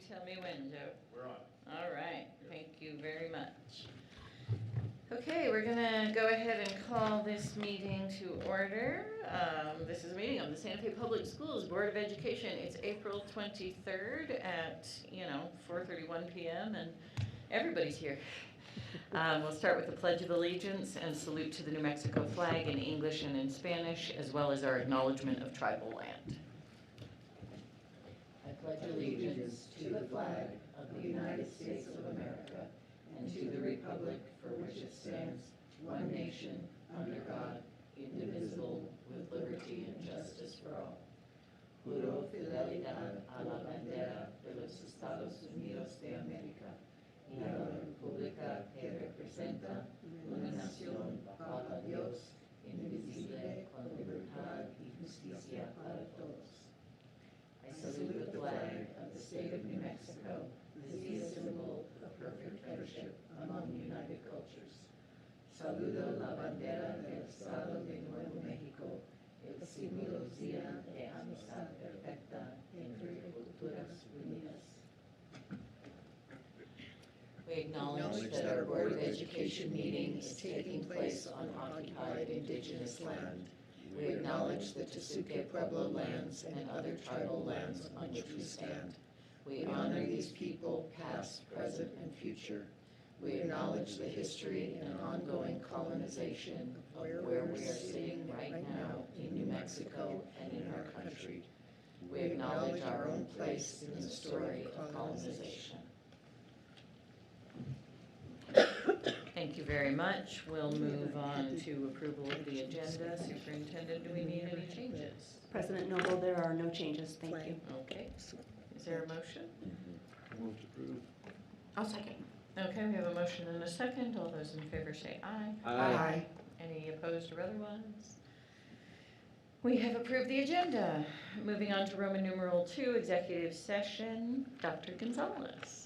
tell me when, Joe. We're on. All right, thank you very much. Okay, we're gonna go ahead and call this meeting to order. This is a meeting of the Santa Fe Public Schools Board of Education. It's April 23rd at, 4:31 p.m. and everybody's here. We'll start with the Pledge of Allegiance and salute to the New Mexico flag in English and in Spanish, as well as our acknowledgement of tribal land. I pledge allegiance to the flag of the United States of America and to the republic for which it stands, one nation, under God, indivisible, with liberty and justice for all. Juro fidelidad a la bandera de los Estados Unidos de América y a la república que representa una nación bajo Dios, indivisible, con libertad y justicia para todos. I salute the flag of the state of New Mexico, the symbol of perfect friendship among united cultures. Saludo la bandera del Estado de Nuevo México, el símbolo de amistad perfecta entre culturas unidas. We acknowledge that our Board of Education meeting is taking place on occupied indigenous land. We acknowledge the Tesuque Pueblo lands and other tribal lands on which we stand. We honor these people, past, present, and future. We acknowledge the history and ongoing colonization of where we are sitting right now in New Mexico and in our country. We acknowledge our own place in the story of colonization. Thank you very much. We'll move on to approval of the agenda. Superintendent, do we need any changes? President Noble, there are no changes, thank you. Okay, is there a motion? Move to approve. I'll second. Okay, we have a motion and a second. All those in favor say aye. Aye. Any opposed or otherwise? We have approved the agenda. Moving on to Roman numeral 2, executive session. Dr. Gonzalez.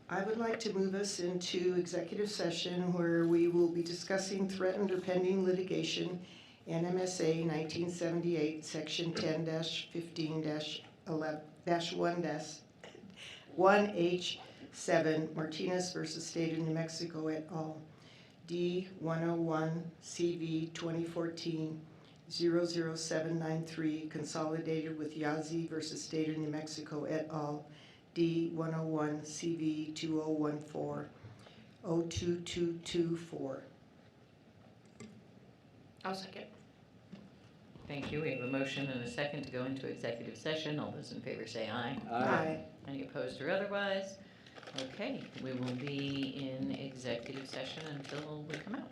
I would like to move us into executive session where we will be discussing threatened or pending litigation, NMSA 1978, Section 10-15-1-1H7, Martinez versus State of New Mexico et al. D-101 CV 2014-00793, consolidated with Yazzie versus State of New Mexico et al. D-101 CV 2014-02224. I'll second. Thank you. We have a motion and a second to go into executive session. All those in favor say aye. Aye. Any opposed or otherwise? Okay, we will be in executive session until we come out.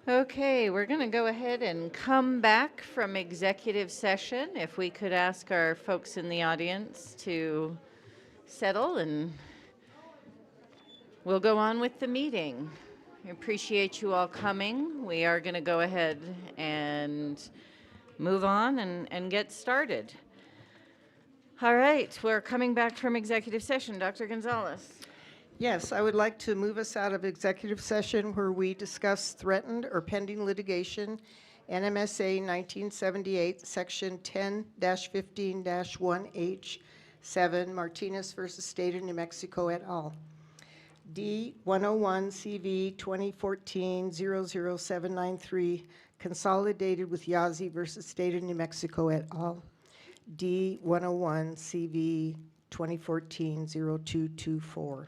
Okay, we're going to go ahead and come back from executive session. If we could ask our folks in the audience to settle, and we'll go on with the meeting. I appreciate you all coming. We are going to go ahead and move on and get started. All right, we're coming back from executive session. Dr. Gonzalez. Yes, I would like to move us out of executive session where we discuss threatened or pending litigation, NMSA 1978, Section 10-15-1H7, Martinez versus State of New Mexico et al. D 101 CV 2014-00793, consolidated with Yazzie versus State of New Mexico et al. D 101 CV 2014-0224.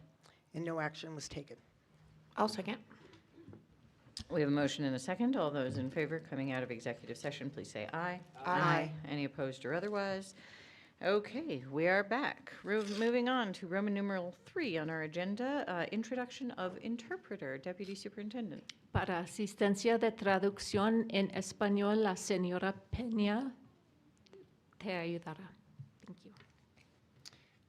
And no action was taken. I'll second. We have a motion and a second. All those in favor coming out of executive session, please say aye. Aye. Any opposed or otherwise? Okay, we are back. Moving on to Roman numeral 3 on our agenda, introduction of interpreter. Deputy Superintendent. Para asistencia de traducción en español, la señora Peña te ayudará. Thank you.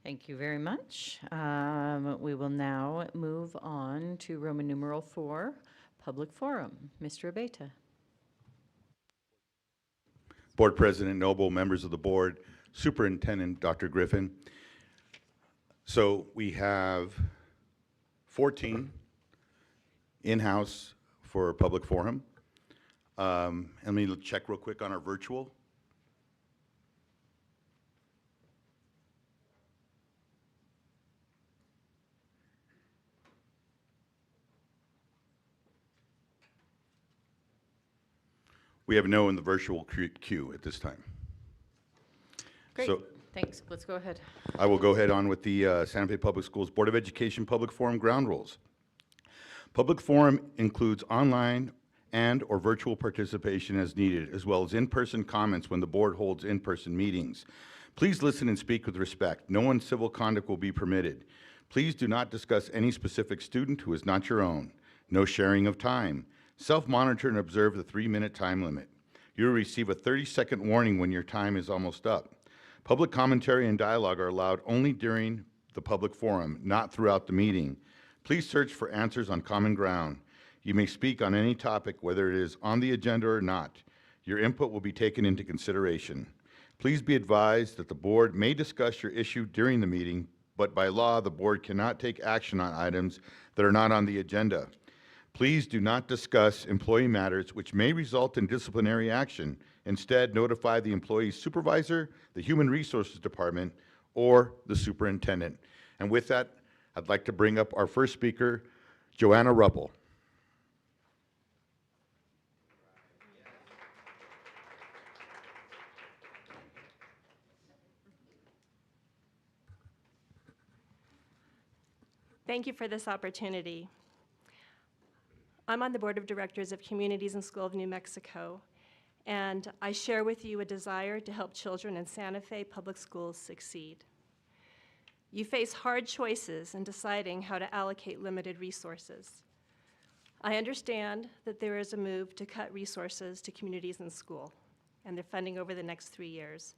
Thank you very much. We will now move on to Roman numeral 4, public forum. Mr. Abeta. Board President Noble, members of the board, Superintendent Dr. Griffin. So we have 14 in-house for public forum. Let me check real quick on our virtual. We have no in the virtual queue at this time. Great, So thanks. Let's go ahead. I will go ahead on with the Santa Fe Public Schools Board of Education Public Forum ground rules. Public forum includes online and or virtual participation as needed, as well as in-person comments when the board holds in-person meetings. Please listen and speak with respect. No uncivil conduct will be permitted. Please do not discuss any specific student who is not your own. No sharing of time. Self-monitor and observe the 3-minute time limit. You will receive a 30-second warning when your time is almost up. Public commentary and dialogue are allowed only during the public forum, not throughout the meeting. Please search for answers on common ground. You may speak on any topic, whether it is on the agenda or not. Your input will be taken into consideration. Please be advised that the board may discuss your issue during the meeting, but by law, the board cannot take action on items that are not on the agenda. Please do not discuss employee matters which may result in disciplinary action. Instead, notify the employee's supervisor, the Human Resources Department, or the superintendent. And with that, I'd like to bring up our first speaker, Joanna Ruppel. Thank you for this opportunity. I'm on the board of directors of Communities in School of New Mexico, and I share with you a desire to help children in Santa Fe public schools succeed. You face hard choices in deciding how to allocate limited resources. I understand that there is a move to cut resources to Communities in School and their funding over the next 3 years.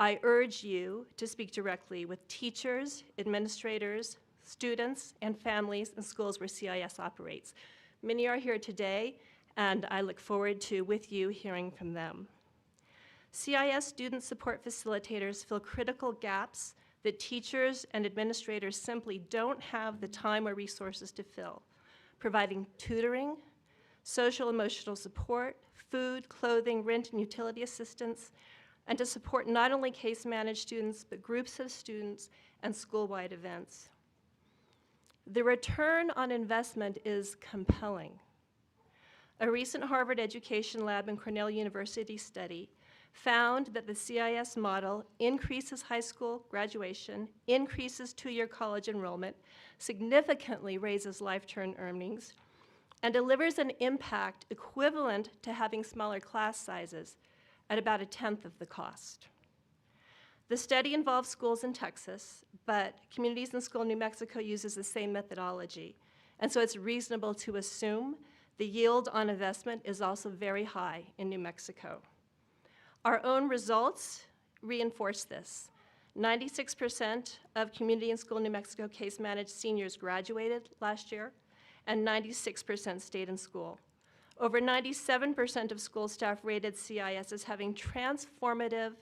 I urge you to speak directly with teachers, administrators, students, and families in schools where CIS operates. Many are here today, and I look forward to, with you, hearing from them. CIS student support facilitators fill critical gaps that teachers and administrators simply don't have the time or resources to fill, providing tutoring, social emotional support, food, clothing, rent, and utility assistance, and to support not only case-managed students, but groups of students and school-wide events. The return on investment is compelling. A recent Harvard Education Lab and Cornell University study found that the CIS model increases high school graduation, increases 2-year college enrollment, significantly raises lifetime earnings, and delivers an impact equivalent to having smaller class sizes at about 1/10 of the cost. The study involves schools in Texas, but Communities in School New Mexico uses the same methodology, and so it's reasonable to assume The yield on investment is also very high in New Mexico. Our own results reinforce this. 96% of Community and School New Mexico case-managed seniors graduated last year, and 96% stayed in school. Over 97% of school staff rated CIS as having transformative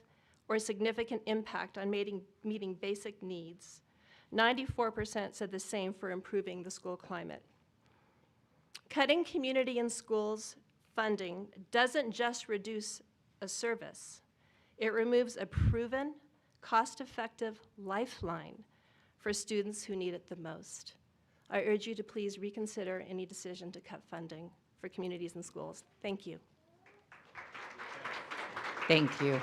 or significant impact on meeting basic needs. 94% said the same for improving the school climate. Cutting community and schools funding doesn't just reduce a service. It removes a proven, cost-effective lifeline for students who need it the most. I urge you to please reconsider any decision to cut funding for communities and schools. Thank you. Thank you.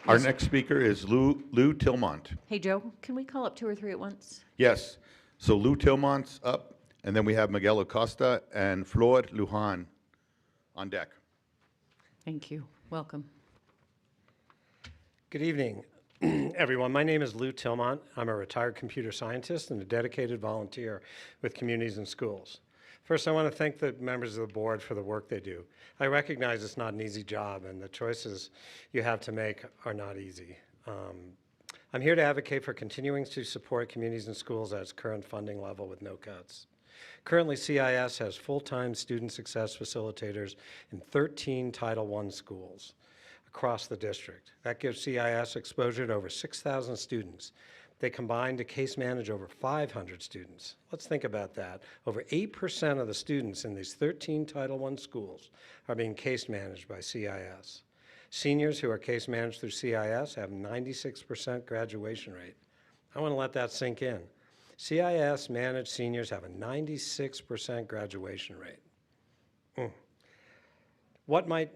Our next speaker is Lou Tillmont. Hey, Joe, can we call up 2 or 3 at once? Yes, so Lou Tillmont's up, and then we have Miguel Acosta and Flor Lujan on deck. Thank you. Welcome. Good evening, everyone. My name is Lou Tillmont. I'm a retired computer scientist and a dedicated volunteer with Communities and Schools. First, I want to thank the members of the board for the work they do. I recognize it's not an easy job, and the choices you have to make are not easy. I'm here to advocate for continuing to support Communities and Schools at its current funding level with no cuts. Currently, CIS has full-time student success facilitators in 13 Title I schools across the district. That gives CIS exposure to over 6,000 students. They combine to case manage over 500 students. Let's think about that. Over 8% of the students in these 13 Title I schools are being case managed by CIS. Seniors who are case managed through CIS have 96% graduation rate. I want to let that sink in. CIS managed seniors have a 96% graduation rate. What might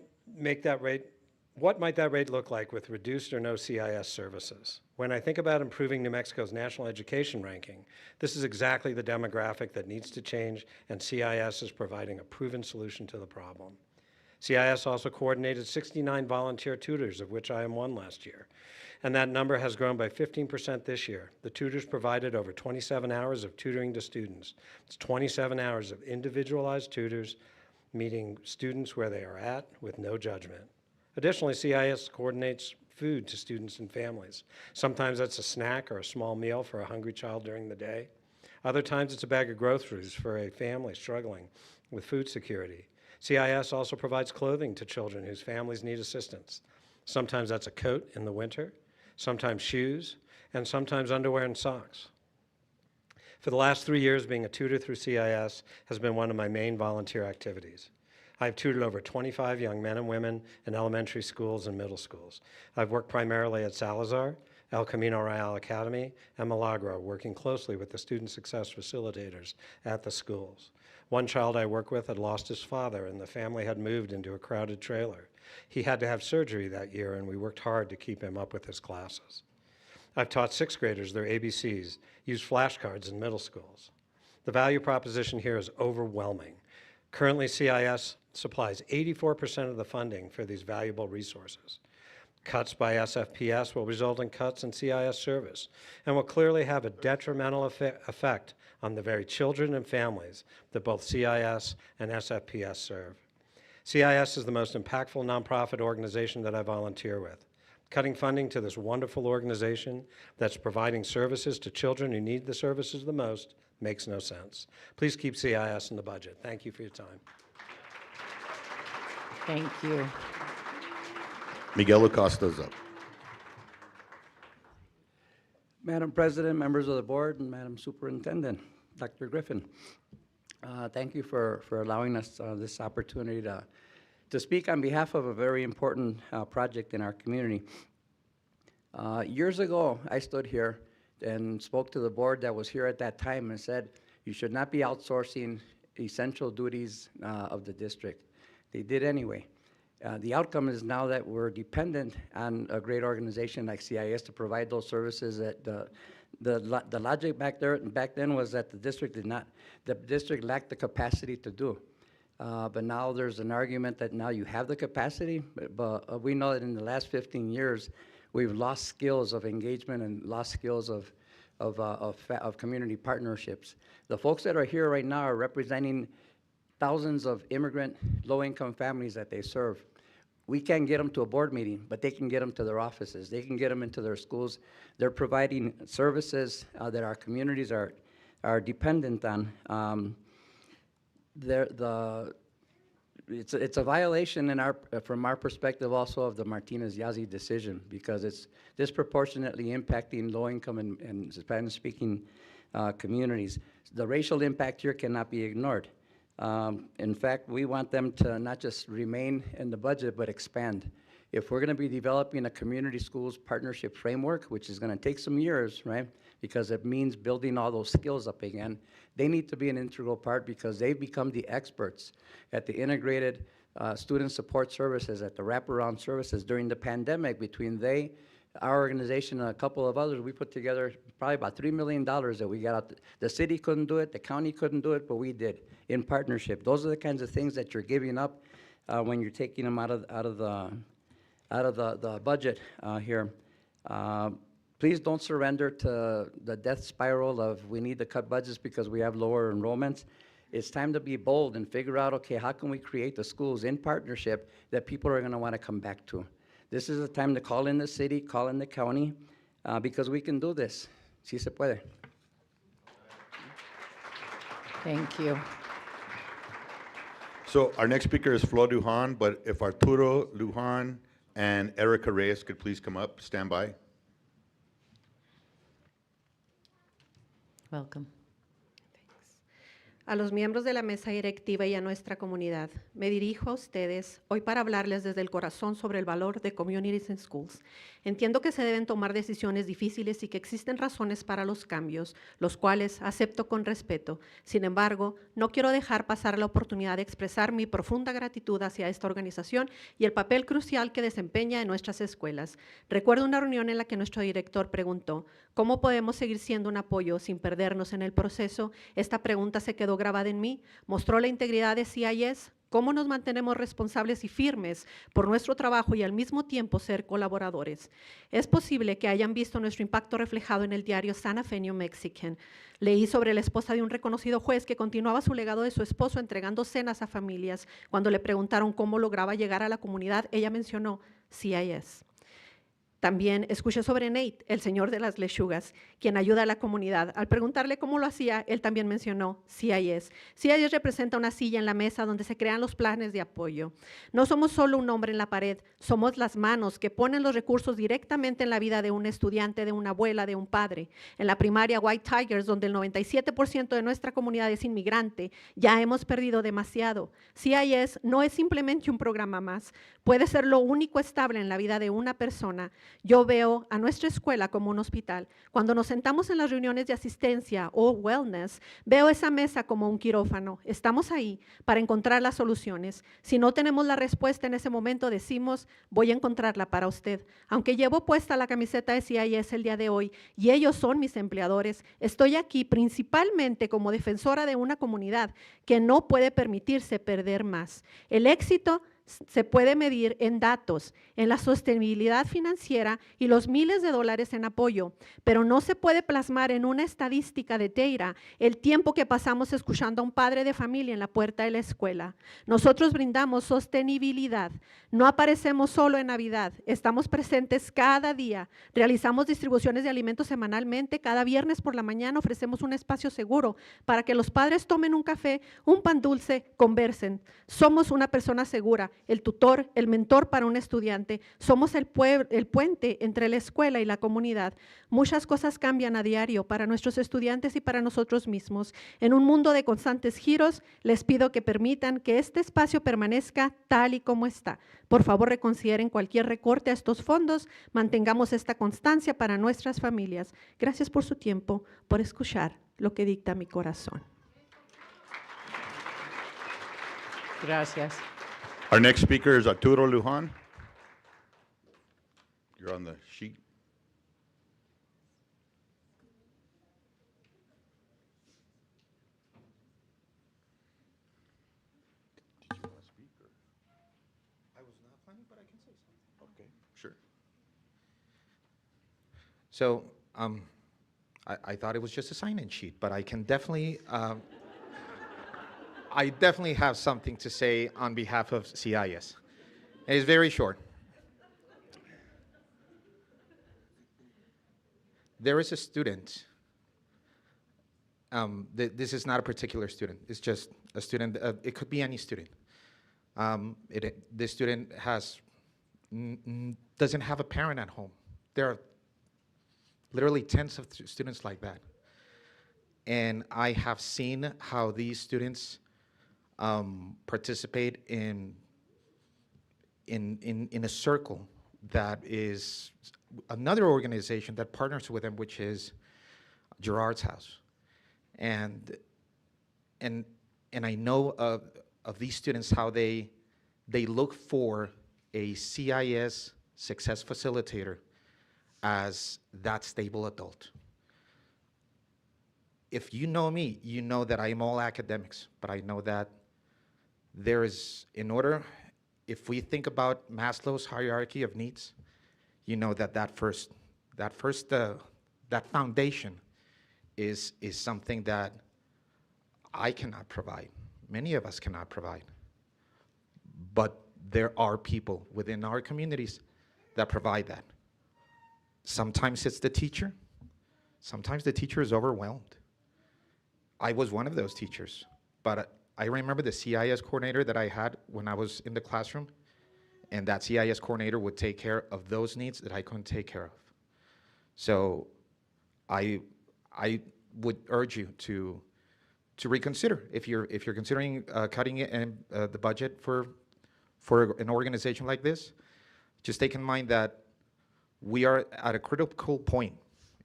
that rate look like with reduced or no CIS services? When I think about improving New Mexico's national education ranking, this is exactly the demographic that needs to change, and CIS is providing a proven solution to the problem. CIS also coordinated 69 volunteer tutors, of which I am one last year, and that number has grown by 15% this year. The tutors provided over 27 hours of tutoring to students. It's 27 hours of individualized tutors meeting students where they are at with no judgment. Additionally, CIS coordinates food to students and families. Sometimes that's a snack or a small meal for a hungry child during the day. Other times it's a bag of groceries for a family struggling with food security. CIS also provides clothing to children whose families need assistance. Sometimes that's a coat in the winter, sometimes shoes, and sometimes underwear and socks. For the last 3 years, being a tutor through CIS has been one of my main volunteer activities. I've tutored over 25 young men and women in elementary schools and middle schools. I've worked primarily at Salazar, El Camino Real Academy, and Milagro, working closely with the student success facilitators at the schools. One child I worked with had lost his father, and the family had moved into a crowded trailer. He had to have surgery that year, and we worked hard to keep him up with his classes. I've taught 6th graders their ABCs, used flashcards in middle schools. The value proposition here is overwhelming. Currently, CIS supplies 84% of the funding for these valuable resources. Cuts by SFPS will result in cuts in CIS service and will clearly have a detrimental effect on the very children and families that both CIS and SFPS serve. CIS is the most impactful nonprofit organization that I volunteer with. Cutting funding to this wonderful organization that's providing services to children who need the services the most makes no sense. Please keep CIS in the budget. Thank you for your time. Thank you. Miguel Acosta's up. Madam President, members of the board, and Madam Superintendent, Dr. Griffin, thank you for allowing us this opportunity to speak on behalf of a very important project in our community. Years ago, I stood here and spoke to the board that was here at that time and said, you should not be outsourcing essential duties of the district. They did anyway. The outcome is now that we're dependent on a great organization like CIS to provide those services. That the logic back then was that the district lacked the capacity to do. But now there's an argument that now you have the capacity, but we know that in the last 15 years, we've lost skills of engagement and lost skills of of community partnerships. The folks that are here right now are representing thousands of immigrant, low-income families that they serve. We can't get them to a board meeting, but they can get them to their offices. They can get them into their schools. They're providing services that our communities are dependent on. It's a violation from our perspective also of the Martinez-Yazzie decision, because it's disproportionately impacting low-income and Spanish-speaking communities. The racial impact here cannot be ignored. In fact, we want them to not just remain in the budget, but expand. If we're going to be developing a community schools partnership framework, which is going to take some years, right? Because it means building all those skills up again, they need to be an integral part, because they've become the experts at the integrated student support services, at the wraparound services. During the pandemic, between our organization and a couple of others, we put together probably about $3 million that we got out. The city couldn't do it, the county couldn't do it, but we did in partnership. Those are the kinds of things that you're giving up when you're taking them out of the budget here. Please don't surrender to the death spiral of we need to cut budgets because we have lower enrollments. It's time to be bold and figure out, okay, how can we create the schools in partnership that people are going to want to come back to? This is the time to call in the city, call in the county, because we can do this. Sí se puede. Thank you. So our next speaker is Flo Lujan, but if Arturo Lujan and Erica Reyes could please come up, stand by. Welcome. A los miembros de la mesa directiva y a nuestra comunidad, me dirijo a ustedes hoy para hablarles desde el corazón sobre el valor de Communities in Schools. Entiendo que se deben tomar decisiones difíciles y que existen razones para los cambios, los cuales acepto con respeto. Sin embargo, no quiero dejar pasar la oportunidad de expresar mi profunda gratitud hacia esta organización y el papel crucial que desempeña en nuestras escuelas. Recuerdo una reunión en la que nuestro director preguntó, ¿cómo podemos seguir siendo un apoyo sin perdernos en el proceso? Esta pregunta se quedó grabada en mí, mostró la integridad de CIS, cómo nos mantenemos responsables y firmes por nuestro trabajo y al mismo tiempo ser colaboradores. Es posible que hayan visto nuestro impacto reflejado en el diario Santa Fe New Mexican. Leí sobre la esposa de un reconocido juez que continuaba su legado de su esposo entregando cenas a familias. Cuando le preguntaron cómo lograba llegar a la comunidad, ella mencionó CIS. También escuché sobre Nate, el señor de las lechugas, quien ayuda a la comunidad. Al preguntarle cómo lo hacía, él también mencionó CIS. CIS representa una silla en la mesa donde se crean los planes de apoyo. No somos solo un nombre en la pared, somos las manos que ponen los recursos directamente en la vida de un estudiante, de una abuela, de un padre. En la primaria White Tigers, donde el 97% de nuestra comunidad es inmigrante, ya hemos perdido demasiado. CIS no es simplemente un programa más, puede ser lo único estable en la vida de una persona. Yo veo a nuestra escuela como un hospital. Cuando nos sentamos en las reuniones de asistencia o wellness, veo esa mesa como un quirófano. Estamos ahí para encontrar las soluciones. Si no tenemos la respuesta en ese momento, decimos, voy a encontrarla para usted. Aunque llevo puesta la camiseta de CIS el día de hoy y ellos son mis empleadores, estoy aquí principalmente como defensora de una comunidad que no puede permitirse perder más. El éxito se puede medir en datos, en la sostenibilidad financiera y los miles de dólares en apoyo, pero no se puede plasmar en una estadística de data el tiempo que pasamos escuchando a un padre de familia en la puerta de la escuela. Nosotros brindamos sostenibilidad, no aparecemos solo en Navidad, estamos presentes cada día, realizamos distribuciones de alimentos semanalmente, cada viernes por la mañana ofrecemos un espacio seguro para que los padres tomen un café, un pan dulce, conversen. Somos una persona segura, el tutor, el mentor para un estudiante. Somos el puente entre la escuela y la comunidad. Muchas cosas cambian a diario para nuestros estudiantes y para nosotros mismos. En un mundo de constantes giros, les pido que permitan que este espacio permanezca tal y como está. Por favor, reconsideren cualquier recorte a estos fondos. Mantengamos esta constancia para nuestras familias. Gracias por su tiempo, por escuchar lo que dicta mi corazón. Gracias. Our next speaker is Arturo Lujan. You're on the sheet. Did you want to speak? Or? I was not planning, but I can say something. Okay, sure. So I thought it was just a sign-in sheet, but I can definitely, I definitely have something to say on behalf of CIS. It is very short. There is a student. This is not a particular student. It's just a student. It could be any student. This student doesn't have a parent at home. There are literally tens of students like that. And I have seen how these students participate in a circle that is another organization that partners with them, which is Gerard's House. And I know of these students how they look for a CIS success facilitator as that stable adult. If you know me, you know that I'm all academics, but I know that there is, if we think about Maslow's hierarchy of needs, you know that foundation is something that I cannot provide. Many of us cannot provide. But there are people within our communities that provide that. Sometimes it's the teacher. Sometimes the teacher is overwhelmed. I was one of those teachers, but I remember the CIS coordinator that I had when I was in the classroom, and that CIS coordinator would take care of those needs that I couldn't take care of. So I would urge you to reconsider if you're considering cutting it and the budget for an organization like this. Just take in mind that we are at a critical point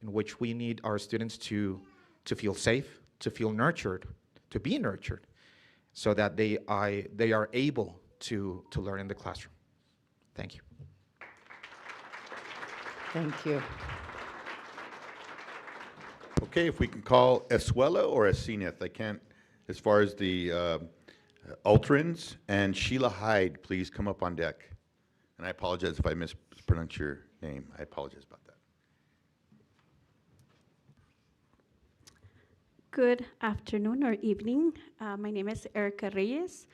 in which we need our students to feel safe, to feel nurtured, to be nurtured, so that they are able to learn in the classroom. Thank you. Thank you. Okay, if we can call Escuela or Esineth, I can't, as far as the Ultrans, and Sheila Hyde, please come up on deck. And I apologize if I mispronounce your name. I apologize about that. Good afternoon or evening. My name is Erica Reyes,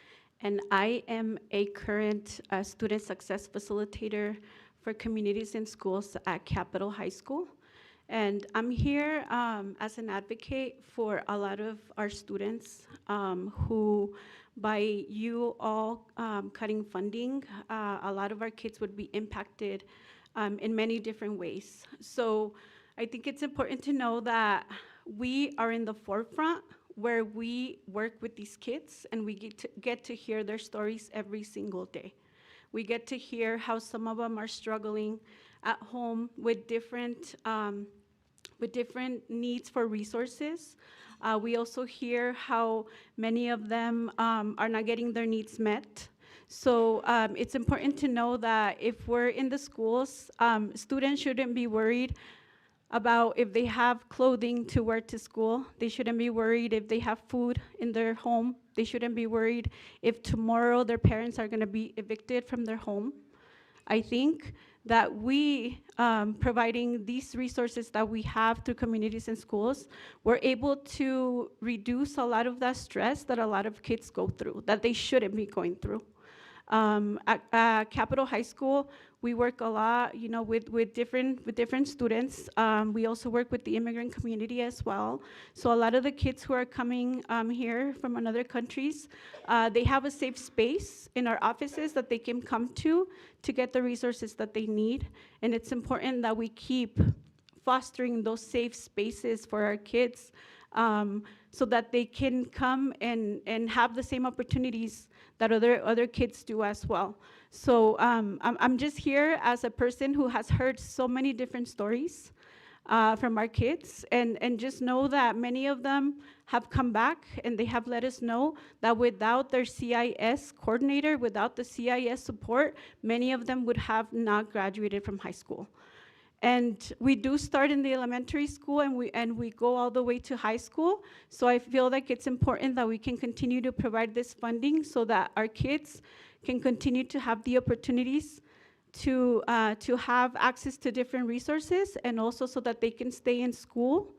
and I am a current student success facilitator for communities and schools at Capitol High School. And I'm here as an advocate for a lot of our students who, by you all cutting funding, a lot of our kids would be impacted in many different ways. So I think it's important to know that we are in the forefront where we work with these kids, and we get to hear their stories every single day. We get to hear how some of them are struggling at home with different needs for resources. We also hear how many of them are not getting their needs met. So it's important to know that if we're in the schools, students shouldn't be worried about if they have clothing to wear to school. They shouldn't be worried if they have food in their home. They shouldn't be worried if tomorrow their parents are gonna be evicted from their home. I think that we, providing these resources that we have through communities and schools, we're able to reduce a lot of that stress that a lot of kids go through, that they shouldn't be going through. At Capitol High School, we work a lot, with different students. We also work with the immigrant community as well. So a lot of the kids who are coming here from other countries, they have a safe space in our offices that they can come to get the resources that they need. And it's important that we keep fostering those safe spaces for our kids, so that they can come and have the same opportunities that other kids do as well. So I'm just here as a person who has heard so many different stories from our kids, and just know that many of them have come back, and they have let us know that without their CIS coordinator, without the CIS support, many of them would have not graduated from high school. And we do start in the elementary school, and we go all the way to high school. So I feel like it's important that we can continue to provide this funding so that our kids can continue to have the opportunities to have access to different resources, and also so that they can stay in school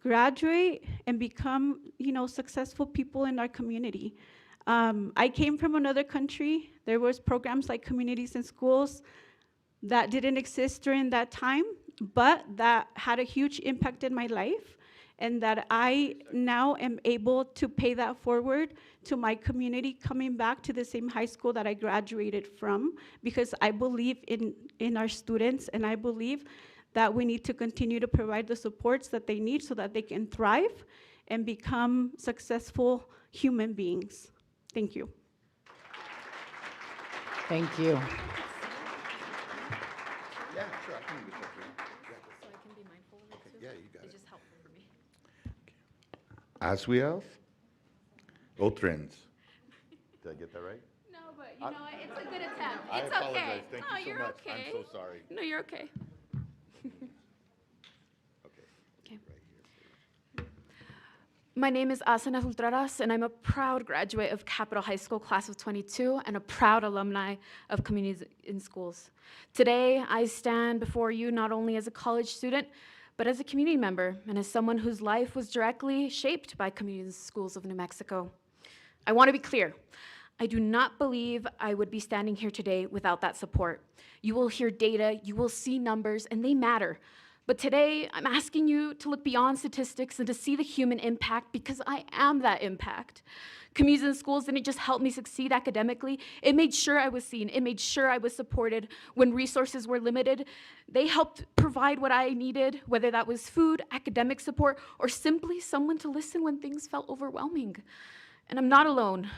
graduate and become, successful people in our community. I came from another country. There was programs like Communities in Schools that didn't exist during that time, but that had a huge impact in my life, and that I now am able to pay that forward to my community coming back to the same high school that I graduated from, because I believe in our students, and I believe that we need to continue to provide the supports that they need so that they can thrive and become successful human beings. Thank you. Thank you. Yeah, sure, I can use that. So I can be mindful of it too? Yeah, you got It's it. just helpful for me. As we have, Otrens. Did I get that right? No, but you know what? It's a good attempt. I It's apologize. okay. Thank No, you so you're much. okay. I'm so sorry. No, you're okay. Okay. Okay. Right here. My name is Asana Hultraras, and I'm a proud graduate of Capital High School Class of 22 and a proud alumni of Communities in Schools. Today, I stand before you not only as a college student, but as a community member and as someone whose life was directly shaped by Communities in Schools of New Mexico. I want to be clear. I do not believe I would be standing here today without that support. You will hear data, you will see numbers, and they matter. But today, I'm asking you to look beyond statistics and to see the human impact, because I am that impact. Communities in Schools didn't just help me succeed academically, it made sure I was seen, it made sure I was supported when resources were limited. They helped provide what I needed, whether that was food, academic support, or simply someone to listen when things felt overwhelming. And I'm not alone.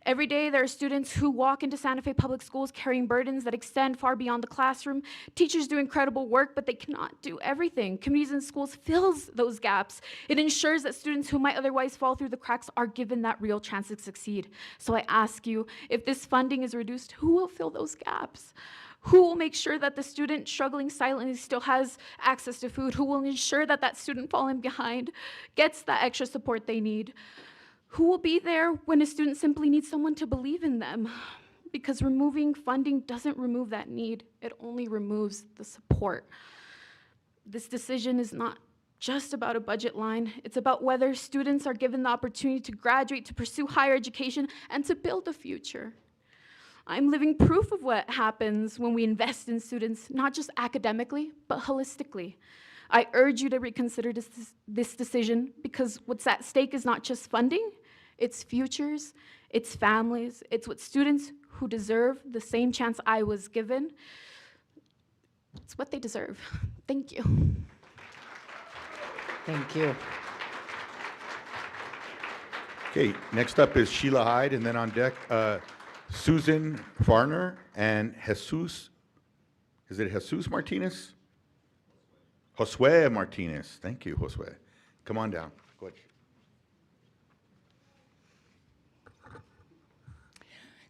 Every day, there are students who walk into Santa Fe Public Schools carrying burdens that extend far beyond the classroom. Teachers do incredible work, but they cannot do everything. Communities in Schools fills those gaps. It ensures that students who might otherwise fall through the cracks are given that real chance to succeed. So I ask you, if this funding is reduced, who will fill those gaps? Who will make sure that the student struggling silently still has access to food? Who will ensure that that student falling behind gets that extra support they need? Who will be there when a student simply needs someone to believe in them? Because removing funding doesn't remove that need, it only removes the support. This decision is not just about a budget line, it's about whether students are given the opportunity to graduate, to pursue higher education, and to build a future. I'm living proof of what happens when we invest in students, not just academically, but holistically. I urge you to reconsider this decision, because what's at stake is not just funding, it's futures, it's families, it's what students who deserve the same chance I was given, it's what they deserve. Thank you. Thank you. Okay, next up is Sheila Hyde, and then on deck, Susan Farner and Jesus, is it Jesus Martinez? Josue Martinez. Thank you, Josue. Come on down. Go ahead.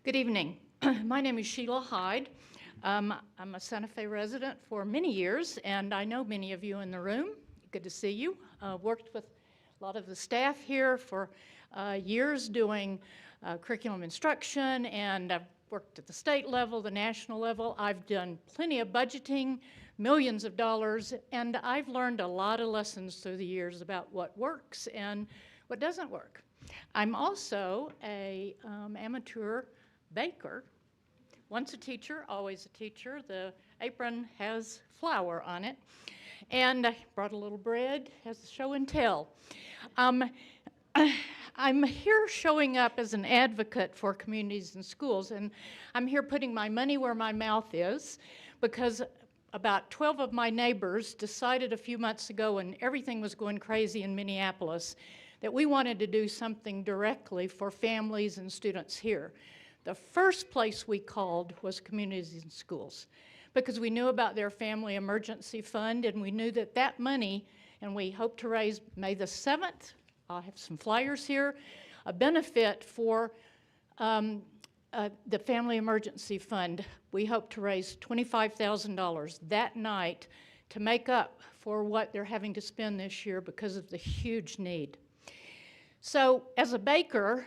Good evening. My name is Sheila Hyde. I'm a Santa Fe resident for many years, and I know many of you in the room. Good to see you. Worked with a lot of the staff here for years doing curriculum instruction, and I've worked at the state level, the national level. I've done plenty of budgeting, millions of dollars, and I've learned a lot of lessons through the years about what works and what doesn't work. I'm also a amateur baker. Once a teacher, always a teacher. The apron has flour on it. And I brought a little bread as a show and tell. I'm here showing up as an advocate for communities and schools, and I'm here putting my money where my mouth is, because about 12 of my neighbors decided a few months ago, when everything was going crazy in Minneapolis, that we wanted to do something directly for families and students here. The first place we called was Communities in Schools, because we knew about their family emergency fund, and we knew that that money, and we hope to raise May the 7th, I'll have some flyers here, a benefit for the Family Emergency Fund. We hope to raise $25,000 that night to make up for what they're having to spend this year because of the huge need. So as a baker,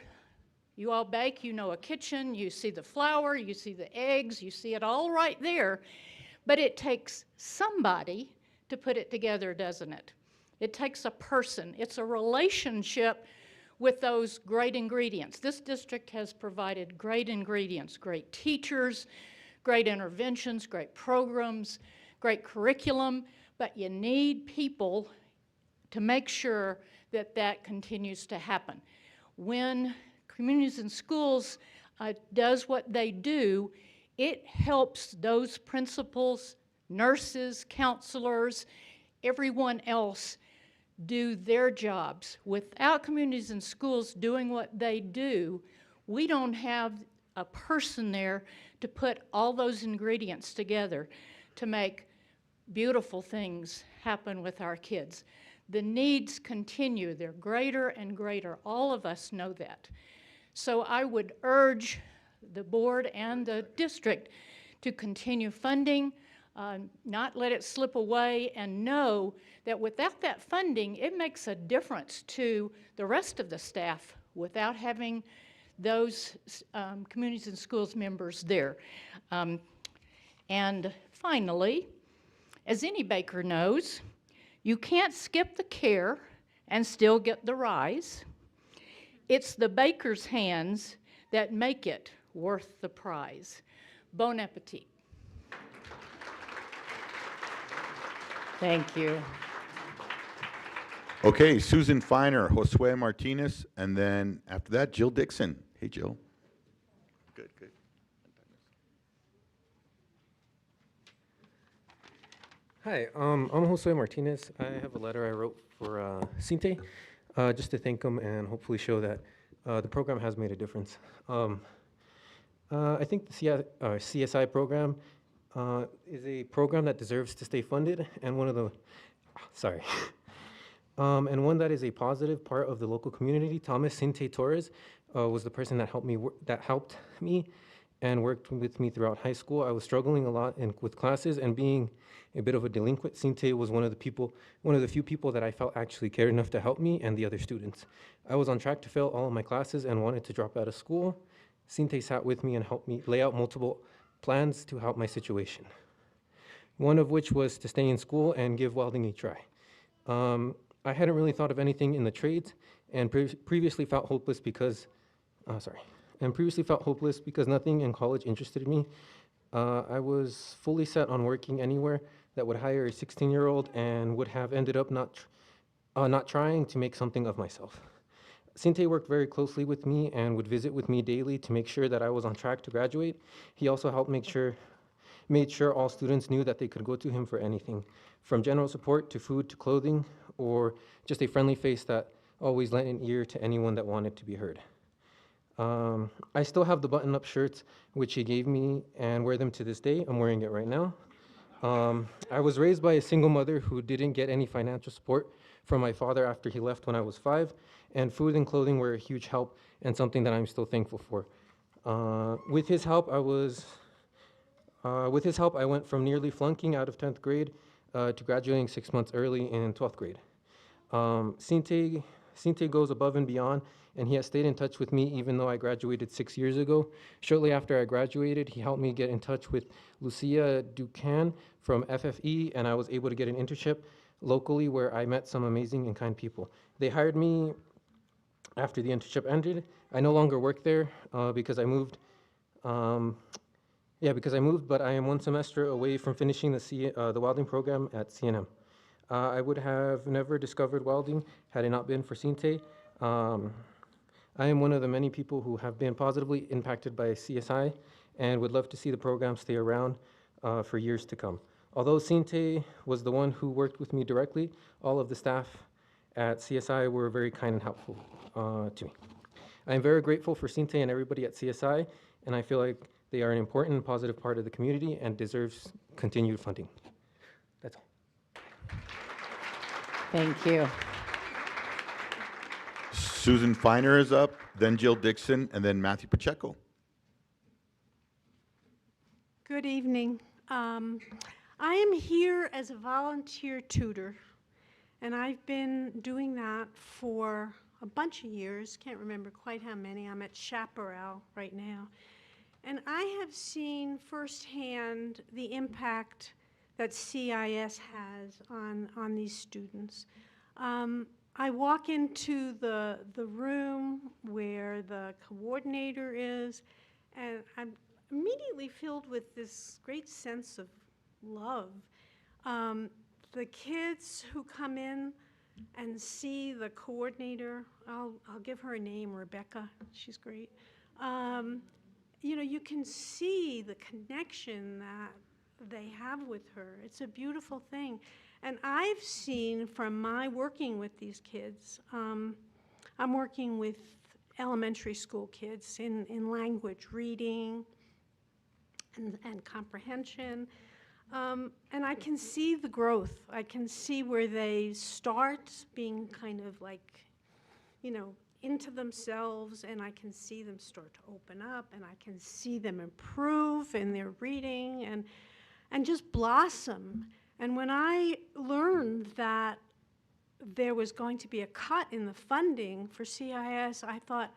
you all bake, you know a kitchen, you see the flour, you see the eggs, you see it all right there, but it takes somebody to put it together, doesn't it? It takes a person. It's a relationship with those great ingredients. This district has provided great ingredients, great teachers, great interventions, great programs, great curriculum, but you need people to make sure that that continues to happen. When Communities in Schools does what they do, it helps those principals, nurses, counselors, everyone else do their jobs. Without Communities in Schools doing what they do, we don't have a person there to put all those ingredients together to make beautiful things happen with our kids. The needs continue. They're greater and greater. All of us know that. So I would urge the board and the district to continue funding, not let it slip away, and know that without that funding, it makes a difference to the rest of the staff without having those Communities in Schools members there. And finally, as any baker knows, you can't skip the care and still get the rise. It's the baker's hands that make it worth the prize. Bon appetit. Thank you. Okay, Susan Feiner, Josue Martinez, and then after that, Jill Dixon. Hey, Jill. Good, good. Hi, I'm Josue Martinez. I have a letter I wrote for Cinte, just to thank them and hopefully show that the program has made a difference. I think the CSI program is a program that deserves to stay funded, and one that is a positive part of the local community. Thomas Cinte Torres was the person that helped me and worked with me throughout high school. I was struggling a lot with classes and being a bit of a delinquent. Cinte was one of the few people that I felt actually cared enough to help me and the other students. I was on track to fail all of my classes and wanted to drop out of school. Cinte sat with me and helped me lay out multiple plans to help my situation. One of which was to stay in school and give welding a try. I hadn't really thought of anything in the trades and previously felt hopeless because nothing in college interested me. I was fully set on working anywhere that would hire a 16-year-old and would have ended up not trying to make something of myself. Cinte worked very closely with me and would visit with me daily to make sure that I was on track to graduate. He also helped made sure all students knew that they could go to him for anything, from general support to food to clothing, or just a friendly face that always lent an ear to anyone that wanted to be heard. I still have the button-up shirts which he gave me and wear them to this day. I'm wearing it right now. I was raised by a single mother who didn't get any financial support from my father after he left when I was 5, and food and clothing were a huge help and something that I'm still thankful for. With his help, I went from nearly flunking out of 10th grade to graduating 6 months early in 12th grade. Cinte goes above and beyond, and he has stayed in touch with me even though I graduated 6 years ago. Shortly after I graduated, he helped me get in touch with Lucia Ducan from FFE, and I was able to get an internship locally where I met some amazing and kind people. They hired me after the internship ended. I no longer work there because I moved. But I am 1 semester away from finishing the welding program at CNM. I would have never discovered welding had it not been for Cinte. I am one of the many people who have been positively impacted by CSI and would love to see the program stay around for years to come. Although Cinte was the one who worked with me directly, all of the staff at CSI were very kind and helpful to me. I am very grateful for Cinte and everybody at CSI, and I feel like they are an important and positive part of the community and deserves continued funding. That's all. Thank you. Susan Feiner is up, then Jill Dixon, and then Matthew Pacheco. Good evening. I am here as a volunteer tutor, and I've been doing that for a bunch of years. Can't remember quite how many. I'm at Chaparral right now. And I have seen firsthand the impact that CIS has on these students. I walk into the room where the coordinator is, and I'm immediately filled with this great sense of love. The kids who come in and see the coordinator, I'll give her a name, Rebecca, she's great. You know, you can see the connection that they have with her. It's a beautiful thing. And I've seen from my working with these kids, I'm working with elementary school kids in language, reading, and comprehension. And I can see the growth. I can see where they start being kind of like, you know, into themselves, and I can see them start to open up, and I can see them improve in their reading and just blossom. And when I learned that there was going to be a cut in the funding for CIS, I thought,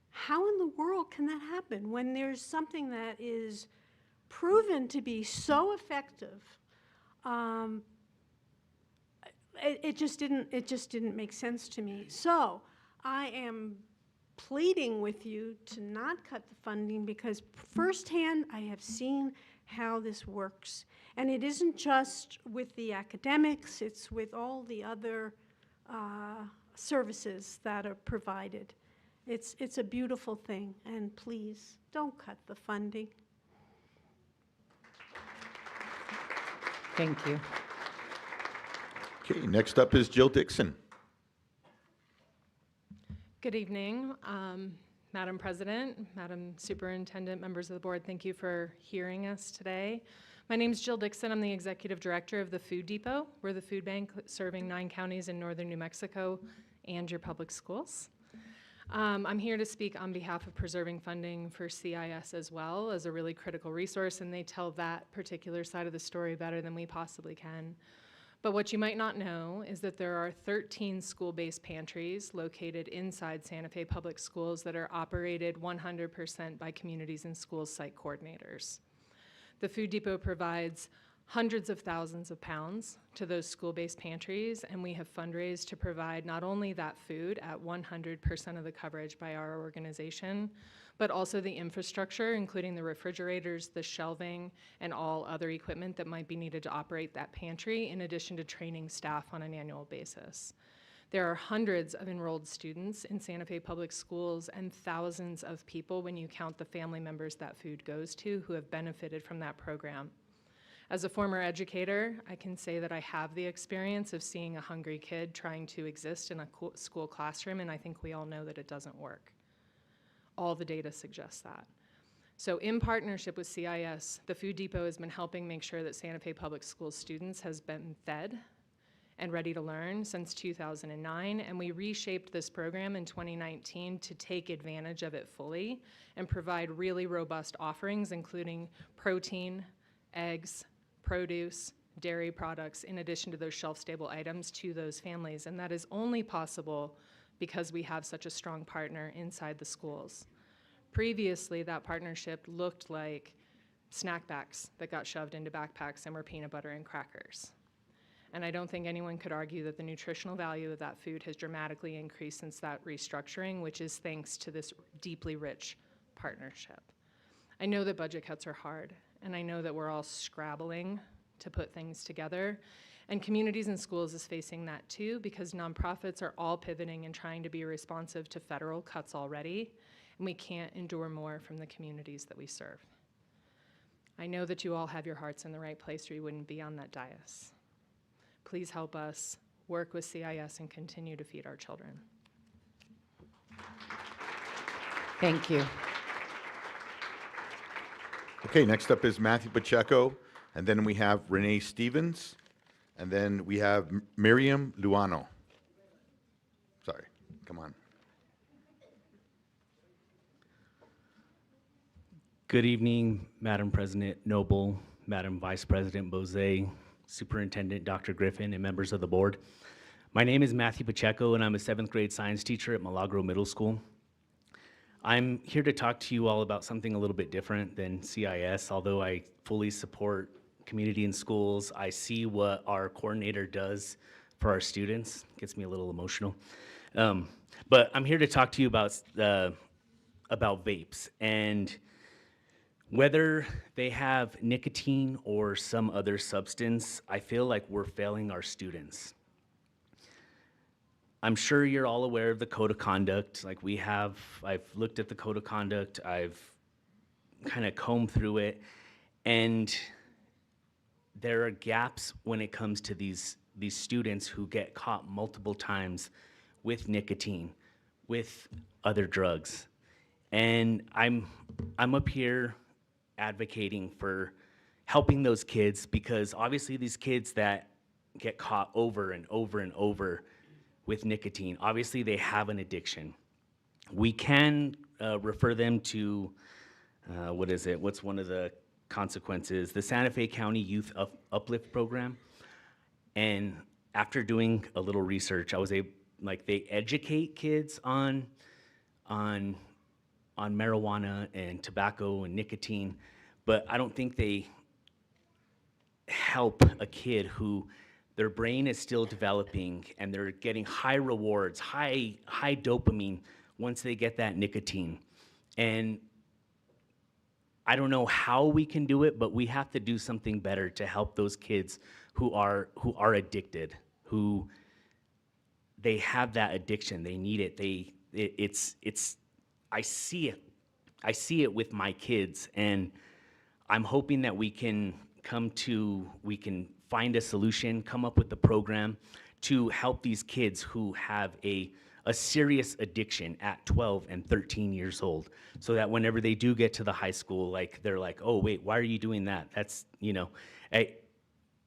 how in the world can that happen when there's something that is proven to be so effective? It just didn't make sense to me. So I am pleading with you to not cut the funding, because firsthand I have seen how this works. And it isn't just with the academics, it's with all the other services that are provided. It's a beautiful thing, and please, don't cut the funding. Thank you. Okay, next up is Jill Dixon. Good evening, Madam President, Madam Superintendent, members of the board. Thank you for hearing us today. My name is Jill Dixon. I'm the Executive Director of the Food Depot. We're the food bank serving 9 counties in northern New Mexico and your public schools. I'm here to speak on behalf of preserving funding for CIS as well as a really critical resource, and they tell that particular side of the story better than we possibly can. But what you might not know is that there are 13 school-based pantries located inside Santa Fe Public Schools that are operated 100% by Communities and Schools site coordinators. The Food Depot provides hundreds of thousands of pounds to those school-based pantries, and we have fundraised to provide not only that food at 100% of the coverage by our organization, but also the infrastructure, including the refrigerators, the shelving, and all other equipment that might be needed to operate that pantry, in addition to training staff on an annual basis. There are hundreds of enrolled students in Santa Fe Public Schools and thousands of people, when you count the family members that food goes to, who have benefited from that program. As a former educator, I can say that I have the experience of seeing a hungry kid trying to exist in a school classroom, and I think we all know that it doesn't work. All the data suggests that. So in partnership with CIS, the Food Depot has been helping make sure that Santa Fe Public Schools students has been fed and ready to learn since 2009, and we reshaped this program in 2019 to take advantage of it fully and provide really robust offerings, including protein, eggs, produce, dairy products, in addition to those shelf-stable items to those families. And that is only possible because we have such a strong partner inside the schools. Previously, that partnership looked like snack bags that got shoved into backpacks and were peanut butter and crackers. And I don't think anyone could argue that the nutritional value of that food has dramatically increased since that restructuring, which is thanks to this deeply rich partnership. I know that budget cuts are hard, and I know that we're all scrabbling to put things together. And Communities and Schools is facing that too, because nonprofits are all pivoting and trying to be responsive to federal cuts already, and we can't endure more from the communities that we serve. I know that you all have your hearts in the right place, or you wouldn't be on that dais. Please help us work with CIS and continue to feed our children. Thank you. Okay, next up is Matthew Pacheco, and then we have Renee Stevens, and then we have Miriam Luano. Sorry, come on. Good evening, Madam President Noble, Madam Vice President Bose, Superintendent Dr. Griffin, and members of the board. My name is Matthew Pacheco, and I'm a 7th grade science teacher at Milagro Middle School. I'm here to talk to you all about something a little bit different than CIS. Although I fully support Community and Schools, I see what our coordinator does for our students. Gets me a little emotional. But I'm here to talk to you about vapes, and whether they have nicotine or some other substance, I feel like we're failing our students. I'm sure you're all aware of the code of conduct. Like we have, I've looked at the code of conduct, I've kind of combed through it, and there are gaps when it comes to these students who get caught multiple times with nicotine, with other drugs. And I'm up here advocating for helping those kids, because obviously these kids that get caught over and over and over with nicotine, obviously they have an addiction. We can refer them to, what's one of the consequences? The Santa Fe County Youth Uplift Program. And after doing a little research, I was able, like, they educate kids on marijuana and tobacco and nicotine, but I don't think they help a kid who their brain is still developing and they're getting high rewards, high dopamine once they get that nicotine. And I don't know how we can do it, but we have to do something better to help those kids who are addicted, who they have that addiction, they need it, I see it with my kids, and I'm hoping that we can find a solution, come up with a program to help these kids who have a serious addiction at 12 and 13 years old, so that whenever they do get to the high school, like, they're like, oh, wait, why are you doing that? That's,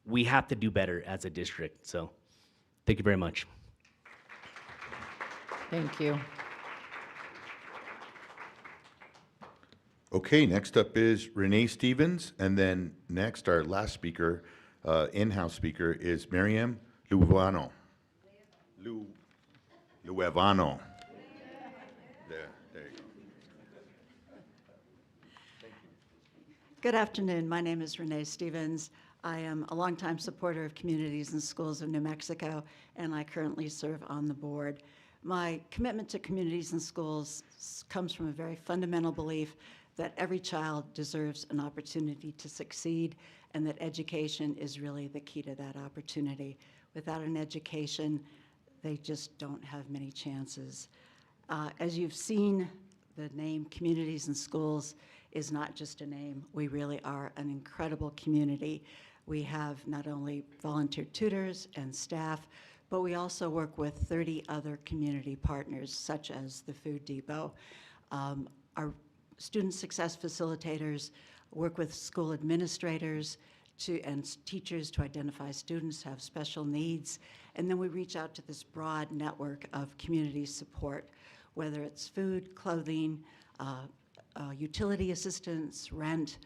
we have to do better as a district. So thank you very much. Thank you. Okay, next up is Renee Stevens, and then next, our last speaker, in-house speaker, is Miriam Luevano. Luevano. There you go. Good afternoon. My name is Renee Stevens. I am a longtime supporter of Communities and Schools of New Mexico, and I currently serve on the board. My commitment to communities and schools comes from a very fundamental belief that every child deserves an opportunity to succeed, and that education is really the key to that opportunity. Without an education, they just don't have many chances. As you've seen, the name Communities and Schools is not just a name. We really are an incredible community. We have not only volunteer tutors and staff, but we also work with 30 other community partners, such as the Food Depot. Our student success facilitators work with school administrators and teachers to identify students who have special needs. And then we reach out to this broad network of community support, whether it's food, clothing, utility assistance, rent,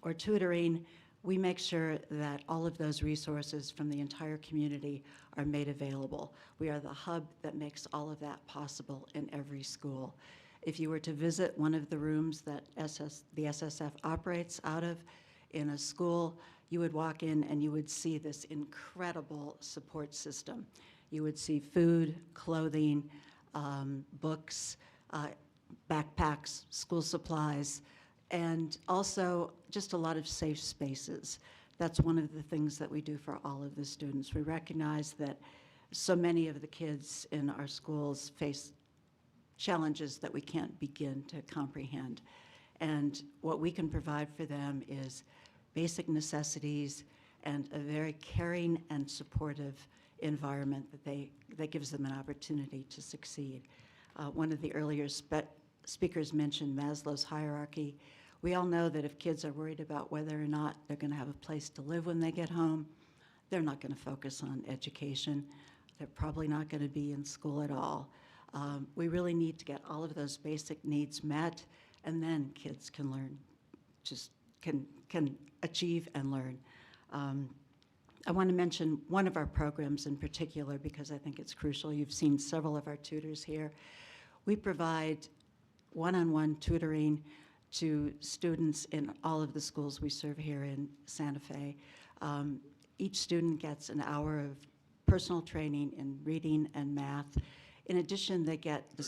or tutoring. We make sure that all of those resources from the entire community are made available. We are the hub that makes all of that possible in every school. If you were to visit one of the rooms that the SSF operates out of in a school, you would walk in and you would see this incredible support system. You would see food, clothing, books, backpacks, school supplies, and also just a lot of safe spaces. That's one of the things that we do for all of the students. We recognize that so many of the kids in our schools face challenges that we can't begin to comprehend. And what we can provide for them is basic necessities and a very caring and supportive environment that gives them an opportunity to succeed. One of the earlier speakers mentioned Maslow's hierarchy. We all know that if kids are worried about whether or not they're going to have a place to live when they get home, they're not going to focus on education. They're probably not going to be in school at all. We really need to get all of those basic needs met, and then kids can learn, just can achieve and learn. I want to mention one of our programs in particular because I think it's crucial. You've seen several of our tutors here. We provide one-on-one tutoring to students in all of the schools we serve here in Santa Fe. Each student gets an hour of personal training in reading and math. In addition, they get the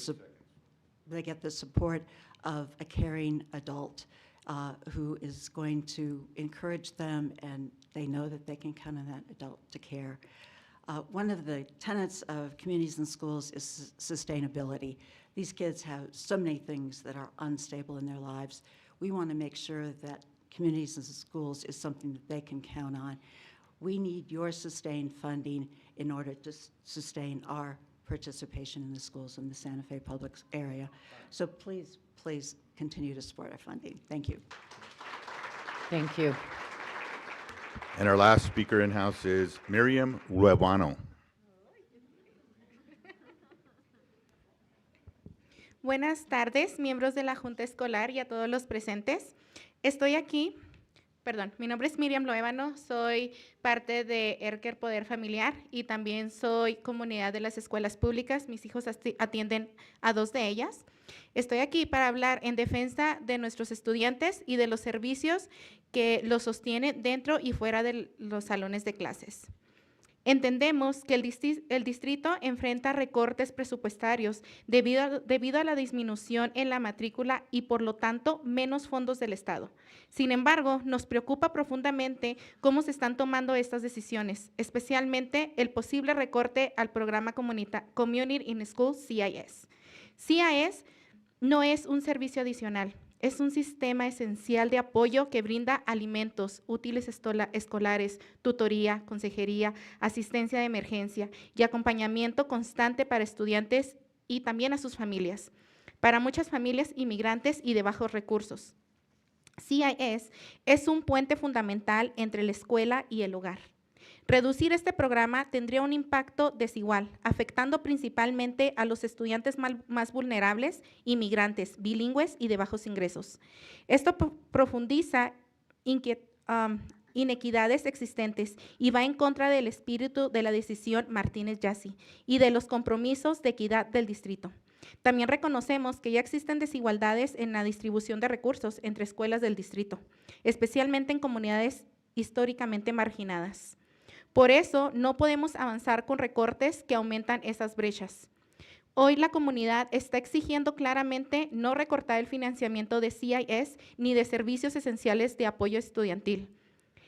support of a caring adult who is going to encourage them, and they know that they can count on that adult to care. One of the tenets of communities and schools is sustainability. These kids have so many things that are unstable in their lives. We want to make sure that communities and schools is something that they can count on. We need your sustained funding in order to sustain our participation in the schools in the Santa Fe public area. So please, please continue to support our funding. Thank you. Thank you. And our last speaker in-house is Miriam Ruebano. Buenas tardes, miembros de la Junta Escolar y a todos los presentes. Estoy aquí, mi nombre es Miriam Loébano, soy parte de Erker Poder Familiar y también soy comunidad de las escuelas públicas. Mis hijos atienden a 2 de ellas. Estoy aquí para hablar en defensa de nuestros estudiantes y de los servicios que los sostienen dentro y fuera de los salones de clases. Entendemos que el distrito enfrenta recortes presupuestarios debido a la disminución en la matrícula y, por lo tanto, menos fondos del Estado. Sin embargo, nos preocupa profundamente cómo se están tomando estas decisiones, especialmente el posible recorte al programa Community in School, CIS. CIS no es un servicio adicional. Es un sistema esencial de apoyo que brinda alimentos, útiles escolares, tutoría, consejería, asistencia de emergencia y acompañamiento constante para estudiantes y también a sus familias, para muchas familias inmigrantes y de bajos recursos. CIS es un puente fundamental entre la escuela y el hogar. Reducir este programa tendría un impacto desigual, afectando principalmente a los estudiantes más vulnerables, inmigrantes, bilingües y de bajos ingresos. Esto profundiza inequidades existentes y va en contra del espíritu de la decisión Martínez-Yassi y de los compromisos de equidad del distrito. También reconocemos que ya existen desigualdades en la distribución de recursos entre escuelas del distrito, especialmente en comunidades históricamente marginadas. Por eso, no podemos avanzar con recortes que aumentan esas brechas. Hoy la comunidad está exigiendo claramente no recortar el financiamiento de CIS ni de servicios esenciales de apoyo estudiantil.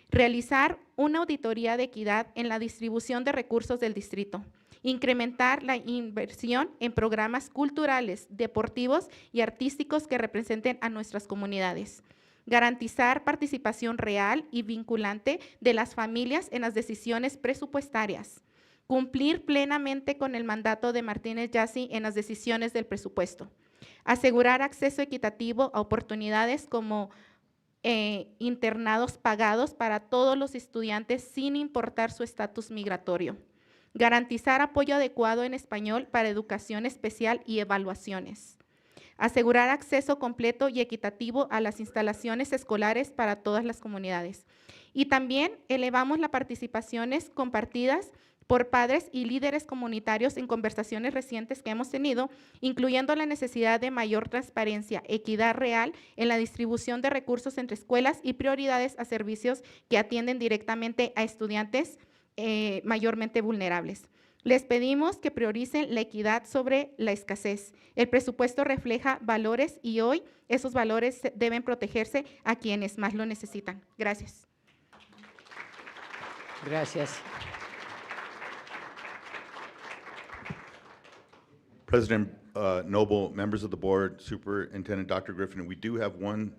Realizar una auditoría de equidad en la distribución de recursos del distrito. Incrementar la inversión en programas culturales, deportivos y artísticos que representen a nuestras comunidades. Garantizar participación real y vinculante de las familias en las decisiones presupuestarias. Cumplir plenamente con el mandato de Martínez-Yassi en las decisiones del presupuesto. Asegurar acceso equitativo a oportunidades como internados pagados para todos los estudiantes sin importar su estatus migratorio. Garantizar apoyo adecuado en español para educación especial y evaluaciones. Asegurar acceso completo y equitativo a las instalaciones escolares para todas las comunidades. Y también elevamos las participaciones compartidas por padres y líderes comunitarios en conversaciones recientes que hemos tenido, incluyendo la necesidad de mayor transparencia, equidad real en la distribución de recursos entre escuelas y prioridades a servicios que atienden directamente a estudiantes mayormente vulnerables. Les pedimos que prioricen la equidad sobre la escasez. El presupuesto refleja valores y hoy esos valores deben protegerse a quienes más lo necesitan. Gracias. Gracias. President Noble, members of the board, Superintendent Dr. Griffin, we do have one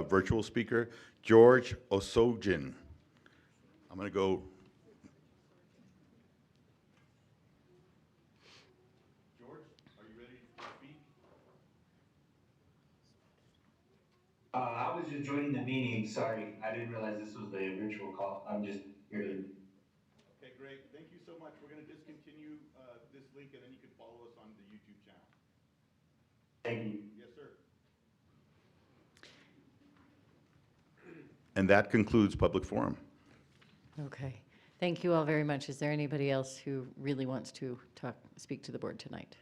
virtual speaker, George Osogin. I'm going to go. George, are you ready to speak? I was just joining the meeting. Sorry, I didn't realize this was the virtual call. I'm just here to. Okay, great. Thank you so much. We're going to discontinue this link, and then you can follow us on the YouTube channel. Thank you. Yes, sir. And that concludes public forum. Okay. Thank you all very much. Is there anybody else who really wants to speak to the board tonight?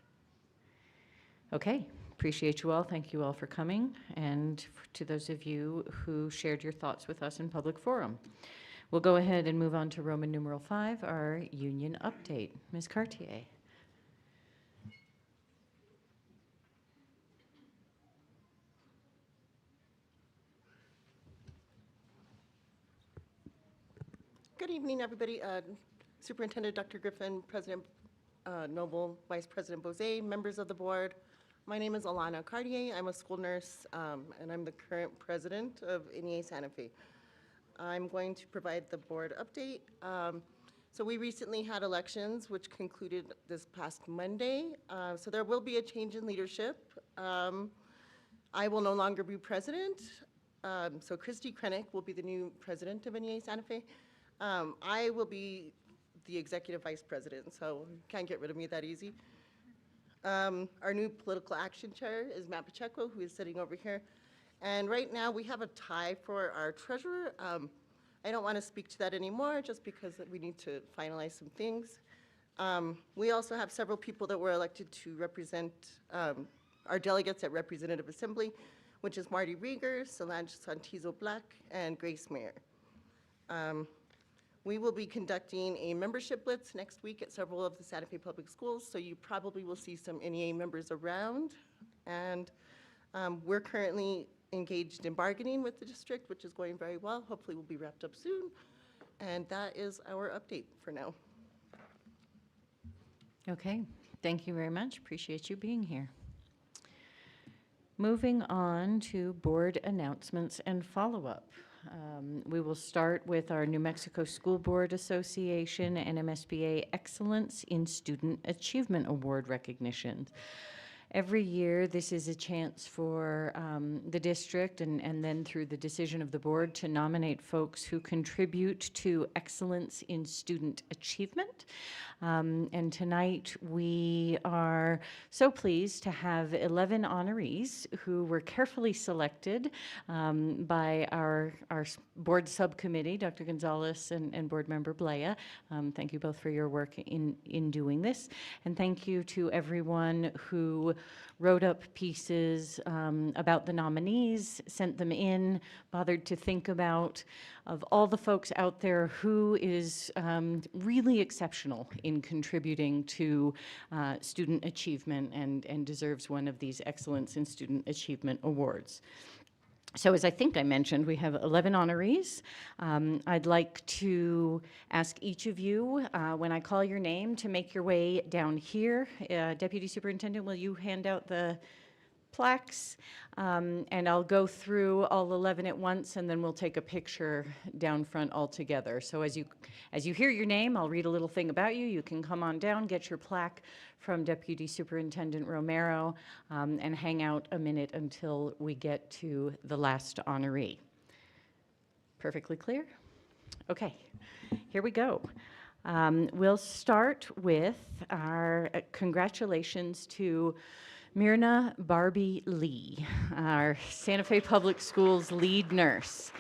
Okay. Appreciate you all. Thank you all for coming, and to those of you who shared your thoughts with us in public forum. We'll go ahead and move on to Roman numeral 5, our union update. Ms. Cartier. Good evening, everybody. Superintendent Dr. Griffin, President Noble, Vice President Bose, members of the board. My name is Alana Cartier. I'm a school nurse, and I'm the current president of NEA Santa Fe. I'm going to provide the board update. So we recently had elections, which concluded this past Monday. So there will be a change in leadership. I will no longer be president. So Christy Krennick will be the new president of NEA Santa Fe. I will be the executive vice president, so you can't get rid of me that easy. Our new political action chair is Matt Pacheco, who is sitting over here. And right now, we have a tie for our treasurer. I don't want to speak to that anymore, just because we need to finalize some things. We also have several people that were elected to represent our delegates at Representative Assembly, which is Marty Rieger, Solange Santizo Black, and Grace Mayer. We will be conducting a membership blitz next week at several of the Santa Fe Public Schools, so you probably will see some NEA members around. And we're currently engaged in bargaining with the district, which is going very well. Hopefully we'll be wrapped up soon. And that is our update for now. Okay, thank you very much. Appreciate you being here. Moving on to board announcements and follow-up. We will start with our New Mexico School Board Association and MSBA Excellence in Student Achievement Award recognition. Every year, this is a chance for the district and then through the decision of the board to nominate folks who contribute to excellence in student achievement. And tonight, we are so pleased to have 11 honorees who were carefully selected by our board subcommittee, Dr. Gonzalez and board member Blea. Thank you both for your work in doing this. And thank you to everyone who wrote up pieces about the nominees, sent them in, bothered to think about, of all the folks out there, who is really exceptional in contributing to student achievement and deserves one of these Excellence in Student Achievement Awards. So as I think I mentioned, we have 11 honorees. I'd like to ask each of you, when I call your name, to make your way down here. Deputy Superintendent, will you hand out the plaques? And I'll go through all 11 at once, and then we'll take a picture down front all together. So as you hear your name, I'll read a little thing about you. You can come on down, get your plaque from Deputy Superintendent Romero, and hang out a minute until we get to the last honoree. Perfectly clear? Okay, here we go. We'll start with our congratulations to Myrna Barbie Lee, our Santa Fe Public Schools lead nurse.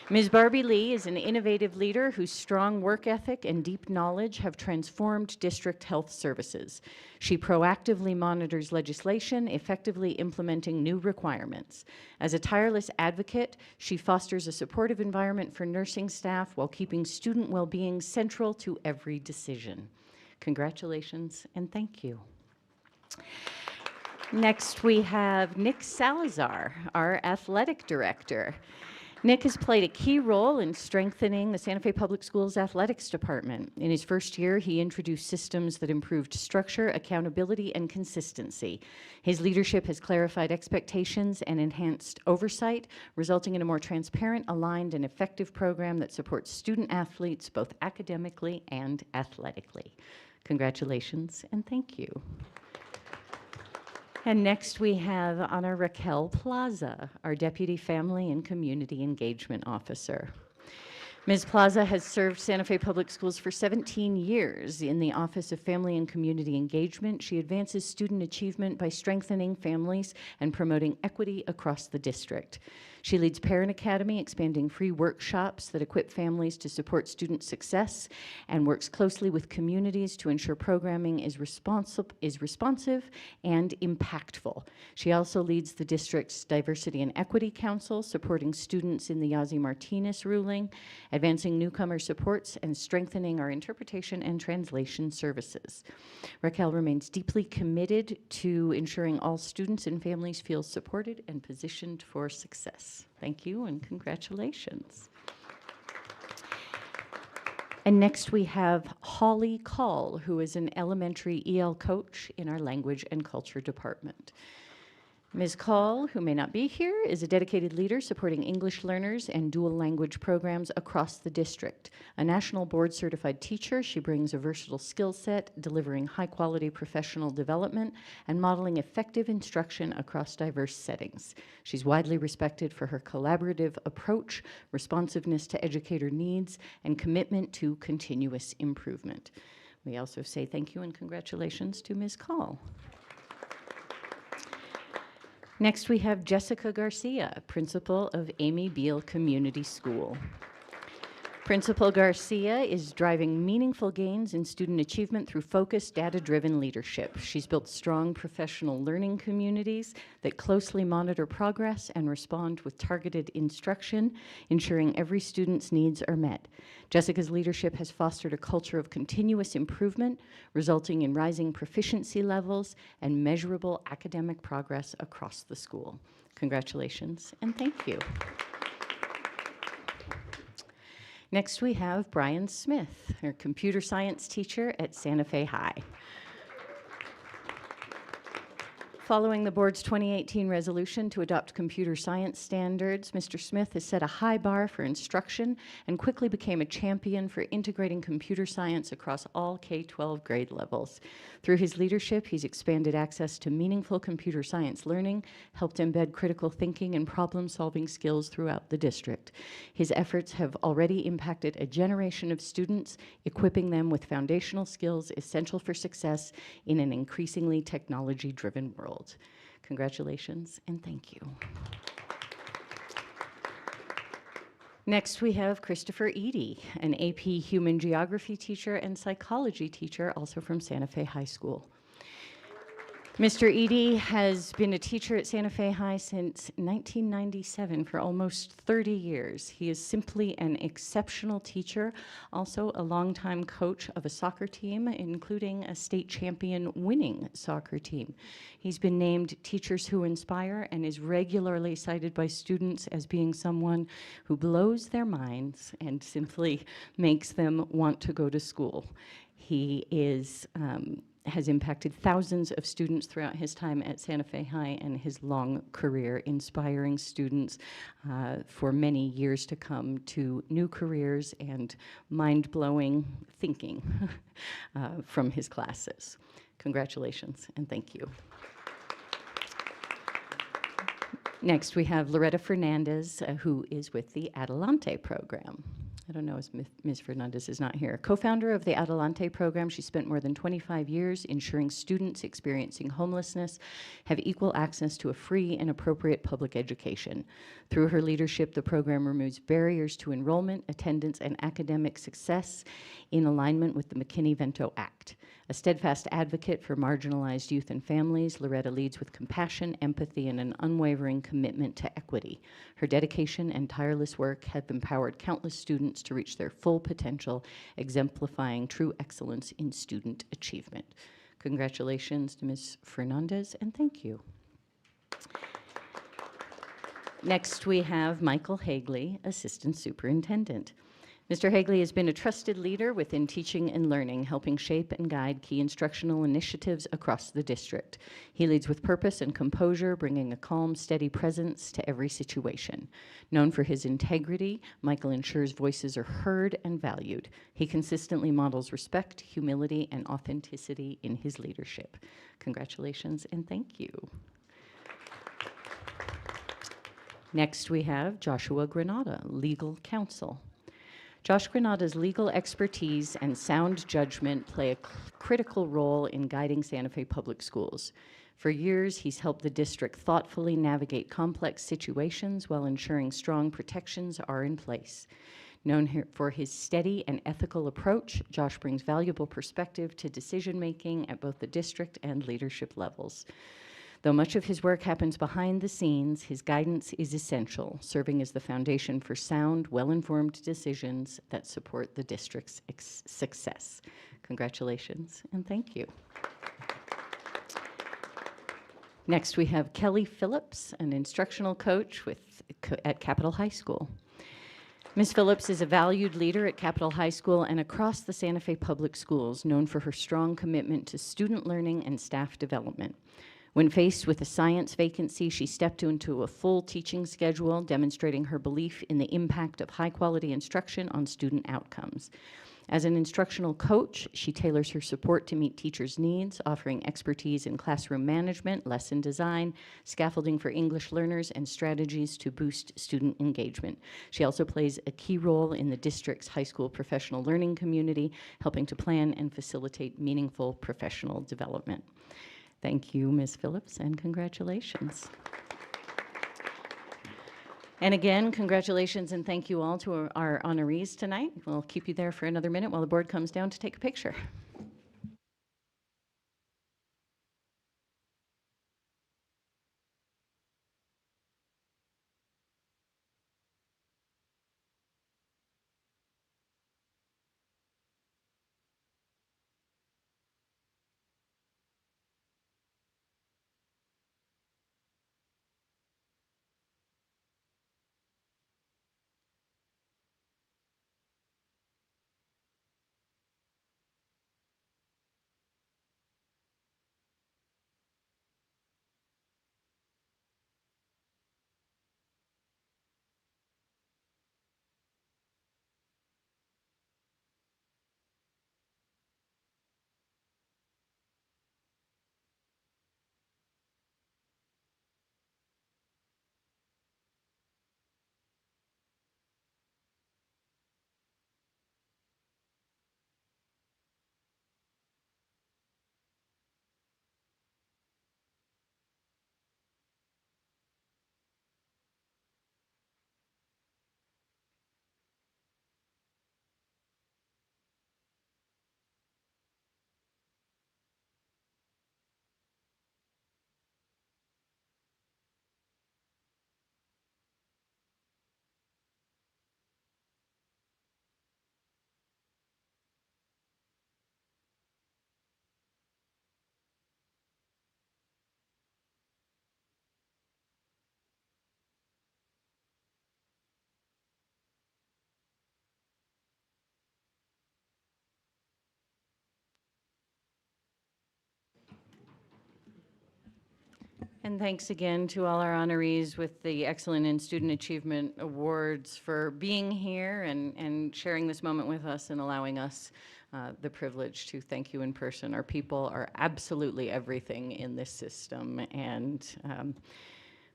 Ms. Barbie Lee is an innovative leader whose strong work ethic and deep knowledge have transformed district health services. She proactively monitors legislation, effectively implementing new requirements. As a tireless advocate, she fosters a supportive environment for nursing staff while keeping student well-being central to every decision. Congratulations and thank you. Next, we have Nick Salazar, our athletic director. Nick has played a key role in strengthening the Santa Fe Public Schools athletics department. In his first year, he introduced systems that improved structure, accountability, and consistency. His leadership has clarified expectations and enhanced oversight, resulting in a more transparent, aligned, and effective program that supports student athletes both academically and athletically. Congratulations and thank you. And next we have Ana Raquel Plaza, our Deputy Family and Community Engagement Officer. Ms. Plaza has served Santa Fe Public Schools for 17 years in the Office of Family and Community Engagement. She advances student achievement by strengthening families and promoting equity across the district. She leads Parent Academy, expanding free workshops that equip families to support student success, and works closely with communities to ensure programming is responsive and impactful. She also leads the district's Diversity and Equity Council, supporting students in the Yazzie Martinez ruling, advancing newcomer supports, and strengthening our interpretation and translation services. Raquel remains deeply committed to ensuring all students and families feel supported and positioned for success. Thank you and congratulations. And next we have Holly Call, who is an elementary EL coach in our language and culture department. Ms. Call, who may not be here, is a dedicated leader supporting English learners and dual language programs across the district. A national board certified teacher, she brings a versatile skill set, delivering high quality professional development and modeling effective instruction across diverse settings. She's widely respected for her collaborative approach, responsiveness to educator needs, and commitment to continuous improvement. We also say thank you and congratulations to Ms. Call. Next, we have Jessica Garcia, principal of Amy Beal Community School. Principal Garcia is driving meaningful gains in student achievement through focused, data-driven leadership. She's built strong professional learning communities that closely monitor progress and respond with targeted instruction, ensuring every student's needs are met. Jessica's leadership has fostered a culture of continuous improvement, resulting in rising proficiency levels and measurable academic progress across the school. Congratulations and thank you. Next, we have Brian Smith, our computer science teacher at Santa Fe High. Following the board's 2018 resolution to adopt computer science standards, Mr. Smith has set a high bar for instruction and quickly became a champion for integrating computer science across all K-12 grade levels. Through his leadership, he's expanded access to meaningful computer science learning, helped embed critical thinking and problem-solving skills throughout the district. His efforts have already impacted a generation of students, equipping them with foundational skills essential for success in an increasingly technology-driven world. Congratulations and thank you. Next, we have Christopher Eady, an AP Human Geography teacher and psychology teacher, also from Santa Fe High School. Mr. Eady has been a teacher at Santa Fe High since 1997 for almost 30 years. He is simply an exceptional teacher, also a longtime coach of a soccer team, including a state champion winning soccer team. He's been named Teachers Who Inspire and is regularly cited by students as being someone who blows their minds and simply makes them want to go to school. He has impacted thousands of students throughout his time at Santa Fe High and his long career, inspiring students for many years to come to new careers and mind-blowing thinking from his classes. Congratulations and thank you. Next, we have Loretta Fernandez, who is with the Adelante program. I don't know if Ms. Fernandez is not here. Co-founder of the Adelante program, she spent more than 25 years ensuring students experiencing homelessness have equal access to a free and appropriate public education. Through her leadership, the program removes barriers to enrollment, attendance, and academic success in alignment with the McKinney-Vento Act. A steadfast advocate for marginalized youth and families, Loretta leads with compassion, empathy, and an unwavering commitment to equity. Her dedication and tireless work have empowered countless students to reach their full potential, exemplifying true excellence in student achievement. Congratulations to Ms. Fernandez, and thank you. Next, we have Michael Hagley, Assistant Superintendent. Mr. Hagley has been a trusted leader within teaching and learning, helping shape and guide key instructional initiatives across the district. He leads with purpose and composure, bringing a calm, steady presence to every situation. Known for his integrity, Michael ensures voices are heard and valued. He consistently models respect, humility, and authenticity in his leadership. Congratulations and thank you. Next, we have Joshua Granada, Legal Counsel. Josh Granada's legal expertise and sound judgment play a critical role in guiding Santa Fe Public Schools. For years, he's helped the district thoughtfully navigate complex situations while ensuring strong protections are in place. Known for his steady and ethical approach, Josh brings valuable perspective to decision-making at both the district and leadership levels. Though much of his work happens behind the scenes, his guidance is essential, serving as the foundation for sound, well-informed decisions that support the district's success. Congratulations and thank you. Next, we have Kelly Phillips, an instructional coach at Capitol High School. Ms. Phillips is a valued leader at Capitol High School and across the Santa Fe Public Schools, known for her strong commitment to student learning and staff development. When faced with a science vacancy, she stepped into a full teaching schedule, demonstrating her belief in the impact of high-quality instruction on student outcomes. As an instructional coach, she tailors her support to meet teachers' needs, offering expertise in classroom management, lesson design, scaffolding for English learners, and strategies to boost student engagement. She also plays a key role in the district's high school professional learning community, helping to plan and facilitate meaningful professional development. Thank you, Ms. Phillips, and congratulations. And again, congratulations and thank you all to our honorees tonight. We'll keep you there for another minute while the board comes down to take a picture. And thanks again to all our honorees with the Excellent in Student Achievement Awards for being here and sharing this moment with us and allowing us the privilege to thank you in person. Our people are absolutely everything in this system, and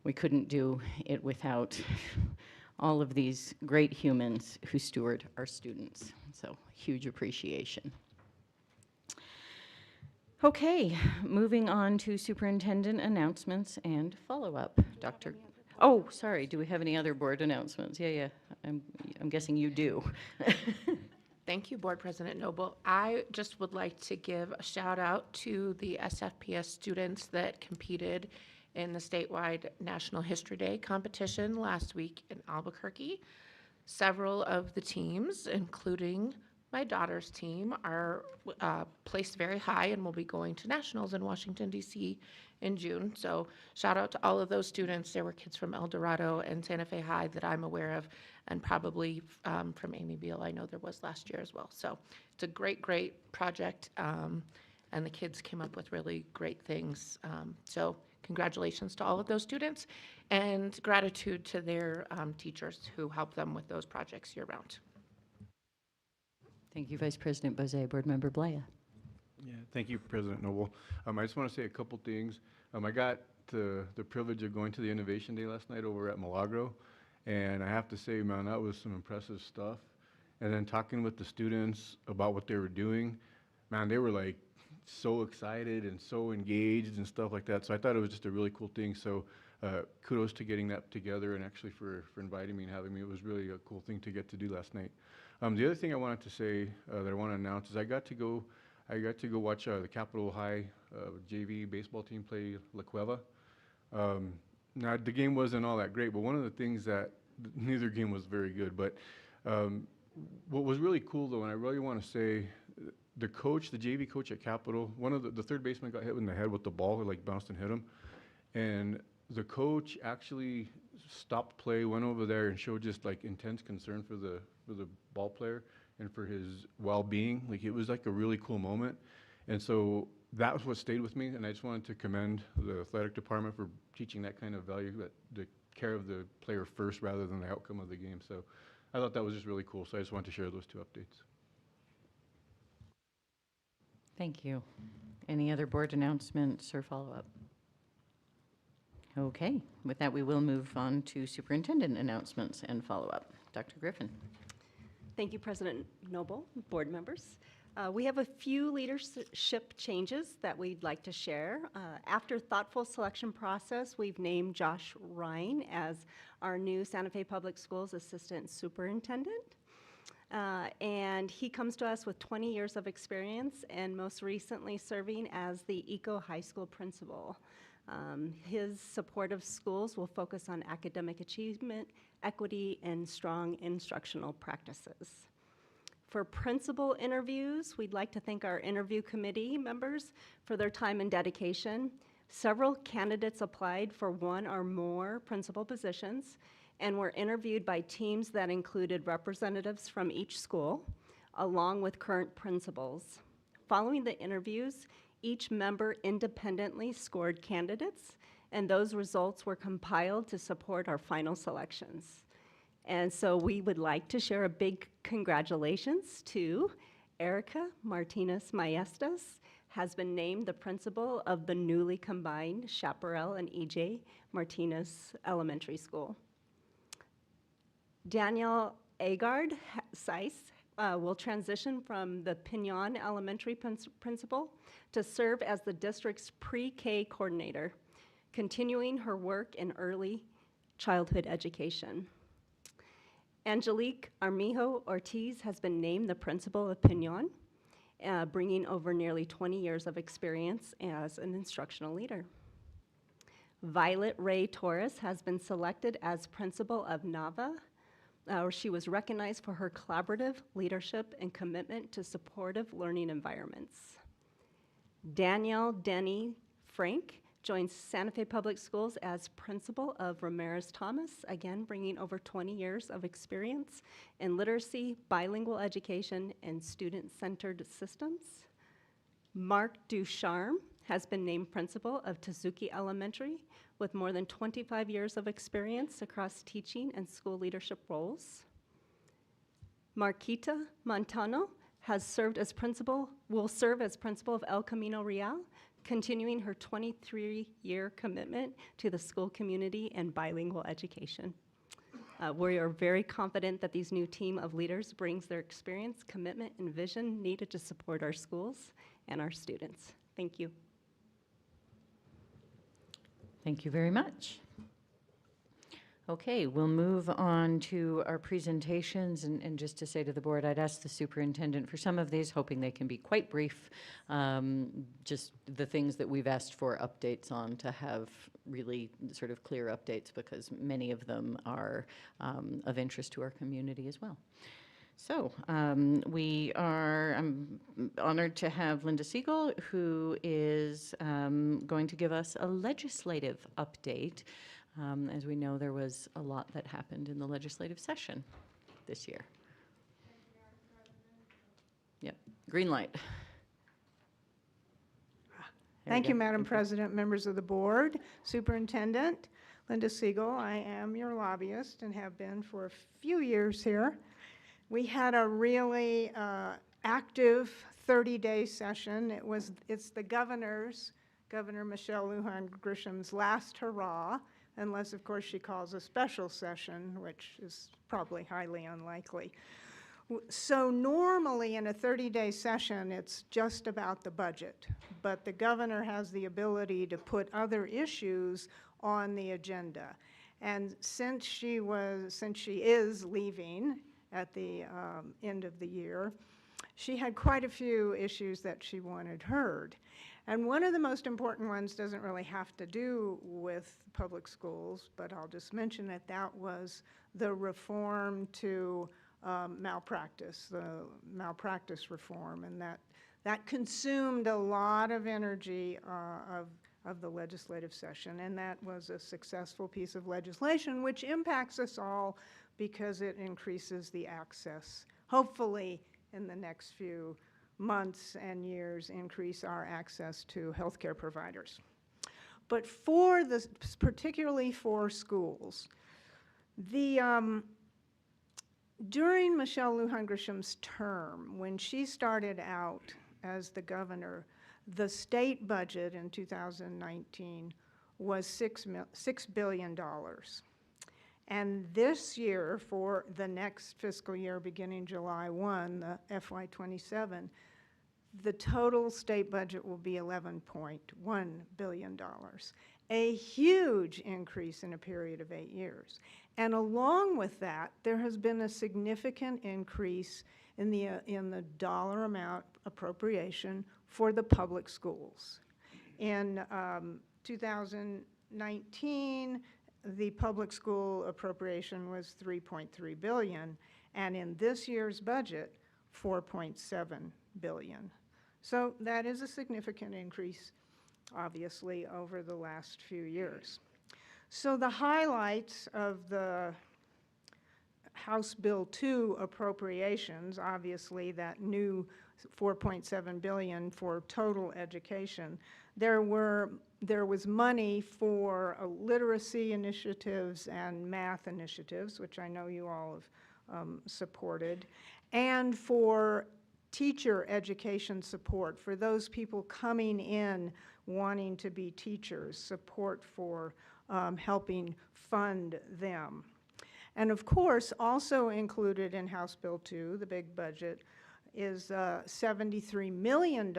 we couldn't do it without all of these great humans who steward our students. So huge appreciation. Okay, moving on to superintendent announcements and follow-up. Dr. Oh, sorry, do we have any other board announcements? Yeah, I'm guessing you do. Thank you, Board President Noble. I just would like to give a shout out to the SFPS students that competed in the statewide National History Day competition last week in Albuquerque. Several of the teams, including my daughter's team, are placed very high and will be going to nationals in Washington, D.C. in June. So shout out to all of those students. There were kids from El Dorado and Santa Fe High that I'm aware of, and probably from Amy Beal, I know there was last year as well. So it's a great, great project, and the kids came up with really great things. So congratulations to all of those students, and gratitude to their teachers who help them with those projects year-round. Thank you, Vice President Bozay. Board Member Blaya. Yeah, thank you, President Noble. I just want to say a couple things. I got the privilege of going to the Innovation Day last night over at Milagro, and I have to say, man, that was some impressive stuff. And then talking with the students about what they were doing, man, they were like so excited and so engaged and stuff like that. So I thought it was just a really cool thing. So kudos to getting that together and actually for inviting me and having me. It was really a cool thing to get to do last night. The other thing I wanted to say that I want to announce is I got to go watch the Capitol High JV baseball team play La Cueva. Now the game wasn't all that great, but one of the things that neither game was very good. But what was really cool though, and I really want to say, the coach, the JV coach at Capitol, one of the third baseman got hit in the head with the ball, it like bounced and hit him, and the coach actually stopped play, went over there and showed just like intense concern for the ball player and for his well-being. Like it was like a really cool moment, and so that was what stayed with me. And I just wanted to commend the athletic department for teaching that kind of value, that the care of the player first rather than the outcome of the game. So I thought that was just really cool. So I just wanted to share those two updates. Thank you. Any other board announcements or follow-up? Okay, with that, we will move on to superintendent announcements and follow-up. Dr. Griffin. Thank you, President Noble, board members. We have a few leadership changes that we'd like to share. After thoughtful selection process, we've named Josh Ryan as our new Santa Fe Public Schools Assistant Superintendent. And he comes to us with 20 years of experience and most recently serving as the Eco High School principal. His support of schools will focus on academic achievement, equity, and strong instructional practices. For principal interviews, we'd like to thank our interview committee members for their time and dedication. Several candidates applied for one or more principal positions and were interviewed by teams that included representatives from each school, along with current principals. Following the interviews, each member independently scored candidates, and those results were compiled to support our final selections. And so we would like to share a big congratulations to Erica Martinez Maestas, has been named the principal of the newly combined Chaparral and E.J. Martinez Elementary School. Danielle Agard Seiss will transition from the Pinon Elementary principal to serve as the district's pre-K coordinator, continuing her work in early childhood education. Angelique Armijo Ortiz has been named the principal of Pinon, bringing over nearly 20 years of experience as an instructional leader. Violet Ray Torres has been selected as principal of Nava. She was recognized for her collaborative leadership and commitment to supportive learning environments. Danielle Denny Frank joins Santa Fe Public Schools as principal of Ramirez Thomas, again bringing over 20 years of experience in literacy, bilingual education, and student-centered systems. Mark Ducharme has been named principal of Tezuki Elementary with more than 25 years of experience across teaching and school leadership roles. Marquita Montano has served as will serve as principal of El Camino Real, continuing her 23-year commitment to the school community and bilingual education. We are very confident that these new team of leaders brings their experience, commitment, and vision needed to support our schools and our students. Thank you. Thank you very much. Okay, we'll move on to our presentations, and just to say to the board, I'd ask the superintendent for some of these, hoping they can be quite brief, just the things that we've asked for updates on to have really sort of clear updates, because many of them are of interest to our community as well. So I'm honored to have Linda Siegel, who is going to give us a legislative update. As we know, there was a lot that happened in the legislative session this year. Yep, green light. Thank you, Madam President, members of the board, Superintendent Linda Siegel. I am your lobbyist and have been for a few years here. We had a really active 30-day session. It's the Governor Michelle Lujan Grisham's last hurrah, unless, of course, she calls a special session, which is probably highly unlikely. So normally in a 30-day session, it's just about the budget, but the governor has the ability to put other issues on the agenda. And since she is leaving at the end of the year, she had quite a few issues that she wanted heard. And one of the most important ones doesn't really have to do with public schools, but I'll just mention it. That was the reform to malpractice, the malpractice reform, and that consumed a lot of energy of the legislative session, and that was a successful piece of legislation which impacts us all because it increases the access, hopefully in the next few months and years, increase our access to healthcare providers. But particularly for schools, during Michelle Lujan Grisham's term, when she started out as the governor, the state budget in 2019 was $6 billion. And this year, for the next fiscal year beginning July 1, the FY27, the total state budget will be $11.1 billion, a huge increase in a period of 8 years. And along with that, there has been a significant increase in the dollar amount appropriation for the public schools. In 2019, the public school appropriation was $3.3 billion, and in this year's budget, $4.7 billion. So that is a significant increase, obviously, over the last few years. So the highlights of the House Bill 2 appropriations, obviously that new $4.7 billion for total education, there was money for literacy initiatives and math initiatives, which I know you all have supported, and for teacher education support for those people coming in wanting to be teachers, support for helping fund them. And of course, also included in House Bill 2, the big budget, is $73 million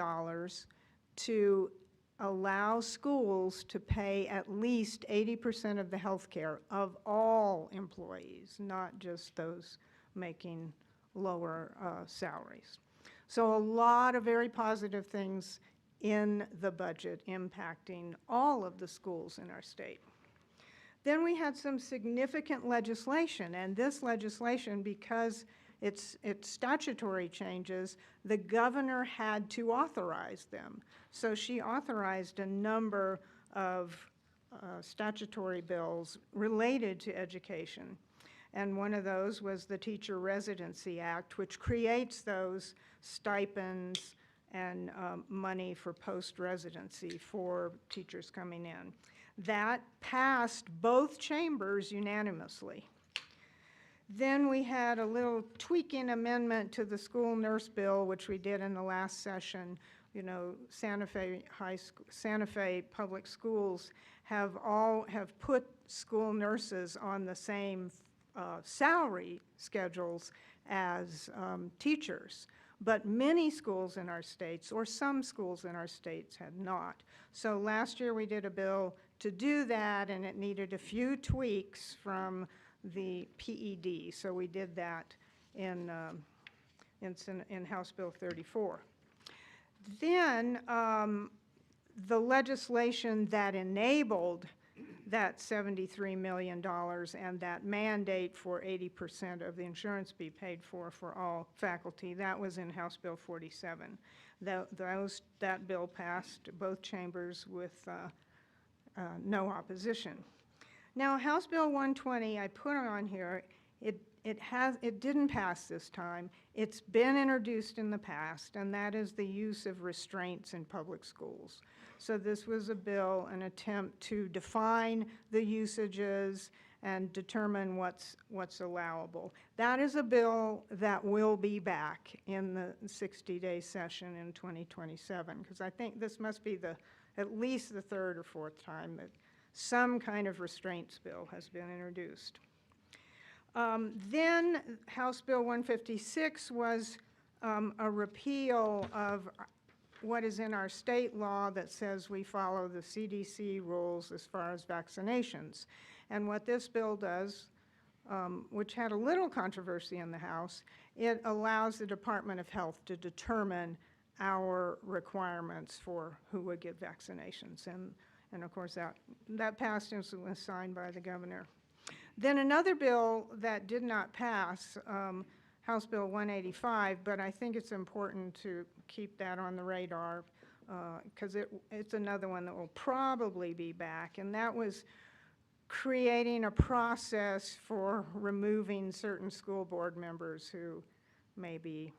to allow schools to pay at least 80% of the health care of all employees, not just those making lower salaries. So a lot of very positive things in the budget impacting all of the schools in our state. Then we had some significant legislation, and this legislation, because it's statutory changes, the governor had to authorize them. So she authorized a number of statutory bills related to education. And one of those was the Teacher Residency Act, which creates those stipends and money for post-residency for teachers coming in. That passed both chambers unanimously. Then we had a little tweaking amendment to the school nurse bill, which we did in the last session. You know, Santa Fe public schools have put school nurses on the same salary schedules as teachers. But many schools in our states, or some schools in our states, had not. So last year we did a bill to do that, and it needed a few tweaks from the PED. So we did that in House Bill 34. Then the legislation that enabled that $73 million and that mandate for 80% of the insurance be paid for all faculty, that was in House Bill 47. That bill passed both chambers with no opposition. Now, House Bill 120, I put on here, it didn't pass this time. It's been introduced in the past, and that is the use of restraints in public schools. So this was a bill, an attempt to define the usages and determine what's allowable. That is a bill that will be back in the 60-day session in 2027, because I think this must be at least the third or fourth time that some kind of restraints bill has been introduced. Then House Bill 156 was a repeal of what is in our state law that says we follow the CDC rules as far as vaccinations. And what this bill does, which had a little controversy in the House, it allows the Department of Health to determine our requirements for who would get vaccinations. And of course, that passed and was signed by the governor. Then another bill that did not pass, House Bill 185, but I think it's important to keep that on the radar because it's another one that will probably be back, and that was creating a process for removing certain school board members who may be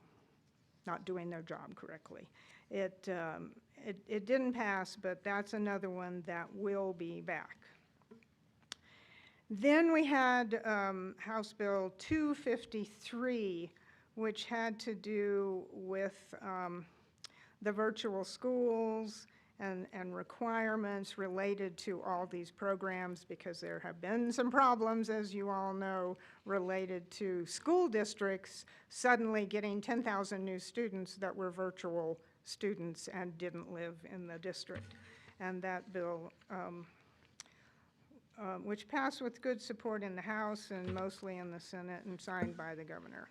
not doing their job correctly. It didn't pass, but that's another one that will be back. Then we had House Bill 253, which had to do with the virtual schools and requirements related to all these programs, because there have been some problems, as you all know, related to school districts suddenly getting 10,000 new students that were virtual students and didn't live in the district. And that bill, which passed with good support in the House and mostly in the Senate and signed by the governor.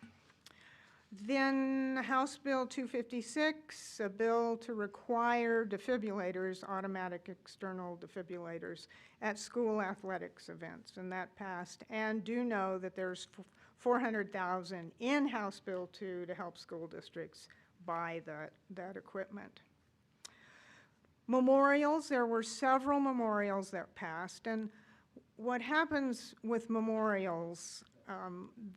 Then House Bill 256, a bill to require defibrillators, automatic external defibrillators, at school athletics events, and that passed. And do know that there's $400,000 in House Bill 2 to help school districts buy that equipment. Memorials, there were several memorials that passed, and what happens with memorials,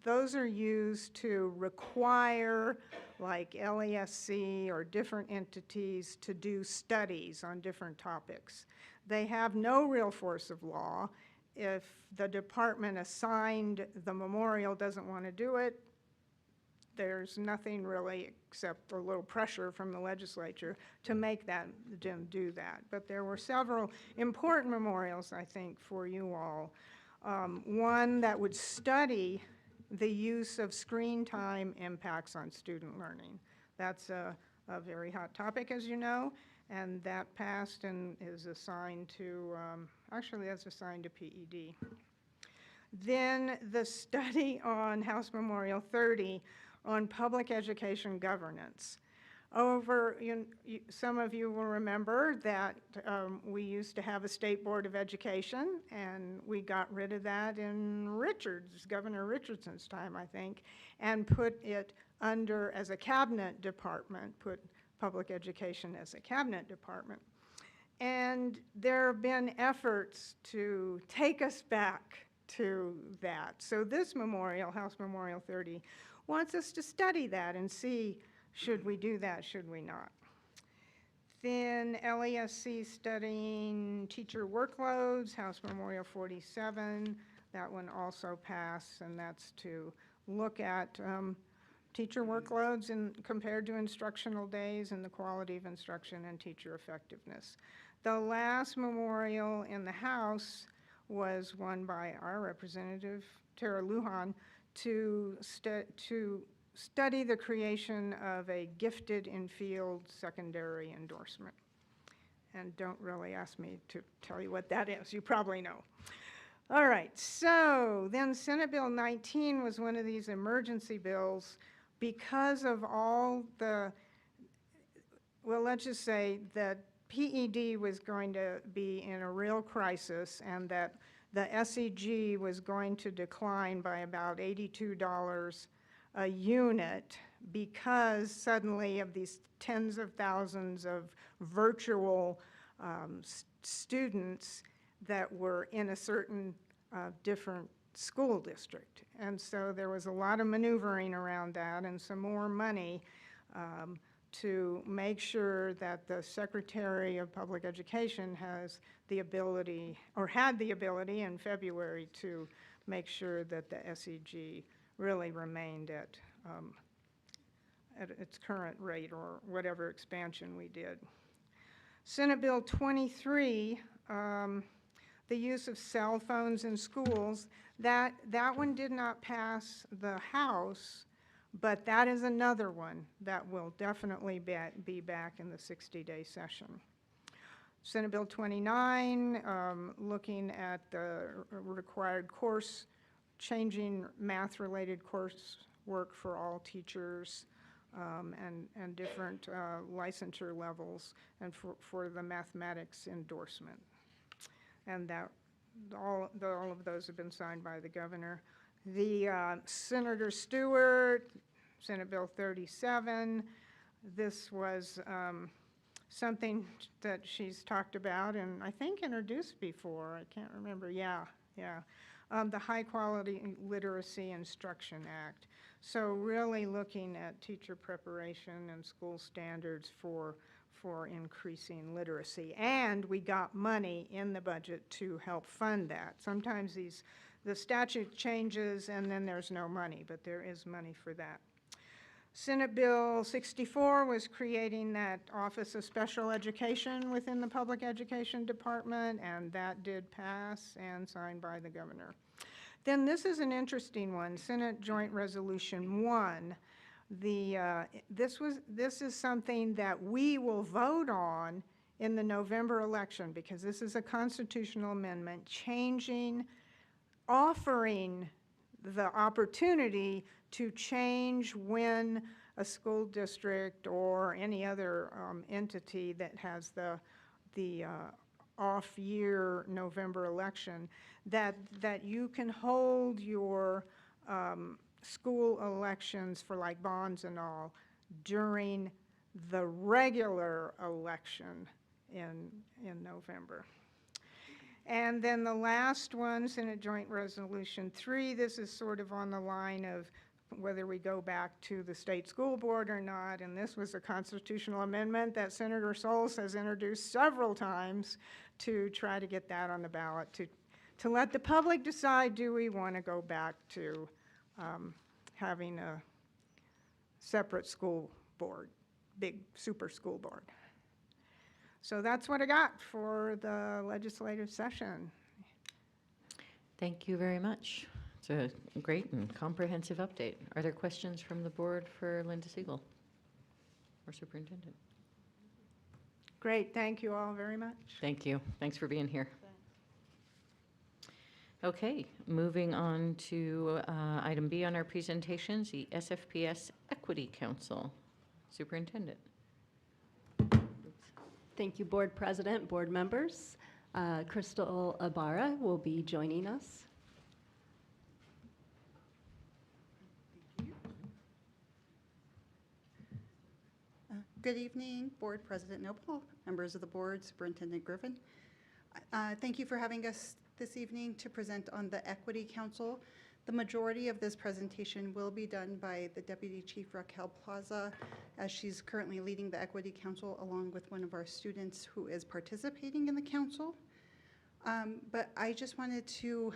those are used to require, like LESC or different entities, to do studies on different topics. They have no real force of law. If the department assigned the memorial doesn't want to do it, there's nothing really except a little pressure from the legislature to make them do that. But there were several important memorials, I think, for you all. One that would study the use of screen time impacts on student learning. That's a very hot topic, as you know, and that passed and is assigned to, actually that's assigned to PED. Then the study on House Memorial 30 on public education governance. Some of you will remember that we used to have a state board of education, and we got rid of that in Governor Richardson's time, I think, and put it under as a cabinet department, put public education as a cabinet department. And there have been efforts to take us back to that. So this memorial, House Memorial 30, wants us to study that and see, should we do that, should we not? Then LESC studying teacher workloads, House Memorial 47, that one also passed, and that's to look at teacher workloads compared to instructional days and the quality of instruction and teacher effectiveness. The last memorial in the House was one by our representative, Tara Lujan, to study the creation of a gifted in-field secondary endorsement. And don't really ask me to tell you what that is. You probably know. All right, so then Senate Bill 19 was one of these emergency bills because of all the, well, let's just say that PED was going to be in a real crisis and that the SEG was going to decline by about $82 a unit because suddenly of these tens of thousands of virtual students that were in a certain different school district. And so there was a lot of maneuvering around that and some more money to make sure that the Secretary of Public Education has the ability, or had the ability in February, to make sure that the SEG really remained at its current rate or whatever expansion we did. Senate Bill 23, the use of cell phones in schools. That one did not pass the House, but that is another one that will definitely be back in the 60-day session. Senate Bill 29, looking at the required course, changing math-related coursework for all teachers, and different licensure levels, and for the mathematics endorsement. And that all of those have been signed by the governor. The Senator Stewart, Senate Bill 37, this was something that she's talked about and I think introduced before. I can't remember. Yeah. The High Quality Literacy Instruction Act. So really looking at teacher preparation and school standards for increasing literacy. And we got money in the budget to help fund that. Sometimes the statute changes and then there's no money, but there is money for that. Senate Bill 64 was creating that Office of Special Education within the Public Education Department, and that did pass and signed by the governor. Then this is an interesting one, Senate Joint Resolution 1. This is something that we will vote on in the November election because this is a constitutional amendment offering the opportunity to change when a school district or any other entity that has the off-year November election, that you can hold your school elections for like bonds and all during the regular election in November. And then the last one, Senate Joint Resolution 3, this is sort of on the line of whether we go back to the state school board or not, and this was a constitutional amendment that Senator Solis has introduced several times to try to get that on the ballot, to let the public decide, do we want to go back to having a separate school board, big super school board. So that's what I got for the legislative session. Thank you very much. It's a great and comprehensive update. Are there questions from the board for Linda Siegel or Superintendent? Great, thank you all very much. Thank you. Thanks for being here. Okay, moving on to item B on our presentations, the SFPS Equity Council. Superintendent. Thank you, Board President, board members. Crystal Ibarra will be joining us. Good evening, Board President Noble, members of the board, Superintendent Griffin. Thank you for having us this evening to present on the Equity Council. The majority of this presentation will be done by the Deputy Chief Raquel Plaza, as she's currently leading the Equity Council along with one of our students who is participating in the council. But I just wanted to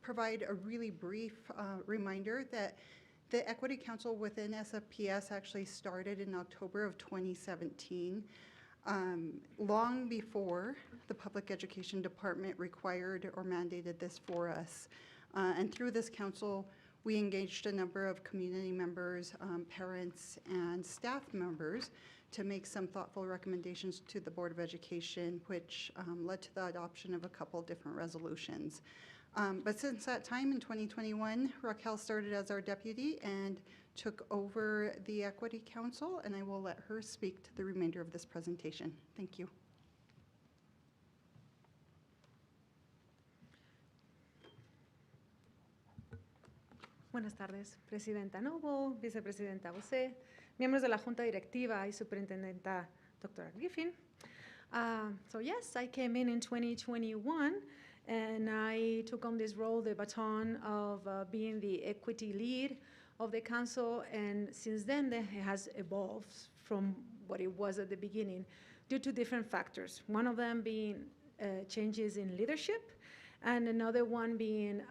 provide a really brief reminder that the Equity Council within SFPS actually started in October of 2017, long before the Public Education Department required or mandated this for us. And through this council, we engaged a number of community members, parents, and staff members to make some thoughtful recommendations to the Board of Education, which led to the adoption of a couple different resolutions. But since that time in 2021, Raquel started as our deputy and took over the Equity Council, and I will let her speak to the remainder of this presentation. Thank you. Buenas tardes, Presidenta Noble, Vicepresidenta Bosé, miembros de la Junta Directiva y Superintendenta Dr. Griffin. So yes, I came in 2021 and I took on this role, the baton of being the equity lead of the council, and since then it has evolved from what it was at the beginning due to different factors. One of them being changes in leadership, and another one being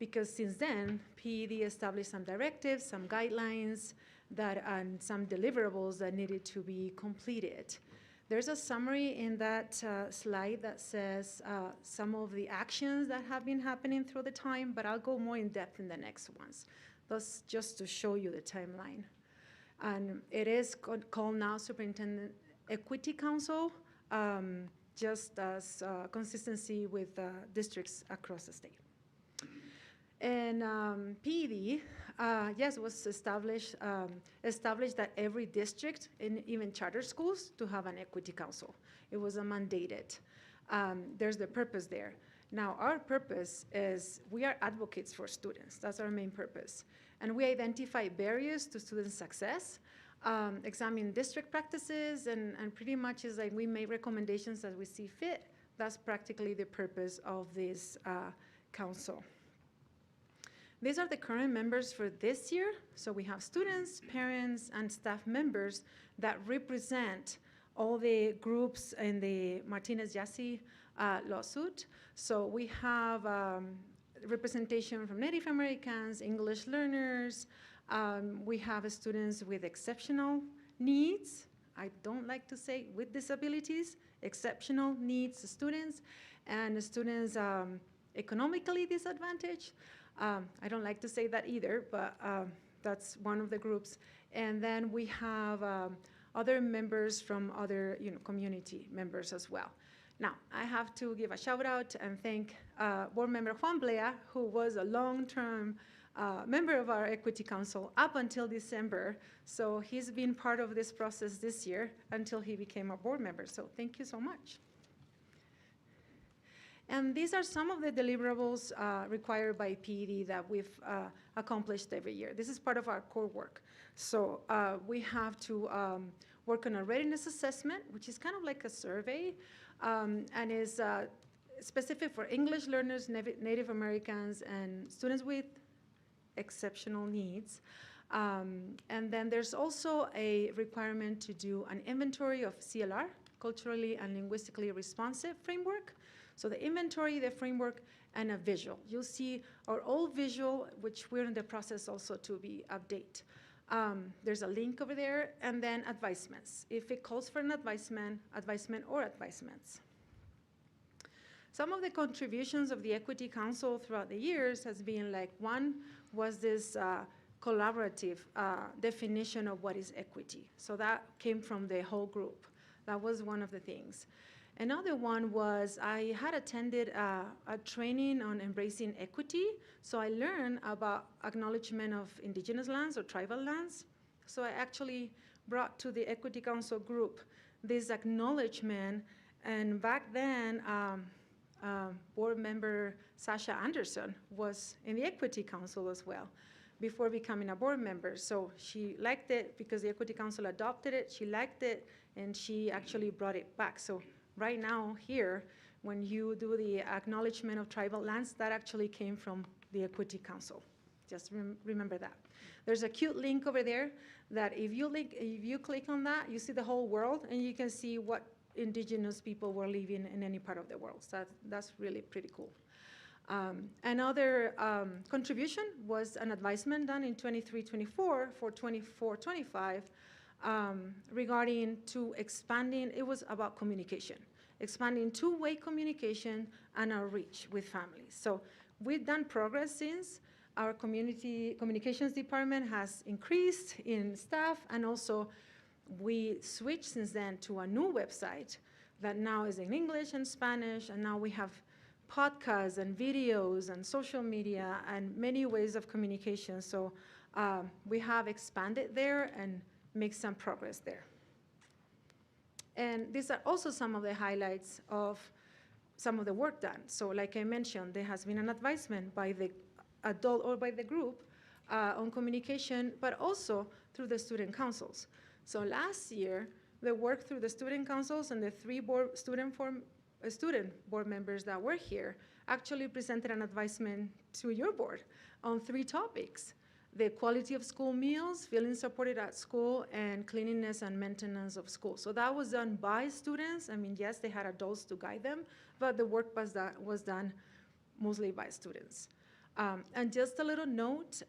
because since then, PED established some directives, some guidelines, and some deliverables that needed to be completed. There's a summary in that slide that says some of the actions that have been happening through the time, but I'll go more in depth in the next ones. That's just to show you the timeline. And it is called now Superintendent Equity Council, just as consistency with districts across the state. And PED, yes, was established that every district, and even charter schools, to have an equity council. It was a mandated. There's the purpose there. Now, our purpose is we are advocates for students. That's our main purpose. And we identify barriers to student success, examine district practices, and pretty much is like we make recommendations as we see fit. That's practically the purpose of this council. These are the current members for this year. So we have students, parents, and staff members that represent all the groups in the Martinez-Jassy lawsuit. So we have representation from Native Americans, English learners. We have students with exceptional needs. I don't like to say with disabilities, exceptional needs students, and students economically disadvantaged. I don't like to say that either, but that's one of the groups. And then we have other members from other community members as well. Now, I have to give a shout out and thank Board Member Juan Blea, who was a long-term member of our Equity Council up until December. So he's been part of this process this year until he became a board member. So thank you so much. And these are some of the deliverables required by PED that we've accomplished every year. This is part of our core work. So we have to work on a readiness assessment, which is kind of like a survey, and is specific for English learners, Native Americans, and students with exceptional needs. And then there's also a requirement to do an inventory of CLR, culturally and linguistically responsive framework. So the inventory, the framework, and a visual. You'll see our old visual, which we're in the process also to be update. There's a link over there, and then advisements. If it calls for an advisement or advisements. Some of the contributions of the Equity Council throughout the years has been like, one was this collaborative definition of what is equity. So that came from the whole group. That was one of the things. Another one was I had attended a training on embracing equity. So I learned about acknowledgement of indigenous lands or tribal lands. So I actually brought to the Equity Council group this acknowledgement. And back then, board member Sasha Anderson was in the Equity Council as well before becoming a board member. So she liked it because the Equity Council adopted it. She liked it, and she actually brought it back. So right now here, when you do the acknowledgement of tribal lands, that actually came from the Equity Council. Just remember that. There's a cute link over there that if you click on that, you see the whole world, and you can see what indigenous people were living in any part of the world. So that's really pretty cool. Another contribution was an advisement done in 23-24 for 24-25 regarding to expanding, it was about communication, expanding two-way communication and our reach with families. So we've done progress since. Our community communications department has increased in staff, and also we switched since then to a new website that now is in English and Spanish, and now we have podcasts and videos and social media and many ways of communication. So we have expanded there and make some progress there. And these are also some of the highlights of some of the work done. So like I mentioned, there has been an advisement by the adult or by the group on communication, but also through the student councils. So last year, the work through the student councils and the three student board members that were here actually presented an advisement to your board on 3 topics: the quality of school meals, feeling supported at school, and cleanliness and maintenance of school. So that was done by students. I mean, yes, they had adults to guide them, but the work was done mostly by students. And just a little note,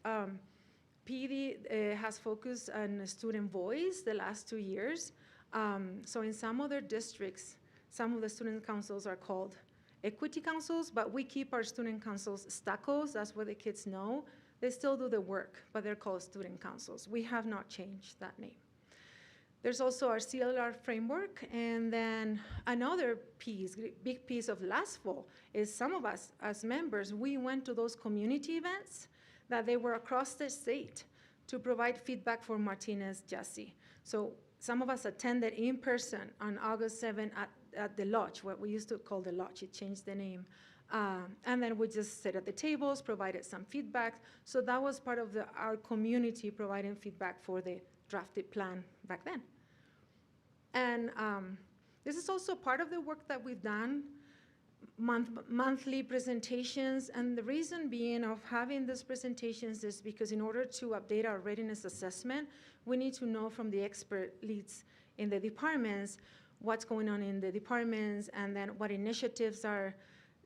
PD has focused on student voice the last 2 years. So in some other districts, some of the student councils are called equity councils, but we keep our student councils STACOs, that's what the kids know. They still do the work, but they're called student councils. We have not changed that name. There's also our CLR framework, and then another piece, big piece of last fall is some of us as members, we went to those community events that they were across the state to provide feedback for Martinez Jassy. So some of us attended in person on August 7th at the lodge, what we used to call the lodge, it changed the name. And then we just sat at the tables, provided some feedback. So that was part of our community providing feedback for the drafted plan back then. And this is also part of the work that we've done, monthly presentations. And the reason being of having these presentations is because in order to update our readiness assessment, we need to know from the expert leads in the departments what's going on in the departments and then what initiatives are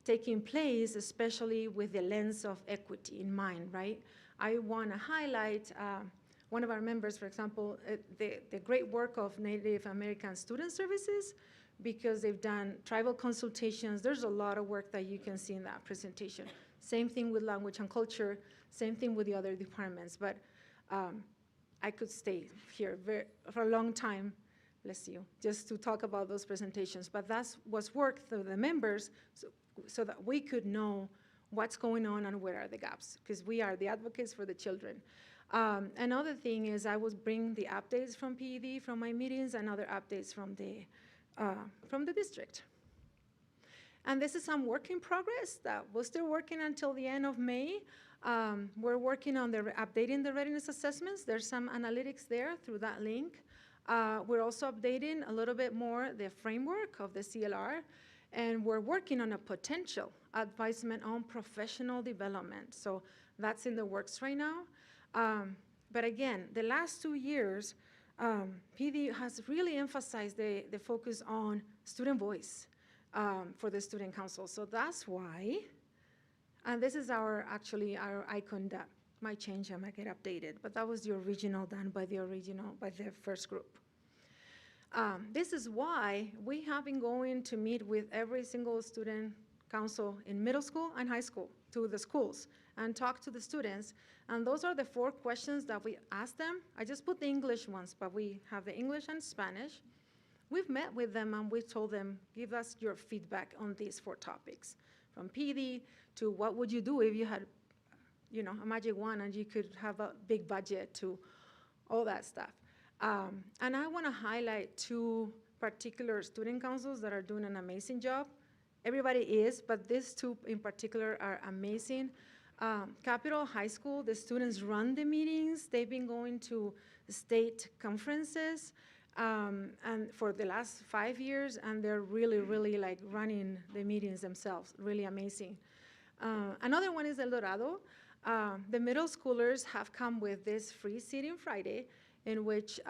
taking place, especially with the lens of equity in mind, right? I want to highlight one of our members, for example, the great work of Native American Student Services, because they've done tribal consultations. There's a lot of work that you can see in that presentation. Same thing with language and culture, same thing with the other departments, but I could stay here for a long time, bless you, just to talk about those presentations. But that was work through the members so that we could know what's going on and where are the gaps, because we are the advocates for the children. Another thing is I would bring the updates from PED, from my meetings, and other updates from the district. And this is some work in progress that we're still working until the end of May. We're working on updating the readiness assessments. There's some analytics there through that link. We're also updating a little bit more the framework of the CLR, and we're working on a potential advisement on professional development. So that's in the works right now. But again, the last 2 years, PD has really emphasized the focus on student voice for the student council. So that's why, and this is our icon that might change and might get updated, but that was the original done by the first group. This is why we have been going to meet with every single student council in middle school and high school, to the schools, and talk to the students. And those are the 4 questions that we ask them. I just put the English ones, but we have the English and Spanish. We've met with them and we told them, give us your feedback on these 4 topics, from PD to what would you do if you had, a magic wand and you could have a big budget, to all that stuff. And I want to highlight 2 particular student councils that are doing an amazing job. Everybody is, but these 2 in particular are amazing. Capitol High School, the students run the meetings. They've been going to state conferences and for the last 5 years, and they're really, really like running the meetings themselves. Really amazing. Another one is El Dorado. The middle schoolers have come with this free seating Friday, in which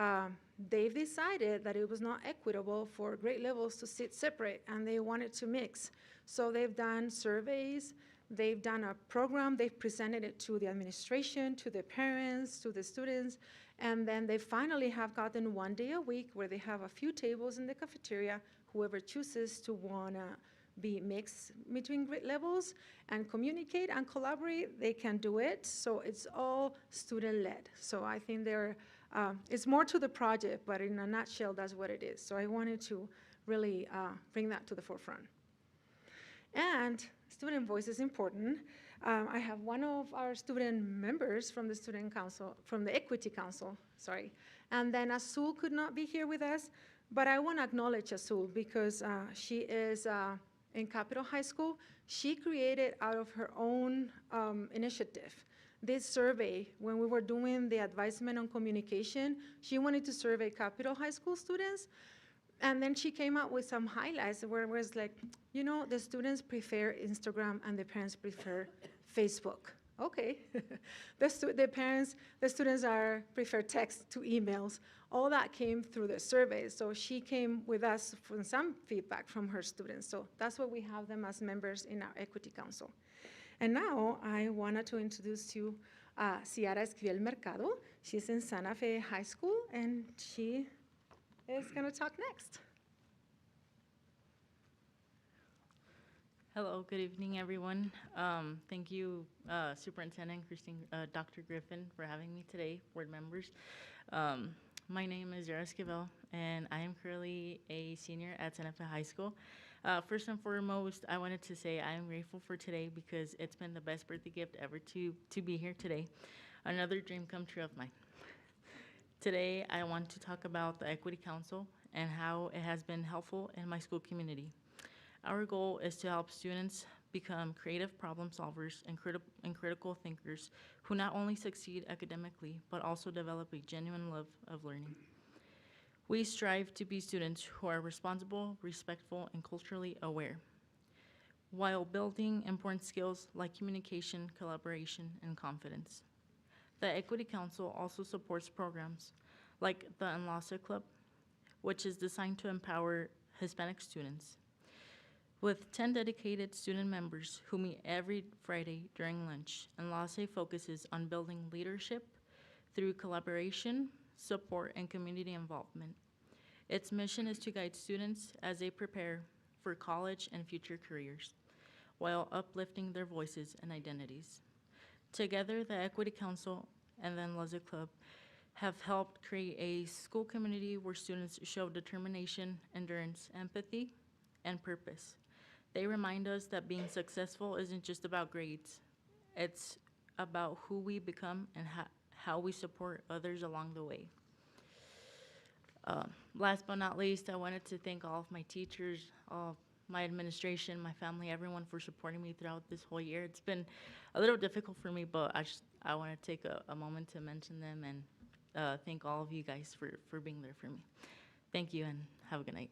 they've decided that it was not equitable for grade levels to sit separate, and they wanted to mix. So they've done surveys, they've done a program, they've presented it to the administration, to the parents, to the students, and then they finally have gotten 1 day a week where they have a few tables in the cafeteria. Whoever chooses to wanna be mixed between grade levels and communicate and collaborate, they can do it. So it's all student-led. So I think it's more to the project, but in a nutshell, that's what it is. So I wanted to really bring that to the forefront. And student voice is important. I have one of our student members from the student council, from the equity council, sorry. And then Azul could not be here with us, but I want to acknowledge Azul because she is in Capitol High School. She created out of her own initiative this survey. When we were doing the advisement on communication, she wanted to survey Capitol High School students. And then she came up with some highlights where it was like, the students prefer Instagram and the parents prefer Facebook. Okay. the students prefer text to emails. All that came through the survey. So she came with us for some feedback from her students. So that's why we have them as members in our Equity Council. And now I wanted to introduce you Ciara Esquivel Mercado. She's in Santa Fe High School, and she is going to talk next. Hello, good evening, everyone. Thank you, Superintendent Dr. Griffin, for having me today, board members. My name is Yara Esquivel, and I am currently a senior at Santa Fe High School. First and foremost, I wanted to say I am grateful for today because it's been the best birthday gift ever to be here today. Another dream come true of mine. Today, I want to talk about the Equity Council and how it has been helpful in my school community. Our goal is to help students become creative problem solvers and critical thinkers who not only succeed academically, but also develop a genuine love of learning. We strive to be students who are responsible, respectful, and culturally aware, while building important skills like communication, collaboration, and confidence. The Equity Council also supports programs like the Enlace Club, which is designed to empower Hispanic students. With 10 dedicated student members who meet every Friday during lunch, Enlace focuses on building leadership through collaboration, support, and community involvement. Its mission is to guide students as they prepare for college and future careers, while uplifting their voices and identities. Together, the Equity Council and the Enlace Club have helped create a school community where students show determination, endurance, empathy, and purpose. They remind us that being successful isn't just about grades. It's about who we become and how we support others along the way. Last but not least, I wanted to thank all of my teachers, all of my administration, my family, everyone for supporting me throughout this whole year. It's been a little difficult for me, but I want to take a moment to mention them and thank all of you guys for being there for me. Thank you and have a good night.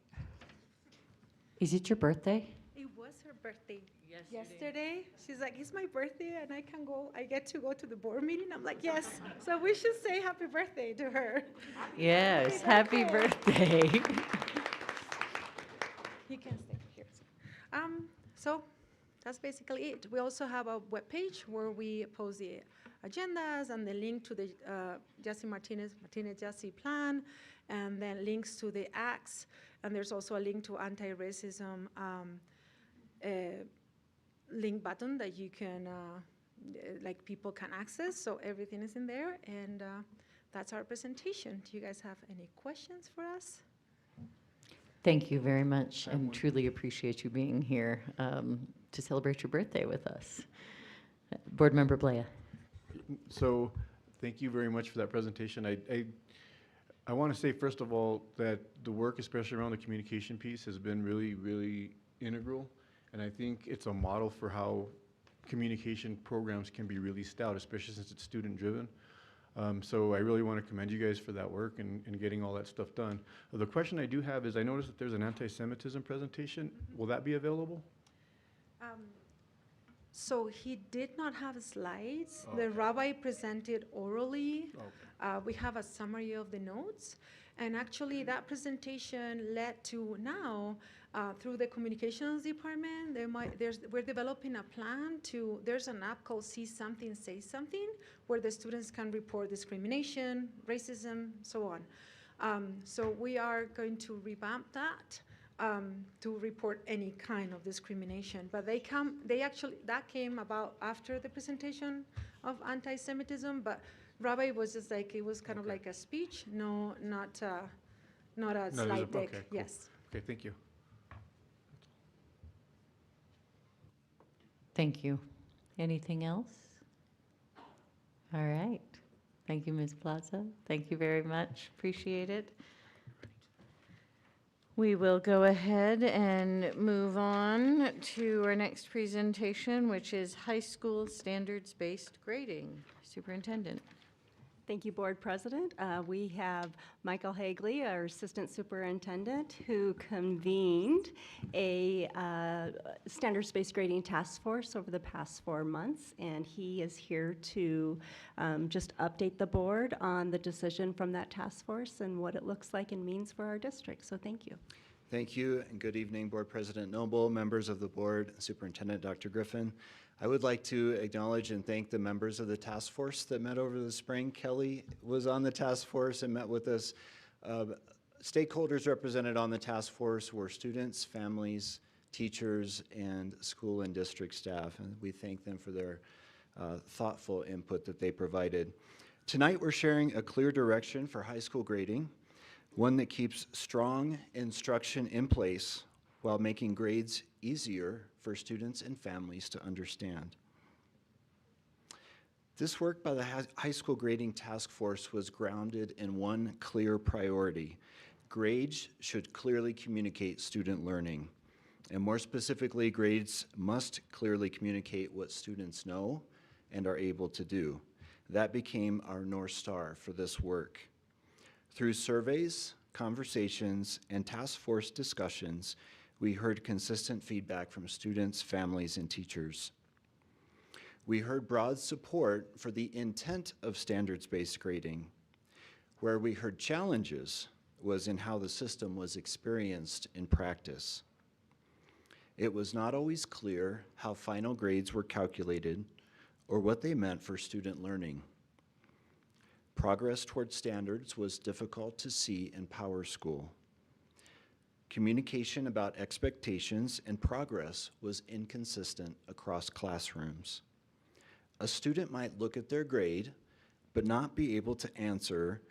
Is it your birthday? It was her birthday yesterday. She's like, it's my birthday and I get to go to the board meeting. I'm like, yes. So we should say happy birthday to her. Yes, happy birthday. You can stay here. So that's basically it. We also have a webpage where we post the agendas and the link to the Jesse Martinez Jesse plan, and then links to the acts. And there's also a link to anti-racism link button that you can, like people can access. So everything is in there, and that's our presentation. Do you guys have any questions for us? Thank you very much, and truly appreciate you being here to celebrate your birthday with us. Board Member Blea. So, thank you very much for that presentation. I want to say, first of all, that the work, especially around the communication piece, has been really, really integral. And I think it's a model for how communication programs can be really stout, especially since it's student-driven. So I really want to commend you guys for that work and getting all that stuff done. The question I do have is, I noticed that there's an anti-Semitism presentation. Will that be available? So he did not have slides. The rabbi presented orally. We have a summary of the notes. And actually, that presentation led to now, through the communications department, we're developing a plan there's an app called See Something, Say Something, where the students can report discrimination, racism, so on. So we are going to revamp that to report any kind of discrimination. But that came about after the presentation of anti-Semitism, but Rabbi was just like, it was kind of like a speech, not a slide deck. Okay, cool. Yes. Okay, thank you. Thank you. Anything else? All right. Thank you, Ms. Plaza. Thank you very much. Appreciate it. We will go ahead and move on to our next presentation, which is high school standards-based grading. Superintendent. Thank you, Board President. We have Michael Hagley, our Assistant Superintendent, who convened a standards-based grading task force over the past 4 months, and he is here to just update the board on the decision from that task force and what it looks like and means for our district. So thank you. Thank you, and good evening, Board President Noble, members of the board, Superintendent Dr. Griffin. I would like to acknowledge and thank the members of the task force that met over the spring. Kelly was on the task force and met with us Stakeholders represented on the task force were students, families, teachers, and school and district staff, and we thank them for their thoughtful input that they provided. Tonight, we're sharing a clear direction for high school grading, one that keeps strong instruction in place while making grades easier for students and families to understand. This work by the High School Grading Task Force was grounded in one clear priority. Grades should clearly communicate student learning. And more specifically, grades must clearly communicate what students know and are able to do. That became our North Star for this work. Through surveys, conversations, and task force discussions, we heard consistent feedback from students, families, and teachers. We heard broad support for the intent of standards-based grading. Where we heard challenges was in how the system was experienced in practice. It was not always clear how final grades were calculated or what they meant for student learning. Progress toward standards was difficult to see in PowerSchool. Communication about expectations and progress was inconsistent across classrooms. A student might look at their grade, but not be able to answer,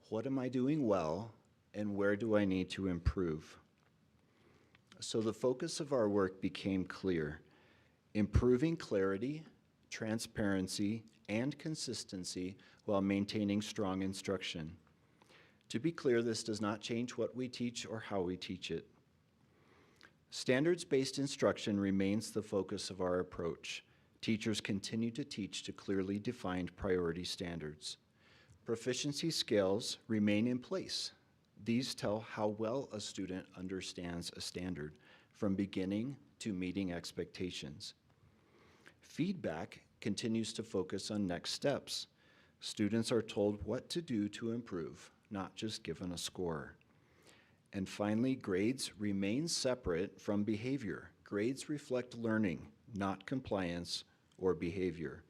what am I doing well, and where do I need to improve? So the focus of our work became clear: improving clarity, transparency, and consistency while maintaining strong instruction. To be clear, this does not change what we teach or how we teach it. Standards-based instruction remains the focus of our approach. Teachers continue to teach to clearly defined priority standards. Proficiency scales remain in place. These tell how well a student understands a standard, from beginning to meeting expectations. Feedback continues to focus on next steps. Students are told what to do to improve, not just given a score. And finally, grades remain separate from behavior. Grades reflect learning, not compliance or behavior.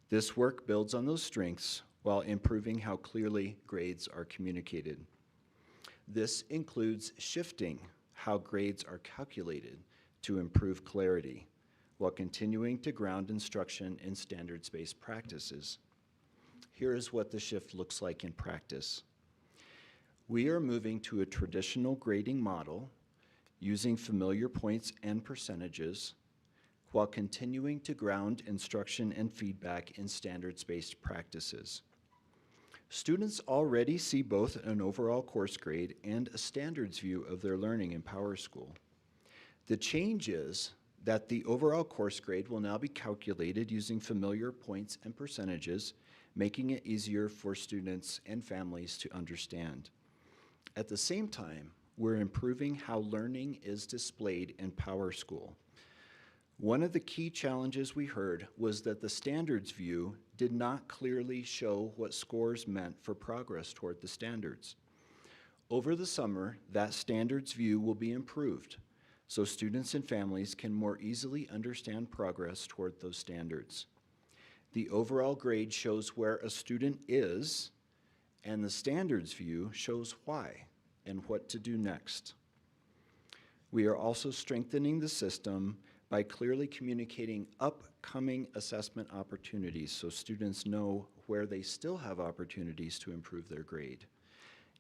This work builds on those strengths while improving how clearly grades are communicated. This includes shifting how grades are calculated to improve clarity, while continuing to ground instruction in standards-based practices. Here is what the shift looks like in practice. We are moving to a traditional grading model using familiar points and percentages, while continuing to ground instruction and feedback in standards-based practices. Students already see both an overall course grade and a standards view of their learning in PowerSchool. The change is that the overall course grade will now be calculated using familiar points and percentages, making it easier for students and families to understand. At the same time, we're improving how learning is displayed in PowerSchool. One of the key challenges we heard was that the standards view did not clearly show what scores meant for progress toward the standards. Over the summer, that standards view will be improved, so students and families can more easily understand progress toward those standards. The overall grade shows where a student is, and the standards view shows why and what to do next. We are also strengthening the system by clearly communicating upcoming assessment opportunities so students know where they still have opportunities to improve their grade,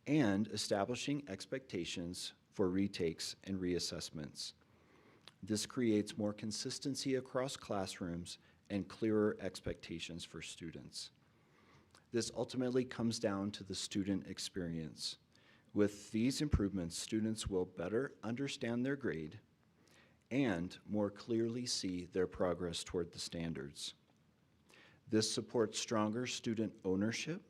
and establishing expectations for retakes and reassessments. This creates more consistency across classrooms and clearer expectations for students. This ultimately comes down to the student experience. With these improvements, students will better understand their grade and more clearly see their progress toward the standards. This supports stronger student ownership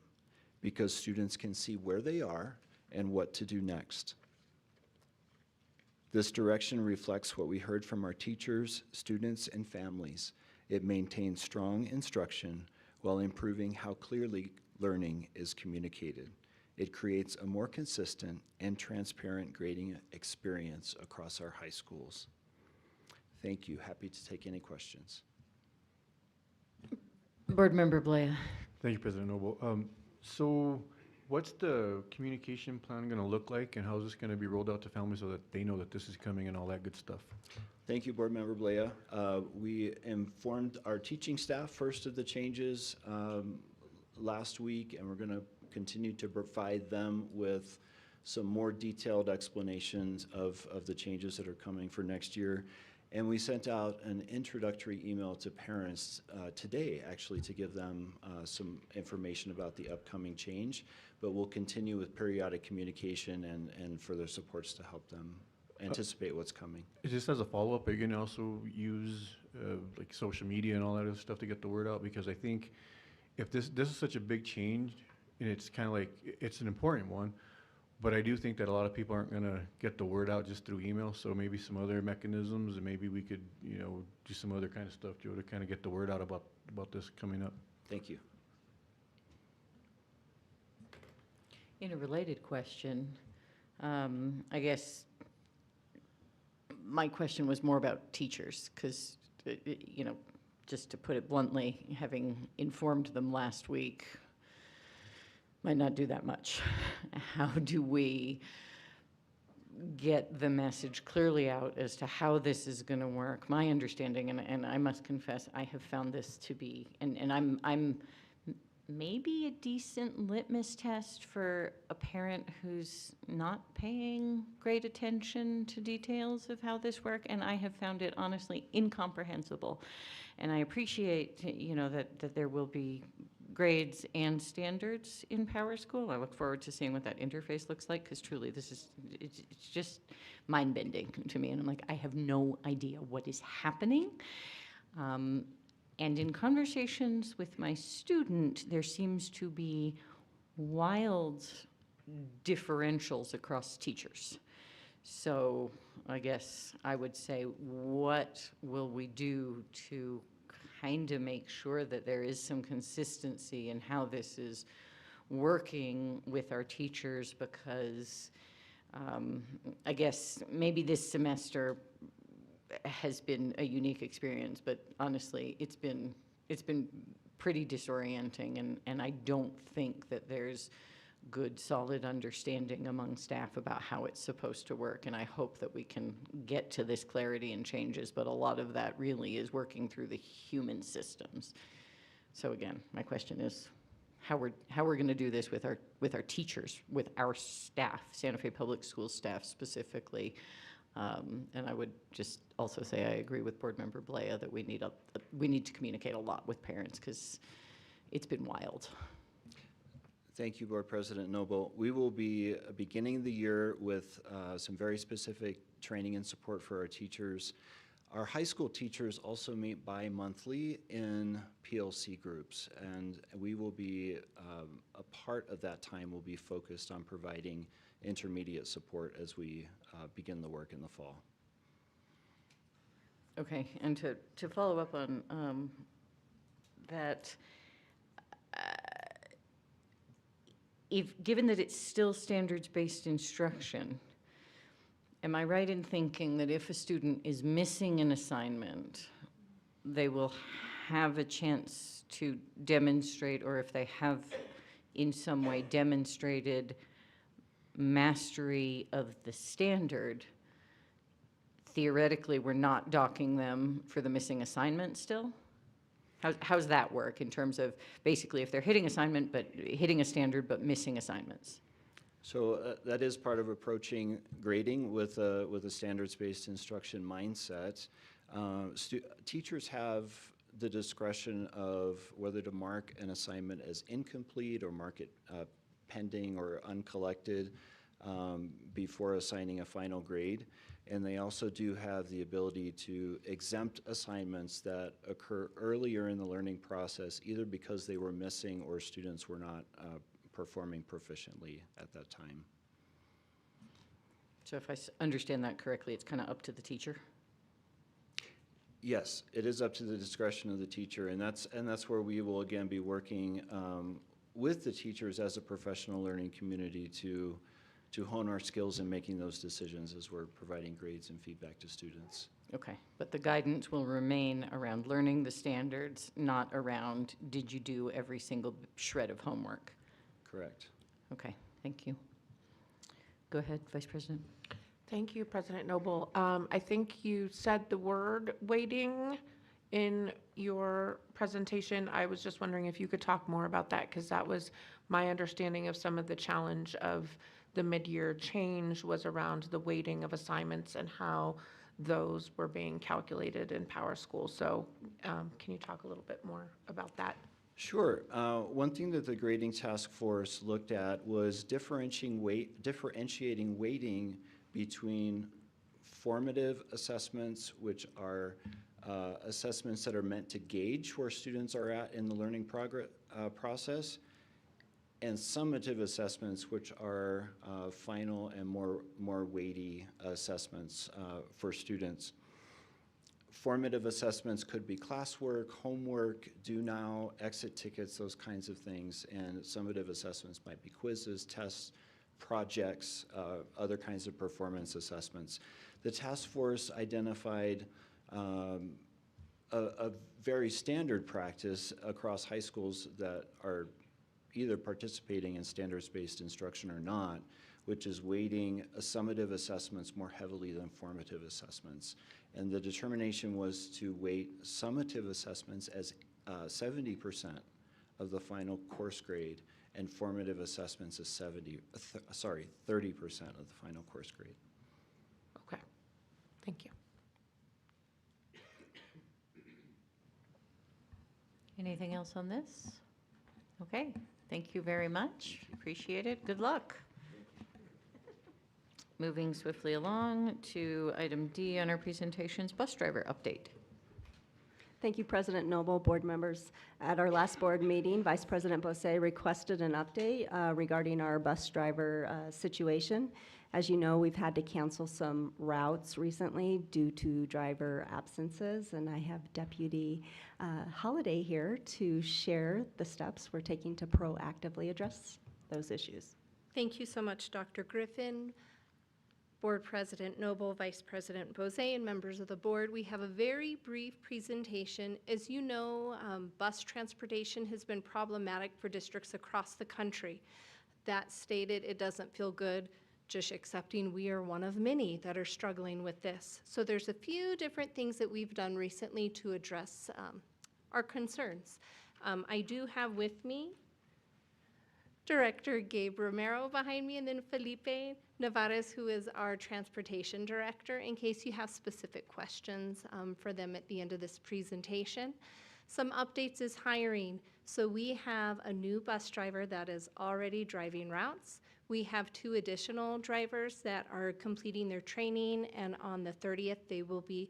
because students can see where they are and what to do next. This direction reflects what we heard from our teachers, students, and families. It maintains strong instruction while improving how clearly learning is communicated. It creates a more consistent and transparent grading experience across our high schools. Thank you. Happy to take any questions. Board Member Blea. Thank you, President Noble. So What's the communication plan going to look like, and how is this going to be rolled out to families so that they know that this is coming and all that good stuff? Thank you, Board Member Blea. We informed our teaching staff first of the changes last week, and we're going to continue to provide them with some more detailed explanations of the changes that are coming for next year. And we sent out an introductory email to parents today, actually, to give them some information about the upcoming change. But we'll continue with periodic communication and further supports to help them anticipate what's coming. Just as a follow-up, are you going to also use like social media and all that other stuff to get the word out? Because I think if this is such a big change, and it's kind of like, it's an important one, but I do think that a lot of people aren't going to get the word out just through email, so maybe some other mechanisms, and maybe we could, you know, do some other kind of stuff, Joe, to kind of get the word out about this coming up. Thank you. In a related question, I guess my question was more about teachers, because, you know, just to put it bluntly, having informed them last week might not do that much. How do we get the message clearly out as to how this is going to work? My understanding, and I must confess, I have found this to be, and I'm maybe a decent litmus test for a parent who's not paying great attention to details of how this works, and I have found it honestly incomprehensible. And I appreciate, you know, that there will be grades and standards in Power School. I look forward to seeing what that interface looks like, because truly it's just mind-bending to me, and I'm like, I have no idea what is happening. And in conversations with my student, there seems to be wild differentials across teachers. So I guess I would say, what will we do to kind of make sure that there is some consistency in how this is working with our teachers? Because I guess maybe this semester has been a unique experience, but honestly, it's been pretty disorienting, and I don't think that there's good, solid understanding among staff about how it's supposed to work, and I hope that we can get to this clarity and changes, but a lot of that really is working through the human systems. So again, my question is how we're going to do this with our teachers, with our staff, Santa Fe Public Schools staff specifically. And I would just also say I agree with Board Member Blea that we need to communicate a lot with parents, because it's been wild. Thank you, Board President Noble. We will be beginning the year with some very specific training and support for our teachers. Our high school teachers also meet bi-monthly in PLC groups, and we will be, a part of that time will be focused on providing intermediate support as we begin the work in the fall. Okay, and to follow up on that, given that it's still standards-based instruction, am I right in thinking that if a student is missing an assignment, they will have a chance to demonstrate, or if they have in some way demonstrated mastery of the standard, theoretically we're not docking them for the missing assignment still? How's that work in terms of basically if they're hitting a standard but missing assignments? So that is part of approaching grading with a standards-based instruction mindset. Teachers have the discretion of whether to mark an assignment as incomplete or mark it pending or uncollected before assigning a final grade. And they also do have the ability to exempt assignments that occur earlier in the learning process, either because they were missing or students were not performing proficiently at that time. So if I understand that correctly, it's kind of up to the teacher? Yes, it is up to the discretion of the teacher, and that's where we will again be working with the teachers as a professional learning community to hone our skills in making those decisions as we're providing grades and feedback to students. Okay, but the guidance will remain around learning the standards, not around did you do every single shred of homework? Correct. Okay, thank you. Go ahead, Vice President. Thank you, President Noble. I think you said the word waiting in your presentation. I was just wondering if you could talk more about that, because that was my understanding of some of the challenge of the mid-year change was around the weighting of assignments and how those were being calculated in Power School. So can you talk a little bit more about that? Sure. One thing that the grading task force looked at was differentiating weighting between formative assessments, which are assessments that are meant to gauge where students are at in the learning process, and summative assessments, which are final and more weighty assessments for students. Formative assessments could be classwork, homework, do now, exit tickets, those kinds of things, and summative assessments might be quizzes, tests, projects, other kinds of performance assessments. The task force identified a very standard practice across high schools that are either participating in standards-based instruction or not, which is weighting summative assessments more heavily than formative assessments. And the determination was to weight summative assessments as 70% of the final course grade, and formative assessments as 30% of the final course grade. Okay, thank you. Anything else on this? Okay, thank you very much. Appreciate it. Good luck. Moving swiftly along to item D on our presentations, bus driver update. Thank you, President Noble, board members. At our last board meeting, Vice President Bose requested an update regarding our bus driver situation. As you know, we've had to cancel some routes recently due to driver absences, and I have Deputy Holliday here to share the steps we're taking to proactively address those issues. Thank you so much, Dr. Griffin, Board President Noble, Vice President Bose, and members of the board. We have a very brief presentation. As you know, bus transportation has been problematic for districts across the country. That stated, it doesn't feel good just accepting we are one of many that are struggling with this. So there's a few different things that we've done recently to address our concerns. I do have with me Director Gabe Romero behind me, and then Felipe Navarez, who is our transportation director, in case you have specific questions for them at the end of this presentation. Some updates is hiring. So we have a new bus driver that is already driving routes. We have 2 additional drivers that are completing their training, and on the 30th, they will be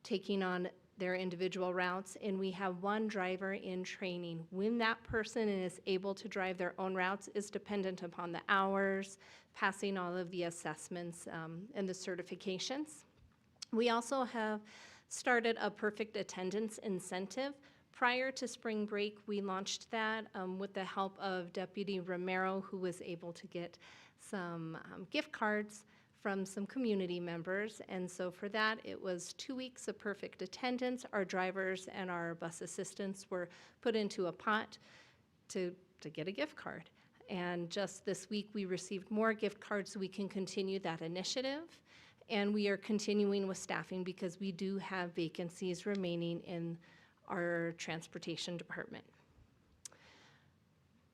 taking on their individual routes, and we have 1 driver in training. When that person is able to drive their own routes is dependent upon the hours, passing all of the assessments and the certifications. We also have started a perfect attendance incentive. Prior to spring break, we launched that with the help of Deputy Romero, who was able to get some gift cards from some community members. And so for that, it was 2 weeks of perfect attendance. Our drivers and our bus assistants were put into a pot to get a gift card. And just this week, we received more gift cards so we can continue that initiative. And we are continuing with staffing because we do have vacancies remaining in our transportation department.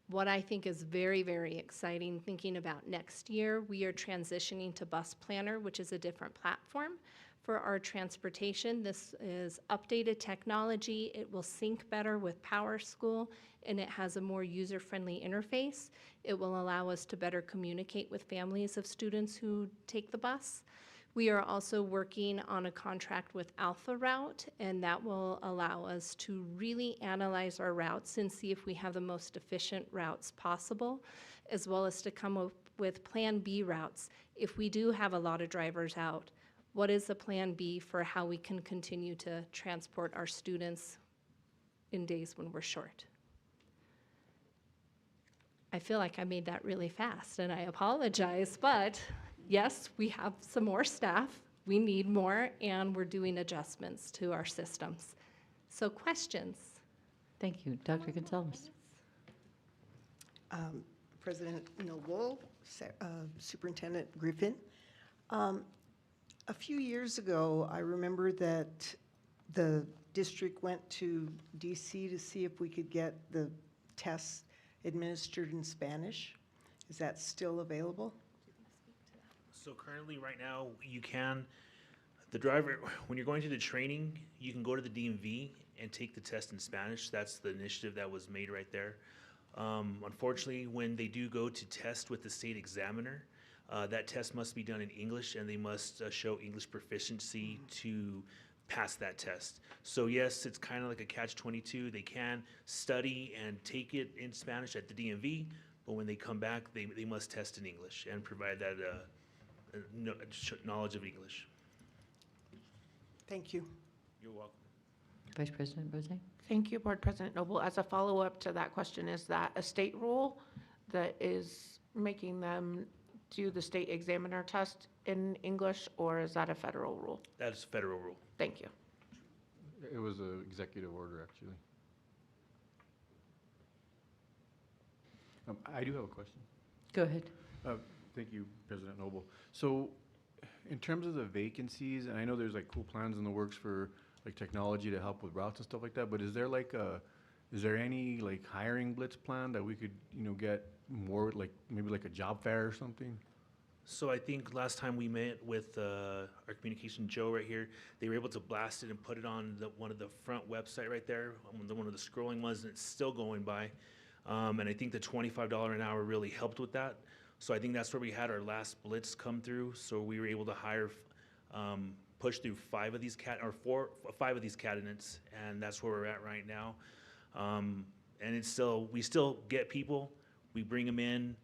What I think is very, very exciting, thinking about next year, we are transitioning to Bus Planner, which is a different platform for our transportation. This is updated technology. It will sync better with Power School, and it has a more user-friendly interface. It will allow us to better communicate with families of students who take the bus. We are also working on a contract with Alpha Route, and that will allow us to really analyze our routes and see if we have the most efficient routes possible, as well as to come up with Plan B routes. If we do have a lot of drivers out, what is the Plan B for how we can continue to transport our students in days when we're short? I feel like I made that really fast, and I apologize, but yes, we have some more staff, we need more, and we're doing adjustments to our systems. So questions? Thank you. Dr. Gonzalez. President Noble, Superintendent Griffin. A few years ago, I remember that the district went to DC to see if we could get the tests administered in Spanish. Is that still available? So currently, right now, you can, the driver, when you're going to the training, you can go to the DMV and take the test in Spanish. That's the initiative that was made right there. Unfortunately, when they do go to test with the state examiner, that test must be done in English, and they must show English proficiency to pass that test. So yes, it's kind of like a catch-22. They can study and take it in Spanish at the DMV, but when they come back, they must test in English and provide that knowledge of English. Thank you. You're welcome. Vice President Bose? Thank you, Board President Noble. As a follow-up to that question, is that a state rule that is making them do the state examiner test in English, or is that a federal rule? That's a federal rule. Thank you. It was an executive order, actually. I do have a question. Go ahead. Thank you, President Noble. So in terms of the vacancies, and I know there's like cool plans in the works for like technology to help with routes and stuff like that, but is there any like hiring blitz plan that we could, get more, like maybe like a job fair or something? So I think last time we met with our communication Joe right here, they were able to blast it and put it on one of the front website right there, one of the scrolling ones, and it's still going by. And I think the $25 an hour really helped with that. So I think that's where we had our last blitz come through. So we were able to hire, push through five of these candidates, and that's where we're at right now. And we still get people, we bring them in.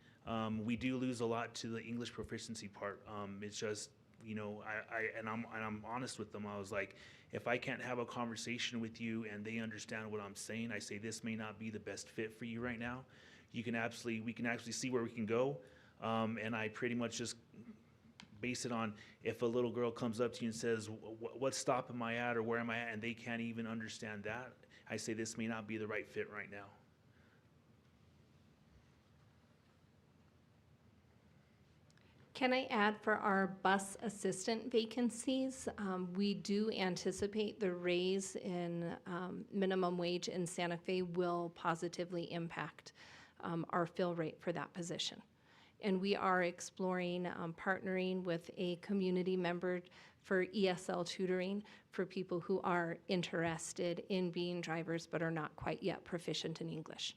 We do lose a lot to the English proficiency part. It's just, I'm honest with them. I was like, if I can't have a conversation with you and they understand what I'm saying, I say this may not be the best fit for you right now. We can actually see where we can go. And I pretty much just base it on if a little girl comes up to you and says, what stop am I at or where am I at? And they can't even understand that. I say this may not be the right fit right now. Can I add for our bus assistant vacancies, we do anticipate the raise in minimum wage in Santa Fe will positively impact our fill rate for that position. And we are exploring partnering with a community member for ESL tutoring for people who are interested in being drivers but are not quite yet proficient in English.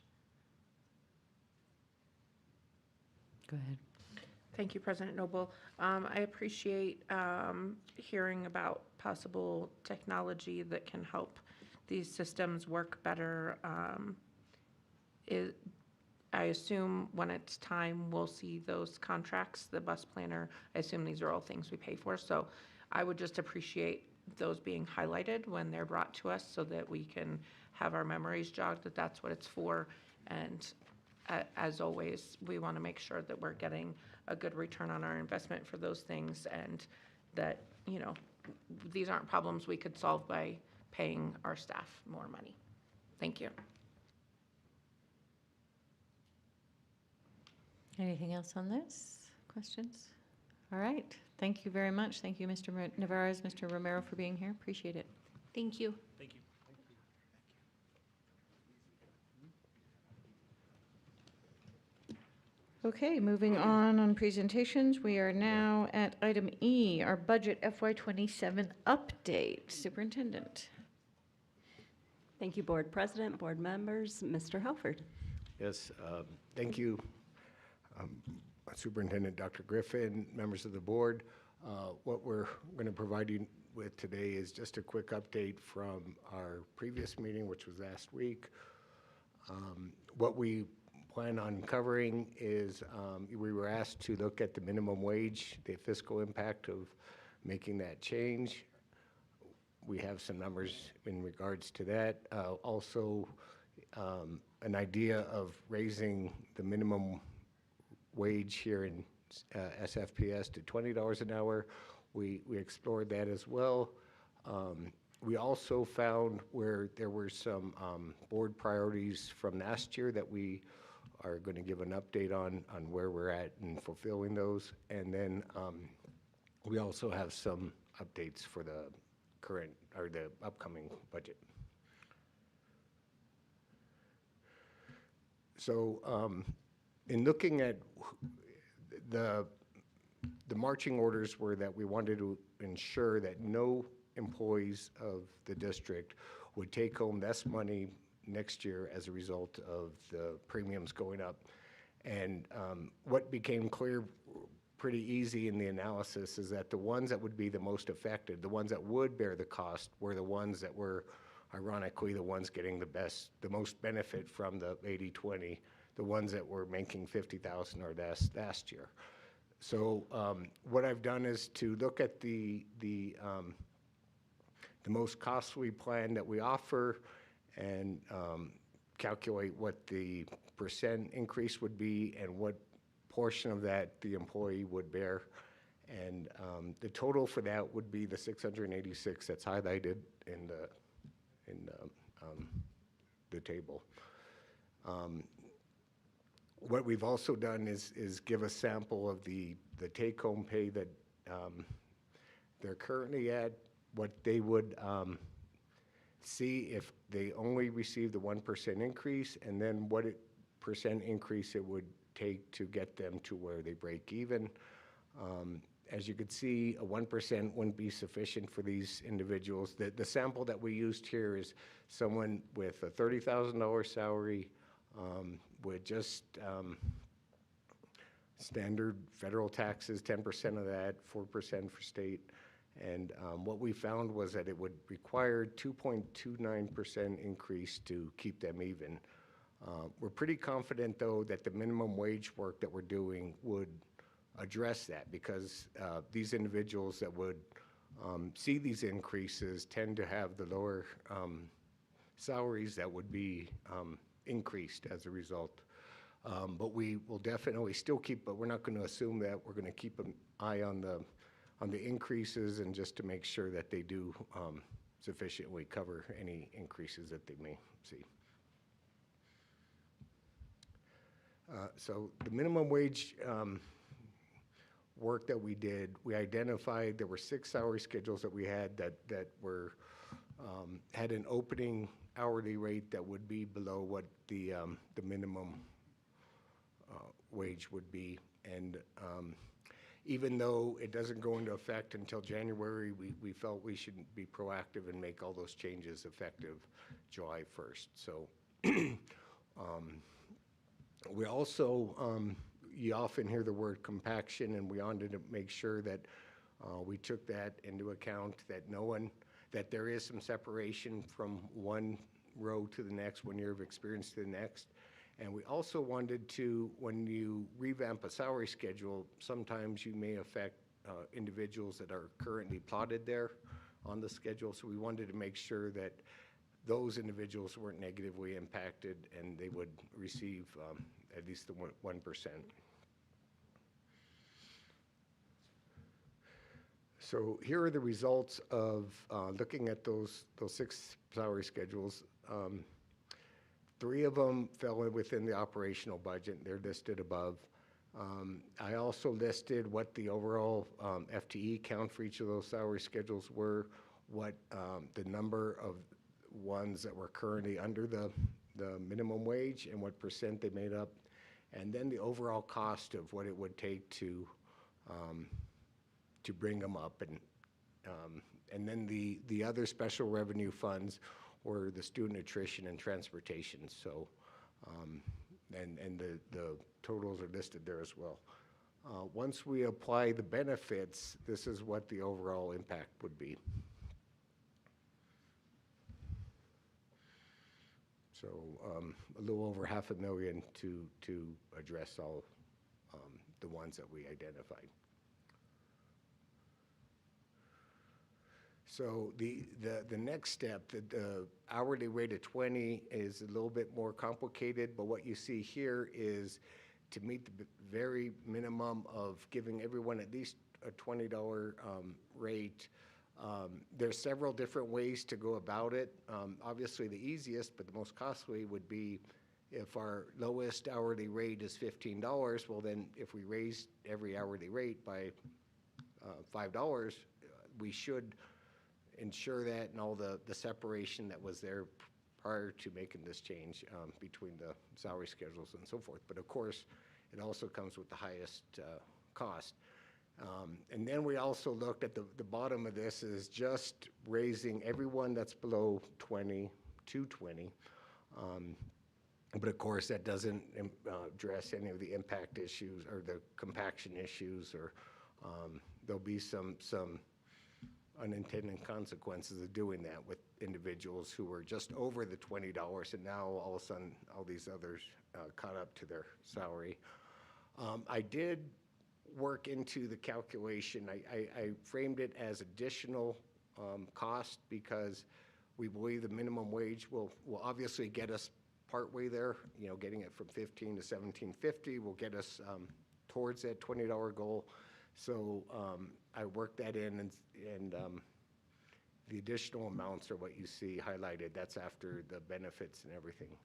Go ahead. Thank you, President Noble. I appreciate hearing about possible technology that can help these systems work better. I assume when it's time, we'll see those contracts, the bus planner. I assume these are all things we pay for. So I would just appreciate those being highlighted when they're brought to us so that we can have our memories jogged that that's what it's for. And as always, we want to make sure that we're getting a good return on our investment for those things, and that, these aren't problems we could solve by paying our staff more money. Thank you. Anything else on this? Questions? All right. Thank you very much. Thank you, Mr. Navarez, Mr. Romero, for being here. Appreciate it. Thank you. Thank you. Okay, moving on presentations, we are now at item E, our budget FY27 update. Superintendent. Thank you, Board President, board members, Mr. Halford. Yes, thank you, Superintendent Dr. Griffin, members of the board. What we're going to provide you with today is just a quick update from our previous meeting, which was last week. What we plan on covering is we were asked to look at the minimum wage, the fiscal impact of making that change. We have some numbers in regards to that. Also, an idea of raising the minimum wage here in SFPS to $20 an hour. We explored that as well. We also found where there were some board priorities from last year that we are going to give an update on where we're at in fulfilling those. And then we also have some updates for the current, or the upcoming budget. So in looking at the marching orders were that we wanted to ensure that no employees of the district would take home less money next year as a result of the premiums going up. And what became clear pretty easy in the analysis is that the ones that would be the most affected, the ones that would bear the cost, were the ones that were ironically the ones getting the most benefit from the 80-20, the ones that were making $50,000 or less last year. So what I've done is to look at the most costly plan that we offer and calculate what the percent increase would be and what portion of that the employee would bear. And the total for that would be the 686 that's highlighted in the table. What we've also done is give a sample of the take-home pay that they're currently at, what they would see if they only received the 1% increase, and then what percent increase it would take to get them to where they break even. As you could see, a 1% wouldn't be sufficient for these individuals. The sample that we used here is someone with a $30,000 salary, with just standard federal taxes, 10% of that, 4% for state. And what we found was that it would require 2.29% increase to keep them even. We're pretty confident, though, that the minimum wage work that we're doing would address that, because these individuals that would see these increases tend to have the lower salaries that would be increased as a result. But we will definitely still keep, but we're not going to assume that. We're going to keep an eye on the increases, and just to make sure that they do sufficiently cover any increases that they may see. So the minimum wage work that we did, we identified there were 6 salary schedules that we had that were had an opening hourly rate that would be below what the minimum wage would be. And even though it doesn't go into effect until January, we felt we should be proactive and make all those changes effective July 1st. So we also, you often hear the word compaction, and we wanted to make sure that we took that into account, that there is some separation from one row to the next, 1 year of experience to the next. And we also wanted to, when you revamp a salary schedule, sometimes you may affect individuals that are currently plotted there on the schedule. So we wanted to make sure that those individuals weren't negatively impacted and they would receive at least the 1%. So here are the results of looking at those 6 salary schedules. 3 of them fell within the operational budget. They're listed above. I also listed what the overall FTE count for each of those salary schedules were, what the number of ones that were currently under the minimum wage, and what percent they made up, and then the overall cost of what it would take to bring them up. And then the other special revenue funds were the student nutrition and transportation. So, and the totals are listed there as well. Once we apply the benefits, this is what the overall impact would be. So a little over $500,000 to address all the ones that we identified. So the next step, the hourly rate of 20 is a little bit more complicated, but what you see here is to meet the very minimum of giving everyone at least a $20 rate. There's several different ways to go about it. Obviously the easiest, but the most costly would be If our lowest hourly rate is $15, well then, if we raise every hourly rate by $5, we should ensure that and all the separation that was there prior to making this change between the salary schedules and so forth. But of course, it also comes with the highest cost. And then we also looked at the bottom of this is just raising everyone that's below 20 to 20. But of course, that doesn't address any of the impact issues or the compaction issues, or there'll be some unintended consequences of doing that with individuals who were just over the $20, and now all of a sudden, all these others caught up to their salary. I did work into the calculation. I framed it as additional cost because we believe the minimum wage will obviously get us partway there. You know, getting it from $15 to $17.50 will get us towards that $20 goal. So I worked that in, and the additional amounts are what you see highlighted. That's after the benefits and everything.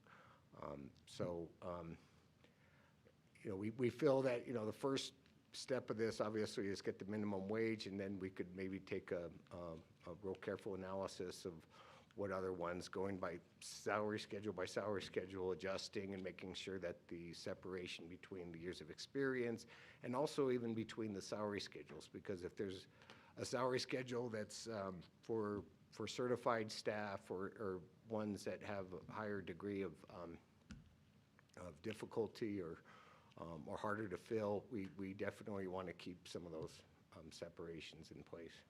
You know, we feel that, you know, the first step of this obviously is get the minimum wage, and then we could maybe take a real careful analysis of what other ones, going by salary schedule, adjusting and making sure that the separation between the years of experience and also even between the salary schedules, because if there's a salary schedule that's for certified staff or ones that have a higher degree of difficulty or harder to fill, we definitely want to keep some of those separations in place.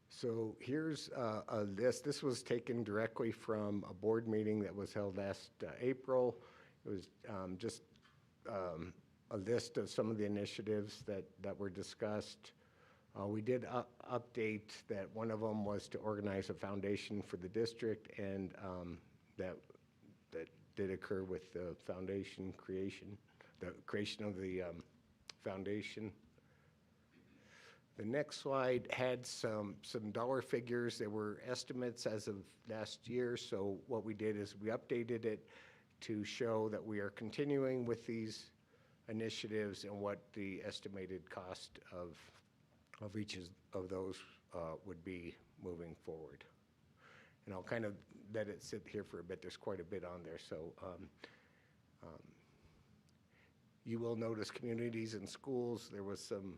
So here's a list. This was taken directly from a board meeting that was held last April. It was just a list of some of the initiatives that were discussed. We did update that one of them was to organize a foundation for the district, and that did occur with the foundation creation, the creation of the foundation. The next slide had some dollar figures. There were estimates as of last year, so what we did is we updated it to show that we are continuing with these initiatives and what the estimated cost of each of those would be moving forward. And I'll kind of let it sit here for a bit. There's quite a bit on there. So you will notice communities and schools. There was some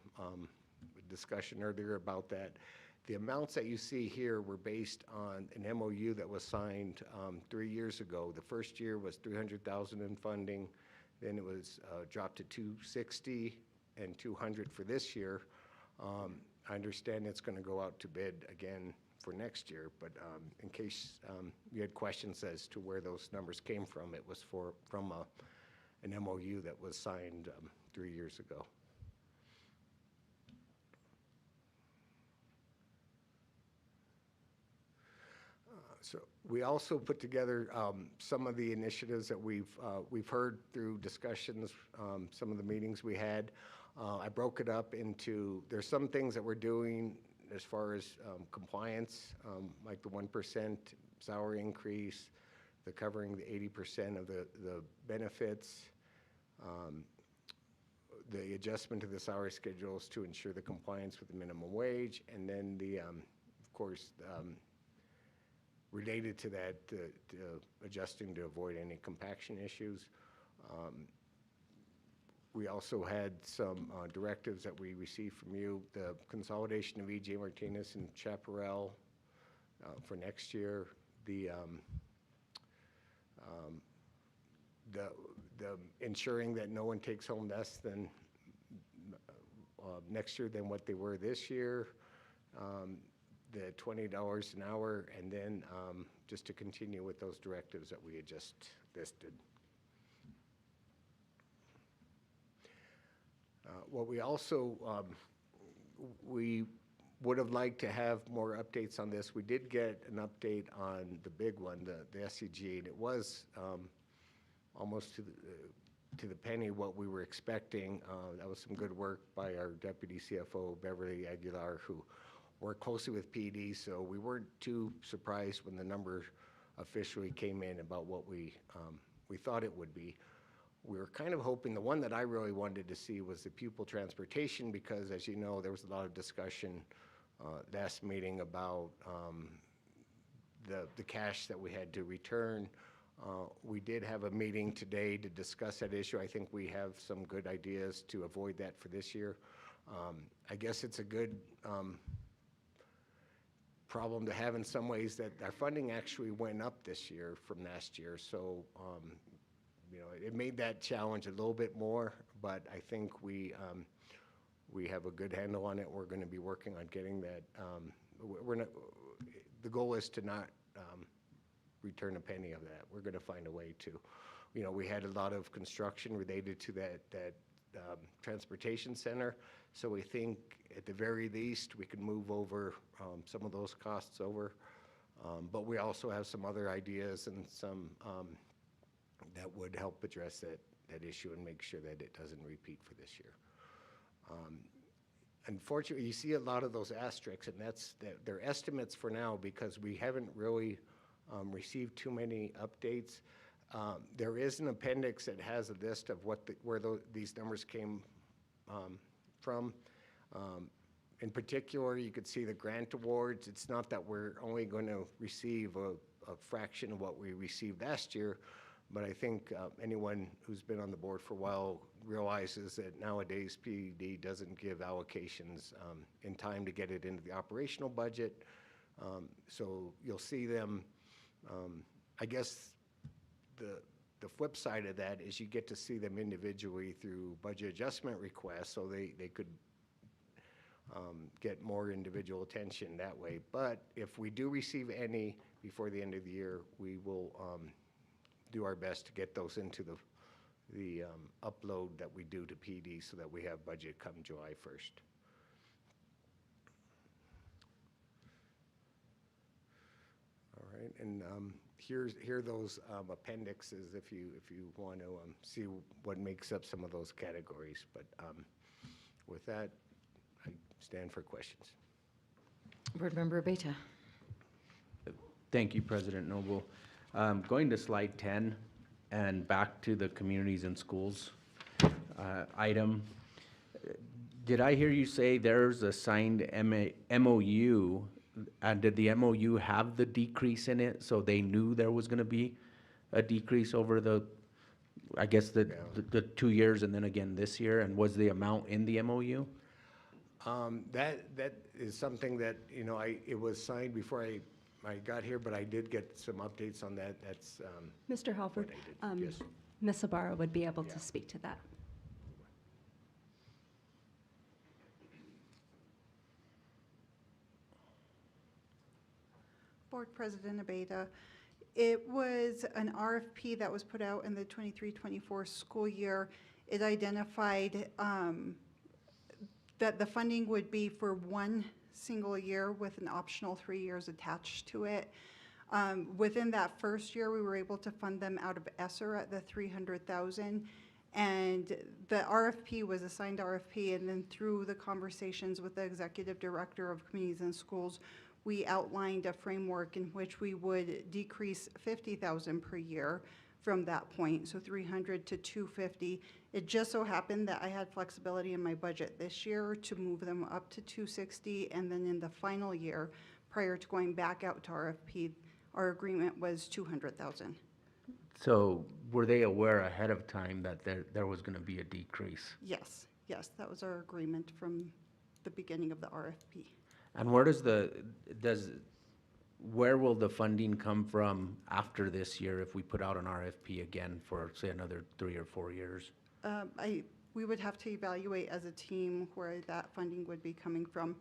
discussion earlier about that. The amounts that you see here were based on an MOU that was signed 3 years ago. The first year was $300,000 in funding. Then it was dropped to $260 and $200 for this year. I understand it's going to go out to bid again for next year, but in case you had questions as to where those numbers came from, it was from an MOU that was signed 3 years ago. So we also put together some of the initiatives that we've heard through discussions, some of the meetings we had. I broke it up into, there's some things that we're doing as far as compliance, like the 1% salary increase, the covering the 80% of the benefits, the adjustment to the salary schedules to ensure the compliance with the minimum wage, and then the, of course, related to that, adjusting to avoid any compaction issues. We also had some directives that we received from you, the consolidation of E.J. Martinez and Chaparral for next year, the ensuring that no one takes home less than next year than what they were this year, the $20 an hour, and then just to continue with those directives that we had just listed. What we also, we would have liked to have more updates on this. We did get an update on the big one, the SCG, and it was almost to the penny what we were expecting. That was some good work by our Deputy CFO, Beverly Aguilar, who worked closely with PD, so we weren't too surprised when the number officially came in about what we thought it would be. We were kind of hoping, the one that I really wanted to see was the pupil transportation, because as you know, there was a lot of discussion last meeting about the cash that we had to return. We did have a meeting today to discuss that issue. I think we have some good ideas to avoid that for this year. I guess it's a good problem to have in some ways, that our funding actually went up this year from last year. So, you know, it made that challenge a little bit more, but I think we have a good handle on it. We're going to be working on getting that. We're not, the goal is to not return a penny of that. We're going to find a way to. You know, we had a lot of construction related to that transportation center, so we think at the very least we could move over some of those costs over. But we also have some other ideas and some that would help address that issue and make sure that it doesn't repeat for this year. Unfortunately, you see a lot of those asterisks, and they're estimates for now, because we haven't really received too many updates. There is an appendix that has a list of where these numbers came from. In particular, you could see the grant awards. It's not that we're only going to receive a fraction of what we received last year, but I think anyone who's been on the board for a while realizes that nowadays PED doesn't give allocations in time to get it into the operational budget. So you'll see them, I guess the flip side of that is you get to see them individually through budget adjustment requests, so they could get more individual attention that way. But if we do receive any before the end of the year, we will do our best to get those into the upload that we do to PD, so that we have budget come July 1st. All right, and here are those appendixes if you want to see what makes up some of those categories. But with that, I stand for questions. Board Member Beta. Thank you, President Noble. Going to slide 10 and back to the communities and schools item. Did I hear you say there's a signed MOU? And did the MOU have the decrease in it, so they knew there was going to be a decrease over the, I guess, the 2 years and then again this year? And was the amount in the MOU? That is something that, you know, it was signed before I got here, but I did get some updates on that. That's Mr. Halford, what I did. Yes. Ms. Ibarra would be able to speak to that. Board President Abeyta, it was an RFP that was put out in the 23-24 school year. It identified that the funding would be for one single year with an optional 3 years attached to it. Within that first year, we were able to fund them out of ESSER at the $300,000. And the RFP was a signed RFP, and then through the conversations with the Executive Director of Communities and Schools, we outlined a framework in which we would decrease $50,000 per year from that point, so 300 to 250. It just so happened that I had flexibility in my budget this year to move them up to 260, and then in the final year, prior to going back out to RFP, our agreement was 200,000. So were they aware ahead of time that there was going to be a decrease? Yes, that was our agreement from the beginning of the RFP. And where will the funding come from after this year if we put out an RFP again for, say, another 3 or 4 years? We would have to evaluate as a team where that funding would be coming from.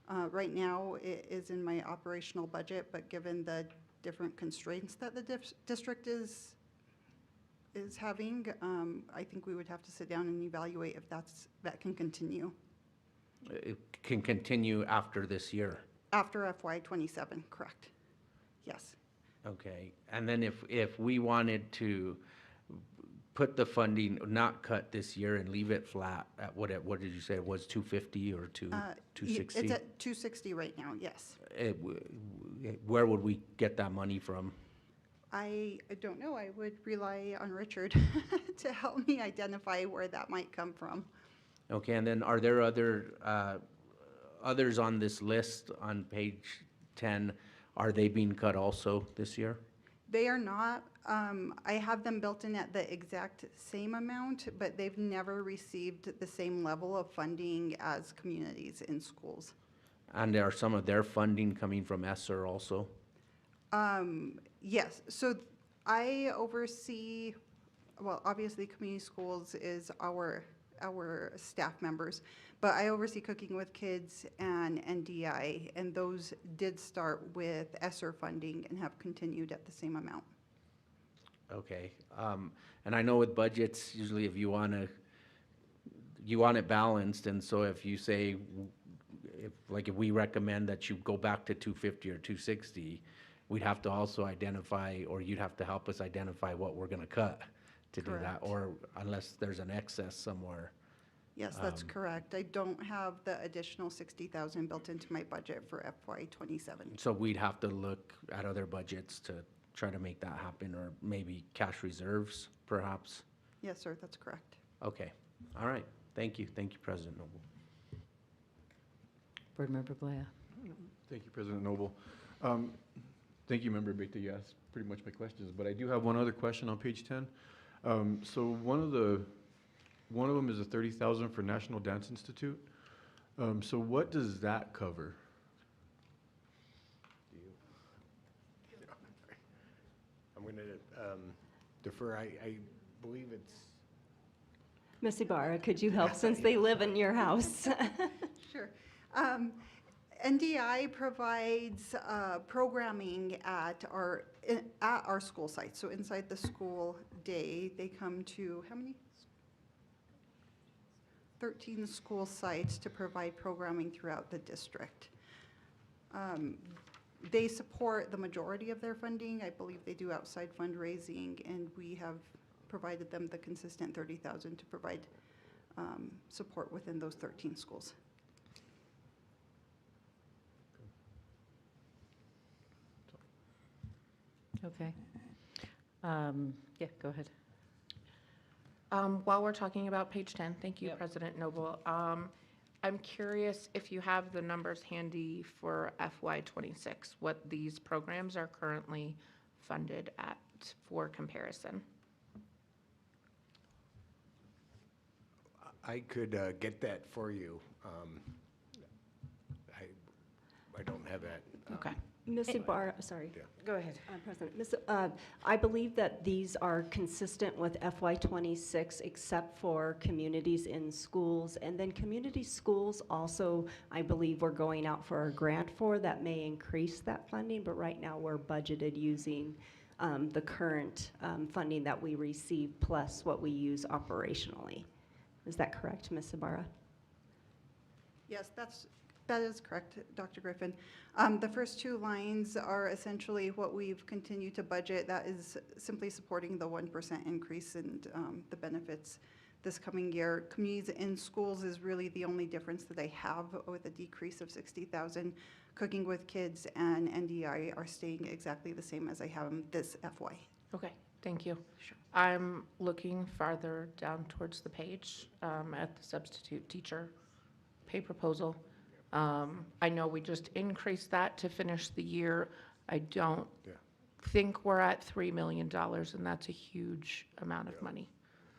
Right now, it is in my operational budget, but given the different constraints that the district is having, I think we would have to sit down and evaluate if that can continue. It can continue after this year? After FY27, correct. Yes. Okay, and then if we wanted to put the funding, not cut this year and leave it flat at what did you say, it was 250 or 260? It's at 260 right now, yes. Where would we get that money from? I don't know. I would rely on Richard to help me identify where that might come from. Okay, and then are there others on this list on page 10, are they being cut also this year? They are not. I have them built in at the exact same amount, but they've never received the same level of funding as communities in schools. And are some of their funding coming from ESSER also? Yes, so I oversee, well, obviously community schools is our staff members, but I oversee Cooking with Kids and NDI, and those did start with ESSER funding and have continued at the same amount. Okay, and I know with budgets, usually if you want it balanced, and so if you say, if we recommend that you go back to 250 or 260, we'd have to also identify, or you'd have to help us identify what we're gonna cut to do that, Correct. or unless there's an excess somewhere. Yes, that's correct. I don't have the additional 60,000 built into my budget for FY27. So we'd have to look at other budgets to try to make that happen, or maybe cash reserves, perhaps? Yes, sir, that's correct. Okay, all right, thank you, President Noble. Board Member Blaya. Thank you, President Noble. Thank you, Member Beta. You asked pretty much my questions, but I do have one other question on page 10. So one of them is the 30,000 for National Dance Institute. So what does that cover? I'm going to defer. I believe it's. Ms. Ibarra, could you help since they live in your house? Sure. NDI provides programming at our school site. So inside the school day, they come to how many? 13 school sites to provide programming throughout the district. They support the majority of their funding. I believe they do outside fundraising, and we have provided them the consistent 30,000 to provide support within those 13 schools. Okay. Yeah, go ahead. While we're talking about page 10, thank you, President Noble. I'm curious if you have the numbers handy for FY26, what these programs are currently funded at for comparison. I could get that for you. I don't have that. Okay. Ms. Ibarra, sorry. Go ahead. President, I believe that these are consistent with FY26 except for communities in schools. And then community schools also, I believe we're going out for a grant for that may increase that funding, but right now we're budgeted using the current funding that we receive plus what we use operationally. Is that correct, Ms. Ibarra? Yes, that is correct, Dr. Griffin. The first two lines are essentially what we've continued to budget. That is simply supporting the 1% increase in the benefits this coming year. Communities in schools is really the only difference that I have with a decrease of 60,000. Cooking with Kids and NDI are staying exactly the same as I have them this FY. Okay, thank you. Sure. I'm looking farther down towards the page at the substitute teacher pay proposal. I know we just increased that to finish the year. I don't think we're at $3 million, and that's a huge amount of money.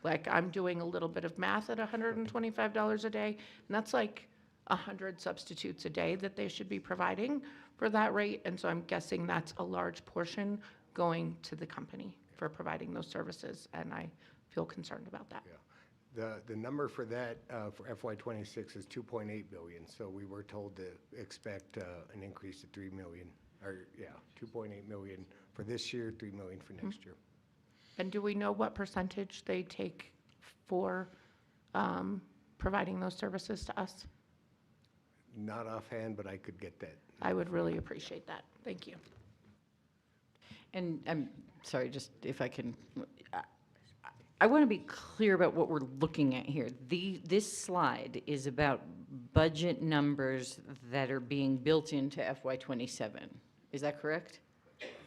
Like, I'm doing a little bit of math at $125 a day, and that's like 100 substitutes a day that they should be providing for that rate. And so I'm guessing that's a large portion going to the company for providing those services, and I feel concerned about that. The number for that for FY26 is 2.8 billion. So we were told to expect an increase to 3 million, or 2.8 million for this year, 3 million for next year. And do we know what percentage they take for providing those services to us? Not offhand, but I could get that. I would really appreciate that. Thank you. And I'm sorry, just if I can, I want to be clear about what we're looking at here. This slide is about budget numbers that are being built into FY27. Is that correct?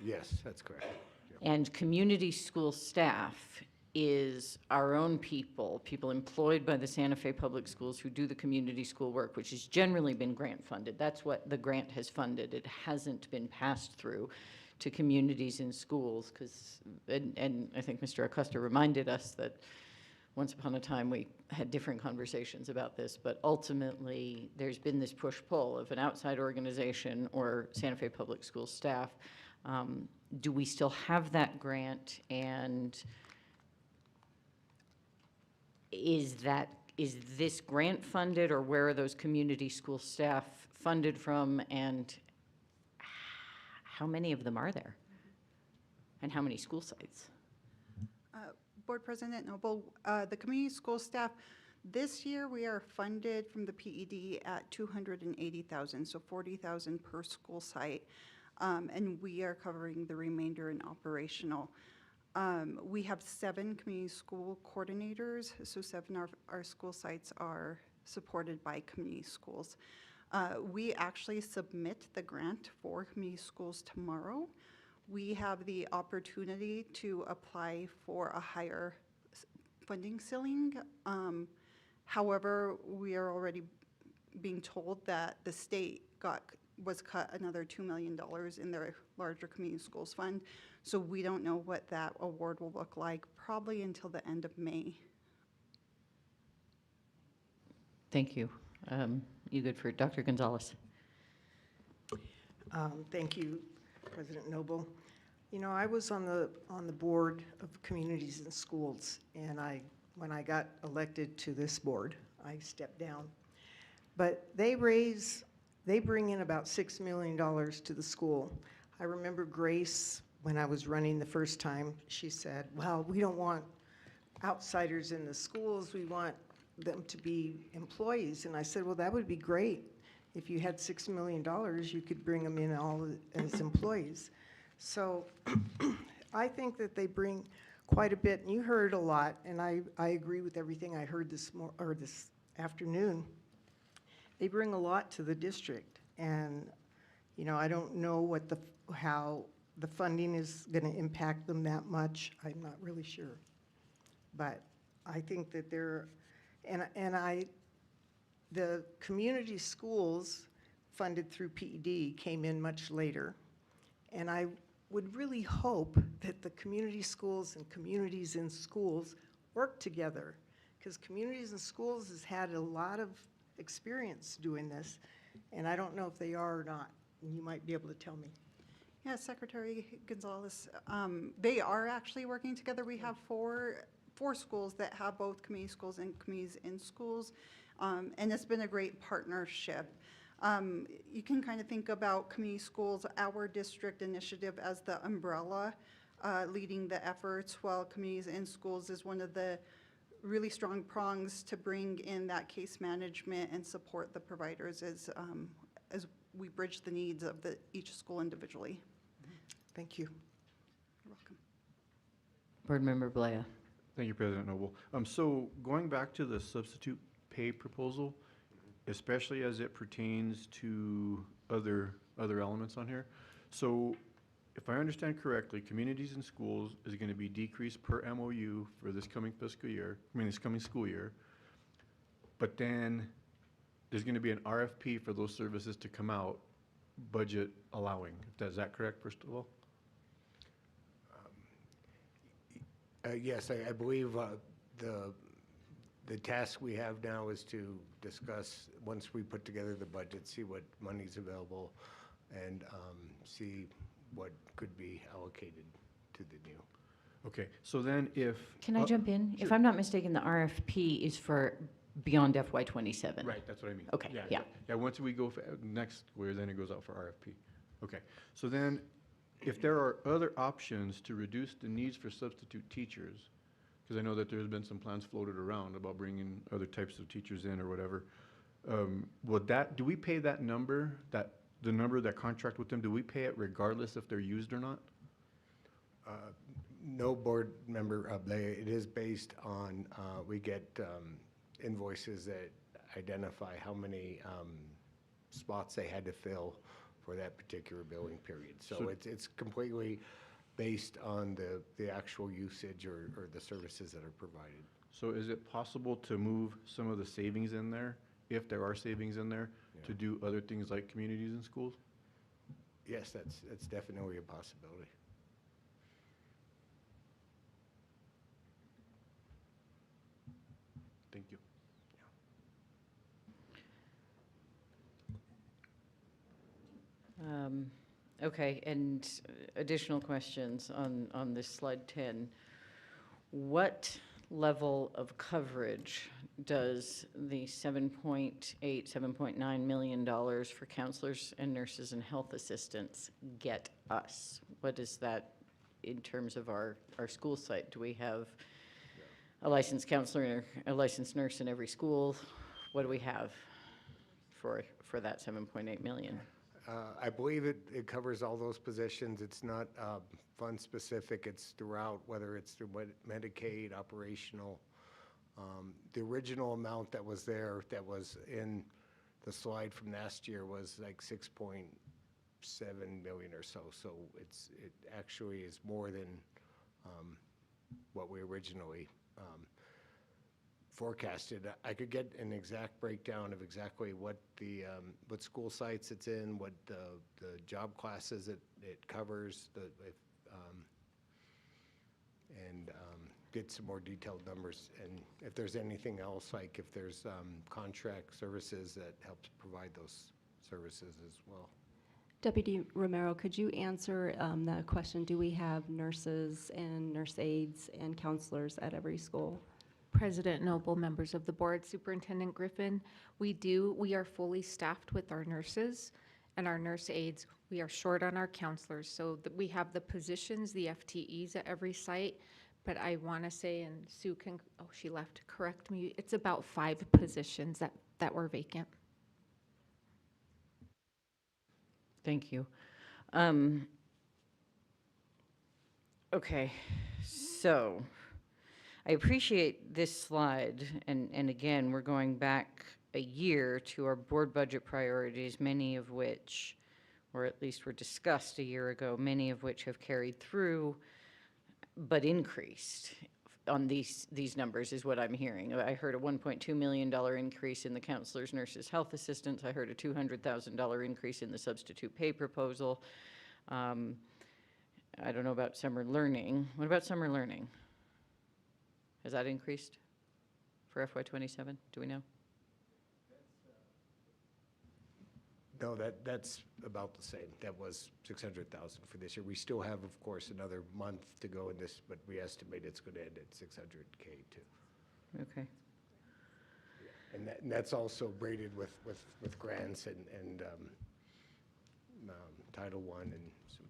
Yes, that's correct. Yeah. And community school staff is our own people, people employed by the Santa Fe Public Schools who do the community school work, which has generally been grant funded. That's what the grant has funded. It hasn't been passed through to communities in schools, because, and I think Mr. Acosta reminded us that once upon a time we had different conversations about this, but ultimately there's been this push-pull of an outside organization or Santa Fe Public Schools staff. Do we still have that grant, and is this grant funded, or where are those community school staff funded from, and how many of them are there? And how many school sites? Board President Noble, the community school staff, this year we are funded from the PED at $280,000, so $40,000 per school site, and we are covering the remainder in operational. We have 7 community school coordinators, so 7 of our school sites are supported by community schools. We actually submit the grant for community schools tomorrow. We have the opportunity to apply for a higher funding ceiling. However, we are already being told that the state was cut another $2 million in their larger community schools fund. So we don't know what that award will look like, probably until the end of May. Thank you. You good for Dr. Gonzalez? Thank you, President Noble. You know, I was on the board of communities and schools, and when I got elected to this board, I stepped down. But they bring in about $6 million to the school. I remember Grace, when I was running the first time, she said, well, we don't want outsiders in the schools, we want them to be employees. And I said, well, that would be great. If you had $6 million, you could bring them in all as employees. So I think that they bring quite a bit, and you heard a lot, and I agree with everything I heard this afternoon. They bring a lot to the district, and you know, I don't know how the funding is going to impact them that much. I'm not really sure, but I think that the community schools funded through PED came in much later, and I would really hope that the community schools and communities in schools work together, because communities and schools has had a lot of experience doing this, and I don't know if they are or not. You might be able to tell me. Yeah, Secretary Gonzalez, they are actually working together. We have four schools that have both community schools and communities in schools, and it's been a great partnership. You can kind of think about community schools, our district initiative, as the umbrella leading the efforts, while communities in schools is one of the really strong prongs to bring in that case management and support the providers as we bridge the needs of each school individually. Thank you. You're welcome. Board Member Blaya. Thank you, President Noble. So going back to the substitute pay proposal, especially as it pertains to other elements on here. So if I understand correctly, communities and schools is going to be decreased per MOU for this coming this coming school year. But then there's going to be an RFP for those services to come out, budget allowing. Is that correct, first of all? Yes, I believe the task we have now is to discuss, once we put together the budget, see what money's available, and see what could be allocated to the new. Okay, so then Can I jump in? Sure. If I'm not mistaken, the RFP is for beyond FY27. Right, that's what I mean. Okay, yeah. Yeah, once we go next year, then it goes out for RFP. Okay, so then if there are other options to reduce the needs for substitute teachers, because I know that there's been some plans floated around about bringing other types of teachers in or whatever, do we pay that number, the number that contract with them, do we pay it regardless if they're used or not? No, board member Blaya, it is based on, we get invoices that identify how many spots they had to fill for that particular billing period. So it's completely based on the actual usage or the services that are provided. So is it possible to move some of the savings in there, if there are savings in there, to do other things like communities and schools? Yes, that's definitely a possibility. Thank you. Okay, and additional questions on this slide 10. What level of coverage does the $7.9 million for counselors and nurses and health assistants get us? What is that in terms of our school site? Do we have a licensed counselor, a licensed nurse in every school? What do we have for that 7.8 million? I believe it covers all those positions. It's not fund specific. It's throughout, whether it's through Medicaid, operational. The original amount that was there, that was in the slide from last year, was like 6.7 million or so. So it actually is more than what we originally forecasted. I could get an exact breakdown of exactly what the what school sites it's in, what the job classes it covers, and get some more detailed numbers. And if there's anything else, like if there's contract services that helps provide those services as well. Deputy Romero, could you answer the question, do we have nurses and nurse aides and counselors at every school? President Noble, members of the board, Superintendent Griffin, we do. We are fully staffed with our nurses and our nurse aides. We are short on our counselors, so we have the positions, the FTEs at every site, but I want to say, and Sue can, oh, she left, correct me, it's about 5 positions that were vacant. Thank you. Okay, so I appreciate this slide, and again, we're going back a year to our board budget priorities, many of which, or at least were discussed a year ago, many of which have carried through, but increased on these numbers is what I'm hearing. I heard a $1.2 million increase in the counselors, nurses, health assistants. I heard a $200,000 increase in the substitute pay proposal. I don't know about summer learning. What about summer learning? Has that increased for FY27? Do we know? No, that's about the same. That was 600,000 for this year. We still have, of course, another month to go in this, but we estimate it's going to end at 600K too. Okay. And that's also braided with grants and Title I and some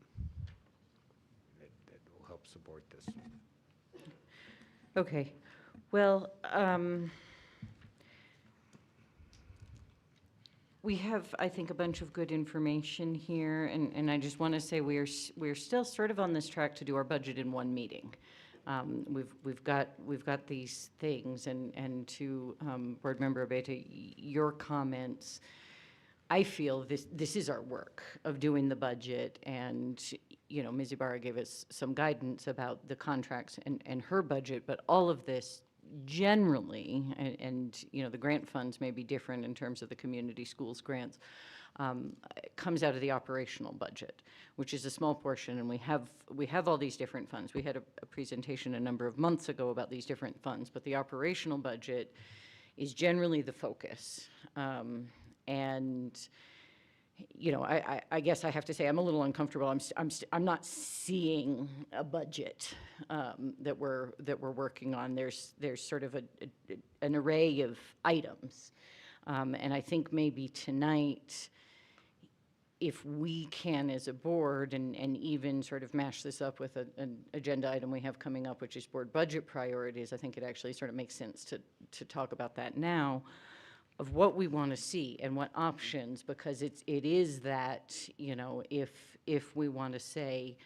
that will help support this. Okay. Well, we have, I think, a bunch of good information here, and I just want to say we're still sort of on this track to do our budget in one meeting. We've got these things, and to Board Member Abete, your comments, I feel this is our work of doing the budget, and you know, Ms. Ibarra gave us some guidance about the contracts and her budget, but all of this generally, and you know, the grant funds may be different in terms of the community schools grants, comes out of the operational budget, which is a small portion, and we have all these different funds. We had a presentation a number of months ago about these different funds, but the operational budget is generally the focus. And you know, I guess I have to say I'm a little uncomfortable. I'm not seeing a budget that we're working on. There's sort of an array of items, and I think maybe tonight, if we can as a board and even sort of mash this up with an agenda item we have coming up, which is board budget priorities, I think it actually sort of makes sense to talk about that now, of what we want to see and what options, because it is that, you know, if we want to say,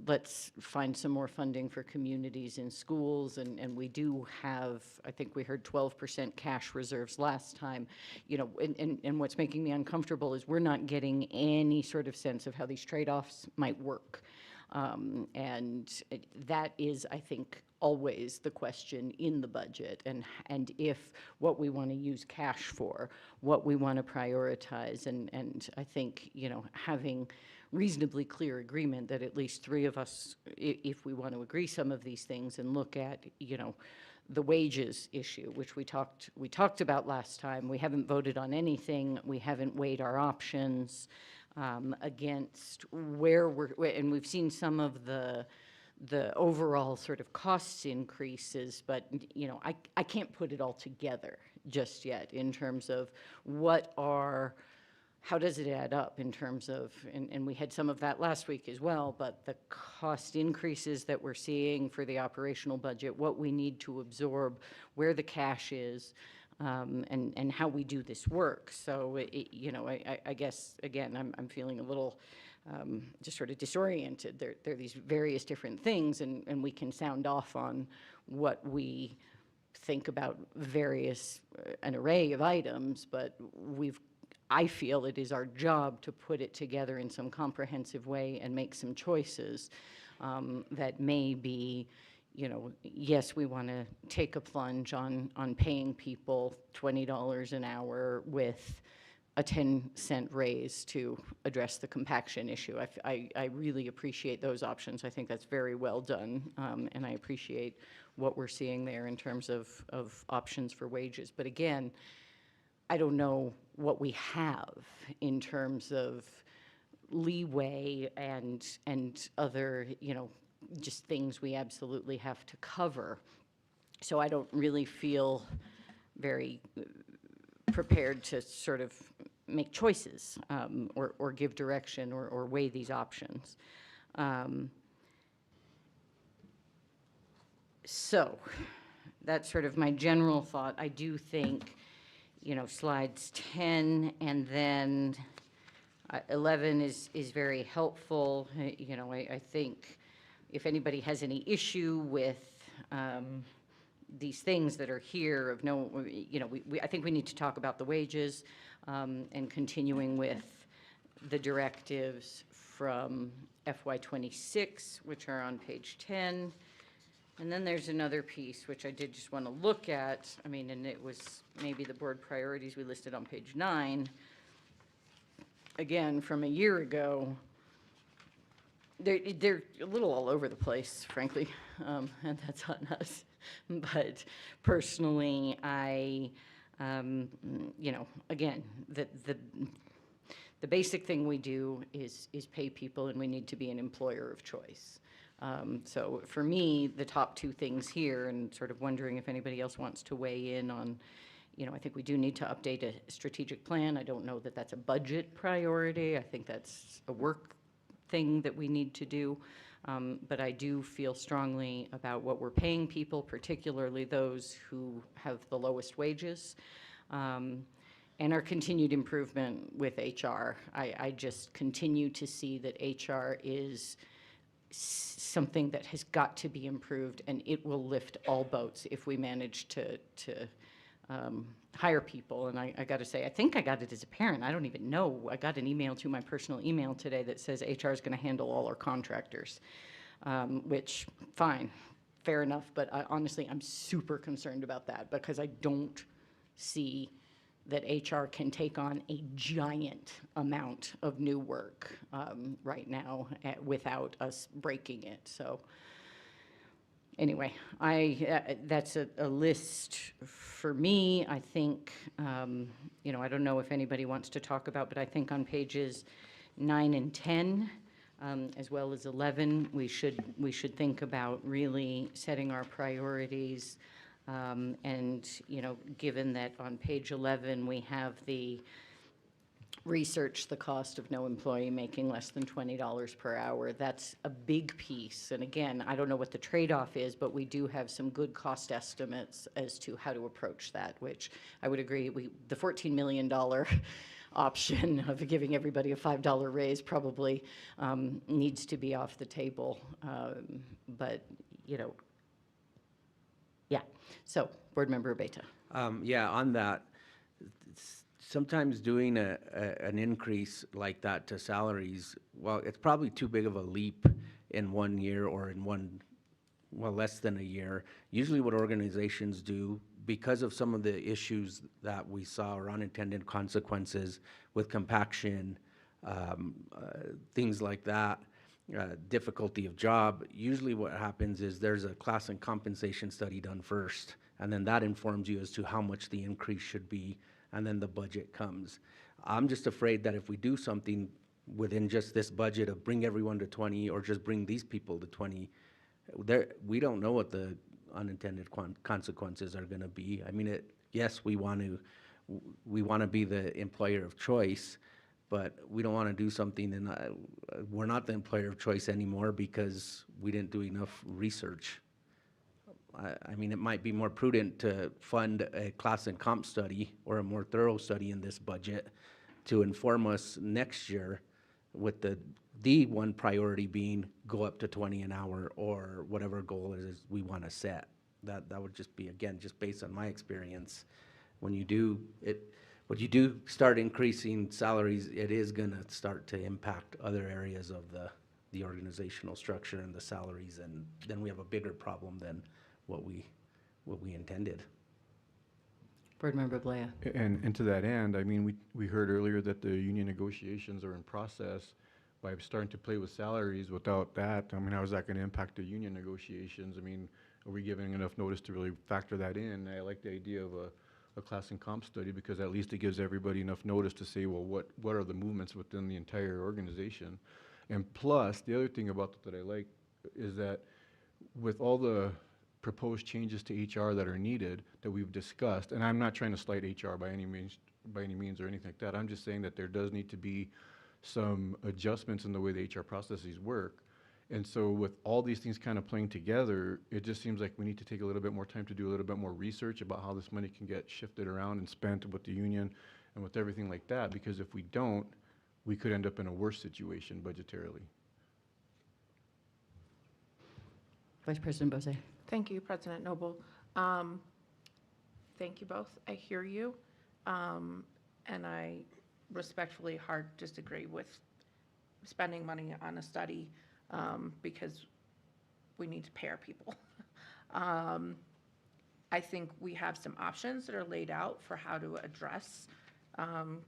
let's find some more funding for communities in schools, and we do have, I think we heard 12% cash reserves last time, you know, and what's making me uncomfortable is we're not getting any sort of sense of how these trade-offs might work. That is, I think, always the question in the budget, and if what we want to use cash for, what we want to prioritize, and I think, you know, having reasonably clear agreement that at least three of us, if we want to agree some of these things and look at, you know, the wages issue, which we talked about last time. We haven't voted on anything. We haven't weighed our options against where and we've seen some of the overall sort of costs increases, but, you know, I can't put it all together just yet in terms of how does it add up in terms of, and we had some of that last week as well, but the cost increases that we're seeing for the operational budget, what we need to absorb, where the cash is, and how we do this work. So, you know, I guess, again, I'm feeling a little just sort of disoriented. There are these various different things, and we can sound off on what we think about an array of items, but I feel it is our job to put it together in some comprehensive way and make some choices that may be, you know, yes, we want to take a plunge on paying people $20 an hour with a 10-cent raise to address the compaction issue. I really appreciate those options. I think that's very well done, and I appreciate what we're seeing there in terms of options for wages. But again, I don't know what we have in terms of leeway and other, you know, just things we absolutely have to cover. So I don't really feel very prepared to sort of make choices or give direction or weigh these options. So that's sort of my general thought. I do think, you know, slides 10 and then 11 is very helpful. You know, I think if anybody has any issue with these things that are here of no, you know, I think we need to talk about the wages and continuing with the directives from FY26, which are on page 10. And then there's another piece, which I did just want to look at. I mean, and it was maybe the board priorities we listed on page 9. Again, from a year ago, they're a little all over the place, frankly, and that's on us. But personally, you know, again, the basic thing we do is pay people, and we need to be an employer of choice. So for me, the top two things here, and sort of wondering if anybody else wants to weigh in on, you know, I think we do need to update a strategic plan. I don't know that that's a budget priority. I think that's a work thing that we need to do. But I do feel strongly about what we're paying people, particularly those who have the lowest wages, and our continued improvement with HR. I just continue to see that HR is something that has got to be improved, and it will lift all boats if we manage to hire people. And I got to say, I think I got it as a parent. I don't even know. I got an email to my personal email today that says HR is going to handle all our contractors, which, fine, fair enough. But honestly, I'm super concerned about that because I don't see that HR can take on a giant amount of new work right now without us breaking it. So anyway, that's a list for me. I think, you know, I don't know if anybody wants to talk about, but I think on pages 9 and 10, as well as 11, we should think about really setting our priorities. And, you know, given that on page 11, we have the research the cost of no employee making less than $20 per hour. That's a big piece. And again, I don't know what the trade-off is, but we do have some good cost estimates as to how to approach that, which I would agree, the $14 million option of giving everybody a $5 raise probably needs to be off the table. But, you know, yeah. So, Board Member Beta. Yeah, on that, sometimes doing an increase like that to salaries, well, it's probably too big of a leap in 1 year or in less than a year. Usually what organizations do, because of some of the issues that we saw or unintended consequences with compaction, things like that, difficulty of job, usually what happens is there's a class and compensation study done first, and then that informs you as to how much the increase should be, and then the budget comes. I'm just afraid that if we do something within just this budget of bring everyone to 20 or just bring these people to 20, we don't know what the unintended consequences are going to be. I mean, yes, we want to be the employer of choice, but we don't want to do something and we're not the employer of choice anymore because we didn't do enough research. I mean, it might be more prudent to fund a class and comp study or a more thorough study in this budget to inform us next year, with the one priority being go up to 20 an hour or whatever goal it is we want to set. That would just be, again, just based on my experience. When you do start increasing salaries, it is going to start to impact other areas of the organizational structure and the salaries, and then we have a bigger problem than what we intended. Board Member Blea. And to that end, I mean, we heard earlier that the union negotiations are in process. By starting to play with salaries without that, I mean, how is that going to impact the union negotiations? I mean, are we giving enough notice to really factor that in? I like the idea of a class and comp study because at least it gives everybody enough notice to say, well, what are the movements within the entire organization? And plus, the other thing about that I like is that with all the proposed changes to HR that are needed that we've discussed, and I'm not trying to slight HR by any means or anything like that. I'm just saying that there does need to be some adjustments in the way the HR processes work. And so with all these things kind of playing together, it just seems like we need to take a little bit more time to do a little bit more research about how this money can get shifted around and spent with the union and with everything like that, because if we don't, we could end up in a worse situation budgetarily. Vice President Bose. Thank you, President Noble. Thank you both. I hear you. And I respectfully hard disagree with spending money on a study because we need to pay our people. I think we have some options that are laid out for how to address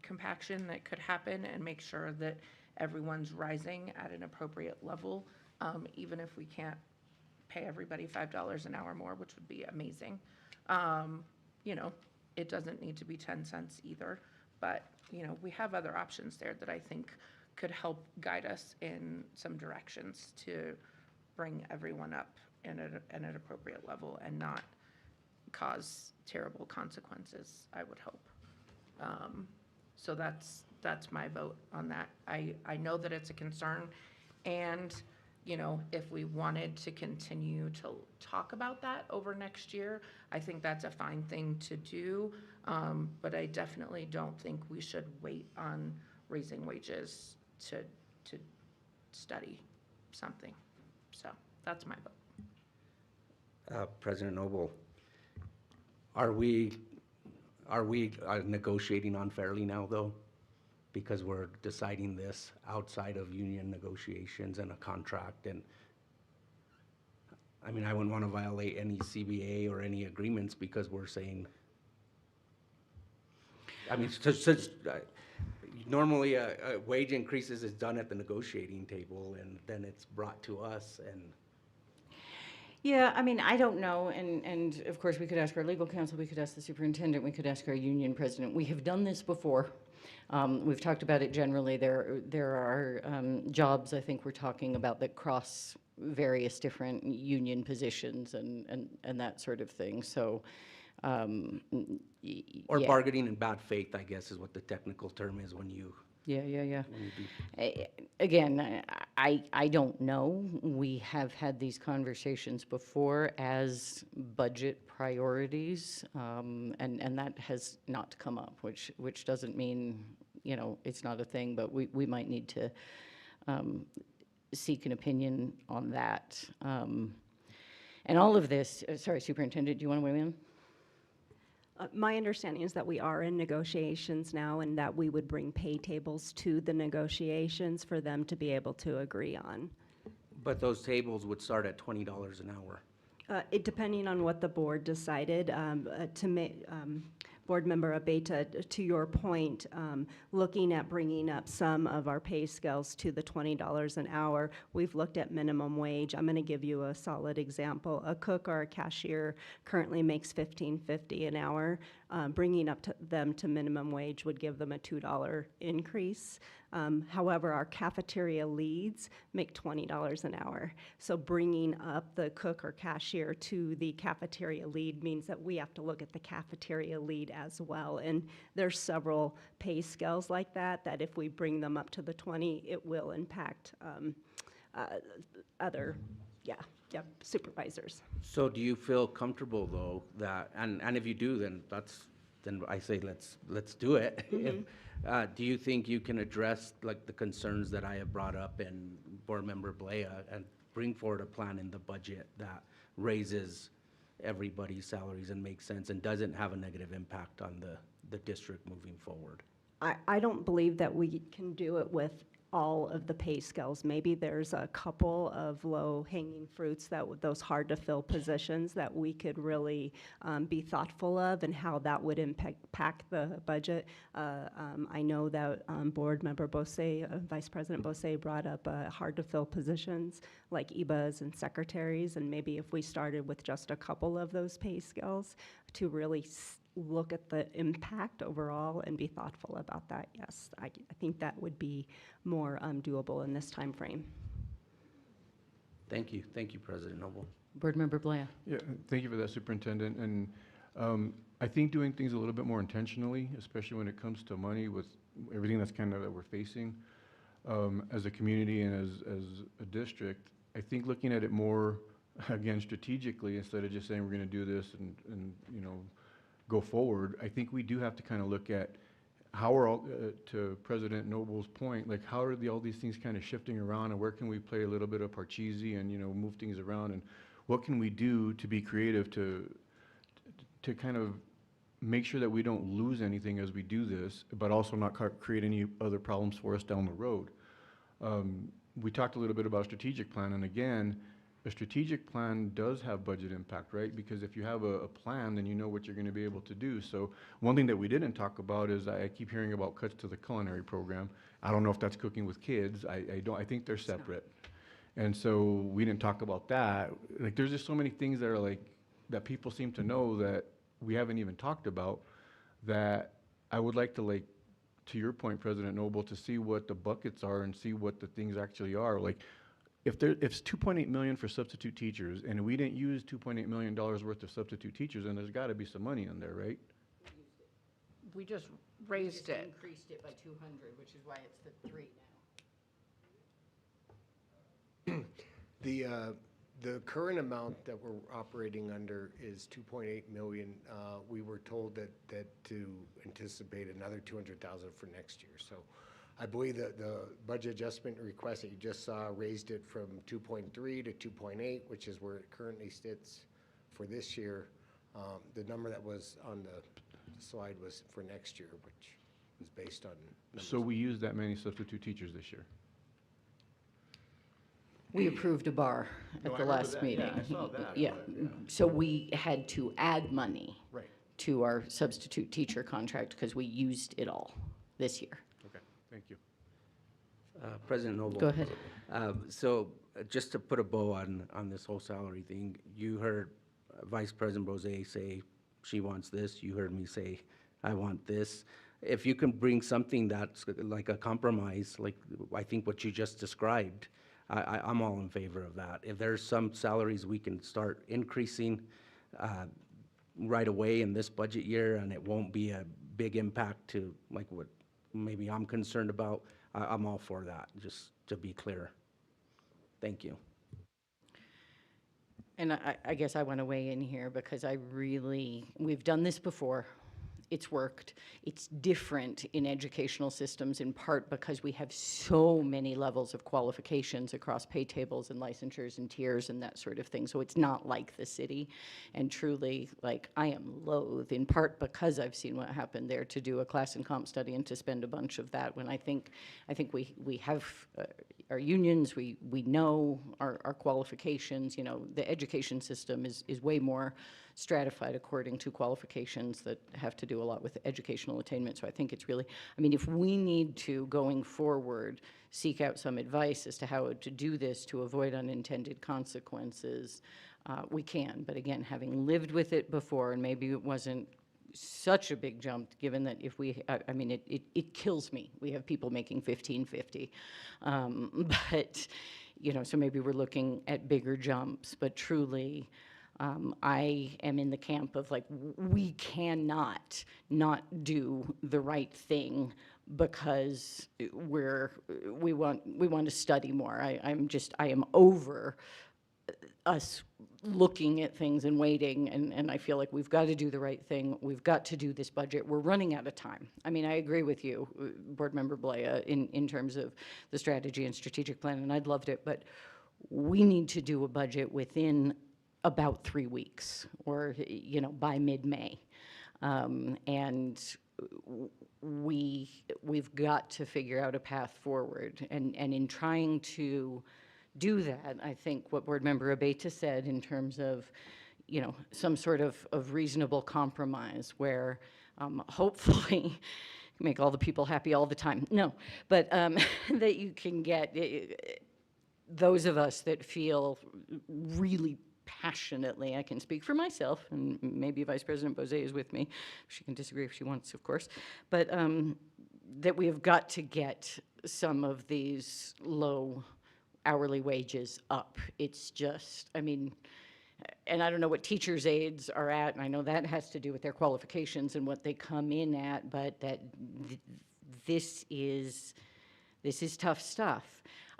compaction that could happen and make sure that everyone's rising at an appropriate level, even if we can't pay everybody $5 an hour more, which would be amazing. You know, it doesn't need to be 10 cents either, but, you know, we have other options there that I think could help guide us in some directions to bring everyone up in an appropriate level and not cause terrible consequences, I would hope. So that's my vote on that. I know that it's a concern, and you know, if we wanted to continue to talk about that over next year, I think that's a fine thing to do. But I definitely don't think we should wait on raising wages to study something. So that's my vote. President Noble, are we negotiating unfairly now, though? Because we're deciding this outside of union negotiations and a contract, and I mean, I wouldn't want to violate any CBA or any agreements because we're saying, I mean, normally a wage increases is done at the negotiating table and then it's brought to us. And Yeah, I mean, I don't know, and of course, we could ask our legal counsel, we could ask the superintendent, we could ask our union president. We have done this before. We've talked about it generally. There are jobs, I think we're talking about, that cross various different union positions and that sort of thing. So, or yeah. bargaining in bad faith, I guess, is what the technical term is when you. Yeah. When you do. Again, I don't know. We have had these conversations before as budget priorities, and that has not come up, which doesn't mean, you know, it's not a thing, but we might need to seek an opinion on that. And all of this, sorry, Superintendent, do you want to weigh in? My understanding is that we are in negotiations now and that we would bring pay tables to the negotiations for them to be able to agree on. But those tables would start at $20 an hour. Depending on what the board decided, Board Member Abeta, to your point, looking at bringing up some of our pay scales to the $20 an hour, we've looked at minimum wage. I'm going to give you a solid example. A cook or a cashier currently makes $15.50 an hour. Bringing up them to minimum wage would give them a $2 increase. However, our cafeteria leads make $20 an hour. So bringing up the cook or cashier to the cafeteria lead means that we have to look at the cafeteria lead as well. And there's several pay scales like that, that if we bring them up to the 20, it will impact other, supervisors. So do you feel comfortable, though, that, and if you do, then I say let's do it. If, do you think you can address like the concerns that I have brought up in Board Member Blea and bring forward a plan in the budget that raises everybody's salaries and makes sense and doesn't have a negative impact on the district moving forward? I don't believe that we can do it with all of the pay scales. Maybe there's a couple of low-hanging fruits, those hard-to-fill positions that we could really be thoughtful of and how that would impact the budget. I know that Board Member Bose, Vice President Bose brought up hard-to-fill positions like EBAs and secretaries, and maybe if we started with just a couple of those pay scales to really look at the impact overall and be thoughtful about that, yes. I think that would be more doable in this time frame. Thank you, President Noble. Board Member Blea. Yeah, thank you for that, Superintendent. And I think doing things a little bit more intentionally, especially when it comes to money with everything that's kind of that we're facing as a community and as a district, I think looking at it more, again, strategically, instead of just saying we're going to do this and go forward, I think we do have to kind of look at how are all, to President Noble's point, like how are all these things kind of shifting around, and where can we play a little bit of Parcheesi and move things around, and what can we do to be creative to kind of make sure that we don't lose anything as we do this, but also not create any other problems for us down the road. We talked a little bit about strategic plan, and again, a strategic plan does have budget impact, right? Because if you have a plan, then you know what you're going to be able to do. So one thing that we didn't talk about is I keep hearing about cuts to the culinary program. I don't know if that's cooking with kids. I think they're separate. And so we didn't talk about that. Like there's just so many things that are like, that people seem to know that we haven't even talked about, that I would like to, like, to your point, President Noble, to see what the buckets are and see what the things actually are. Like, if it's $2.8 million for substitute teachers, and we didn't use $2.8 million worth of substitute teachers, then there's got to be some money in there, right? We just raised it. Increased it by 200, which is why it's the 3 now. The current amount that we're operating under is 2.8 million. We were told that to anticipate another 200,000 for next year. So I believe that the budget adjustment request that you just saw raised it from 2.3 to 2.8, which is where it currently sits for this year. The number that was on the slide was for next year, which was based on numbers. So we used that many substitute teachers this year. We approved a bar No, at I the remember last that. meeting. Yeah, I saw that, Yeah, but, yeah. so we had to add money Right. to our substitute teacher contract because we used it all this year. Okay, thank you. President Noble. Go ahead. So just to put a bow on this whole salary thing, you heard Vice President Bose say she wants this. You heard me say I want this. If you can bring something that's like a compromise, like I think what you just described, I'm all in favor of that. If there's some salaries we can start increasing right away in this budget year, and it won't be a big impact to like what maybe I'm concerned about, I'm all for that, just to be clear. Thank you. And I guess I want to weigh in here because we've done this before. it's worked. It's different in educational systems in part because we have so many levels of qualifications across pay tables and licensures and tiers and that sort of thing. So it's not like the city. And truly, like, I am loath, in part because I've seen what happened there, to do a class and comp study and to spend a bunch of that when I think we have our unions, we know our qualifications. You know, the education system is way more stratified according to qualifications that have to do a lot with educational attainment. So I think it's really, I mean, if we need to, going forward, seek out some advice as to how to do this to avoid unintended consequences, we can. But again, having lived with it before, and maybe it wasn't such a big jump, given that if we, I mean, it kills me. We have people making $15.50. But, you know, so maybe we're looking at bigger jumps, but truly, I am in the camp of, like, we cannot not do the right thing because we want to study more. I am over us looking at things and waiting, and I feel like we've got to do the right thing. We've got to do this budget. We're running out of time. I mean, I agree with you, Board Member Blea, in terms of the strategy and strategic plan, and I'd loved it, but we need to do a budget within about 3 weeks, or, you know, by mid-May. And we've got to figure out a path forward. And in trying to do that, I think what Board Member Abeta said in terms of, you know, some sort of reasonable compromise where hopefully make all the people happy all the time. No, but that you can get those of us that feel really passionately, I can speak for myself, and maybe Vice President Bose is with me. She can disagree if she wants, of course, but that we have got to get some of these low hourly wages up. It's just, I mean, and I don't know what teachers' aides are at, and I know that has to do with their qualifications and what they come in at, but that this is tough stuff.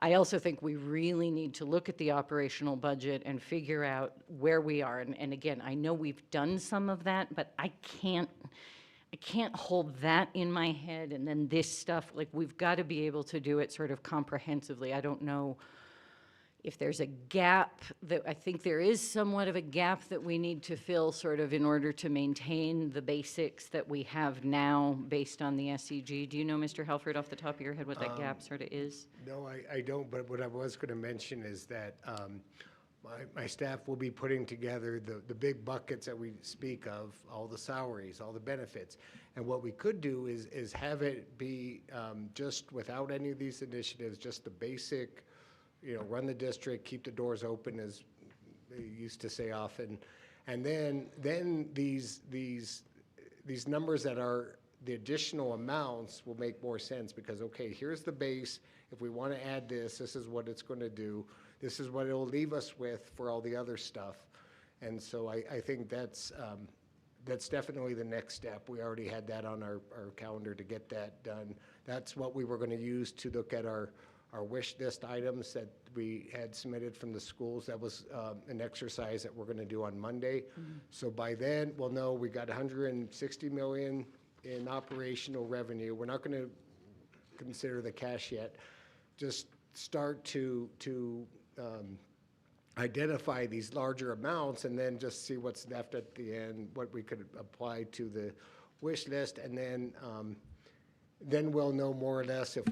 I also think we really need to look at the operational budget and figure out where we are. And again, I know we've done some of that, but I can't hold that in my head and then this stuff. Like, we've got to be able to do it sort of comprehensively. I don't know if there's a gap that, I think there is somewhat of a gap that we need to fill sort of in order to maintain the basics that we have now based on the SEG. Do you know, Mr. Halford, off the top of your head, what that gap sort of is? No, I don't, but what I was going to mention is that my staff will be putting together the big buckets that we speak of, all the salaries, all the benefits. And what we could do is have it be just without any of these initiatives, just the basic, you know, run the district, keep the doors open, as they used to say often. And then these numbers that are the additional amounts will make more sense because, okay, here's the base. If we want to add this, this is what it's going to do. This is what it'll leave us with for all the other stuff. And so I think that's definitely the next step. We already had that on our calendar to get that done. That's what we were going to use to look at our wish list items that we had submitted from the schools. That was an exercise that we're going to do on Monday. So by then, we'll know we got 160 million in operational revenue. We're not going to consider the cash yet. Just start to identify these larger amounts and then just see what's left at the end, what we could apply to the wish list, and then we'll know more or less if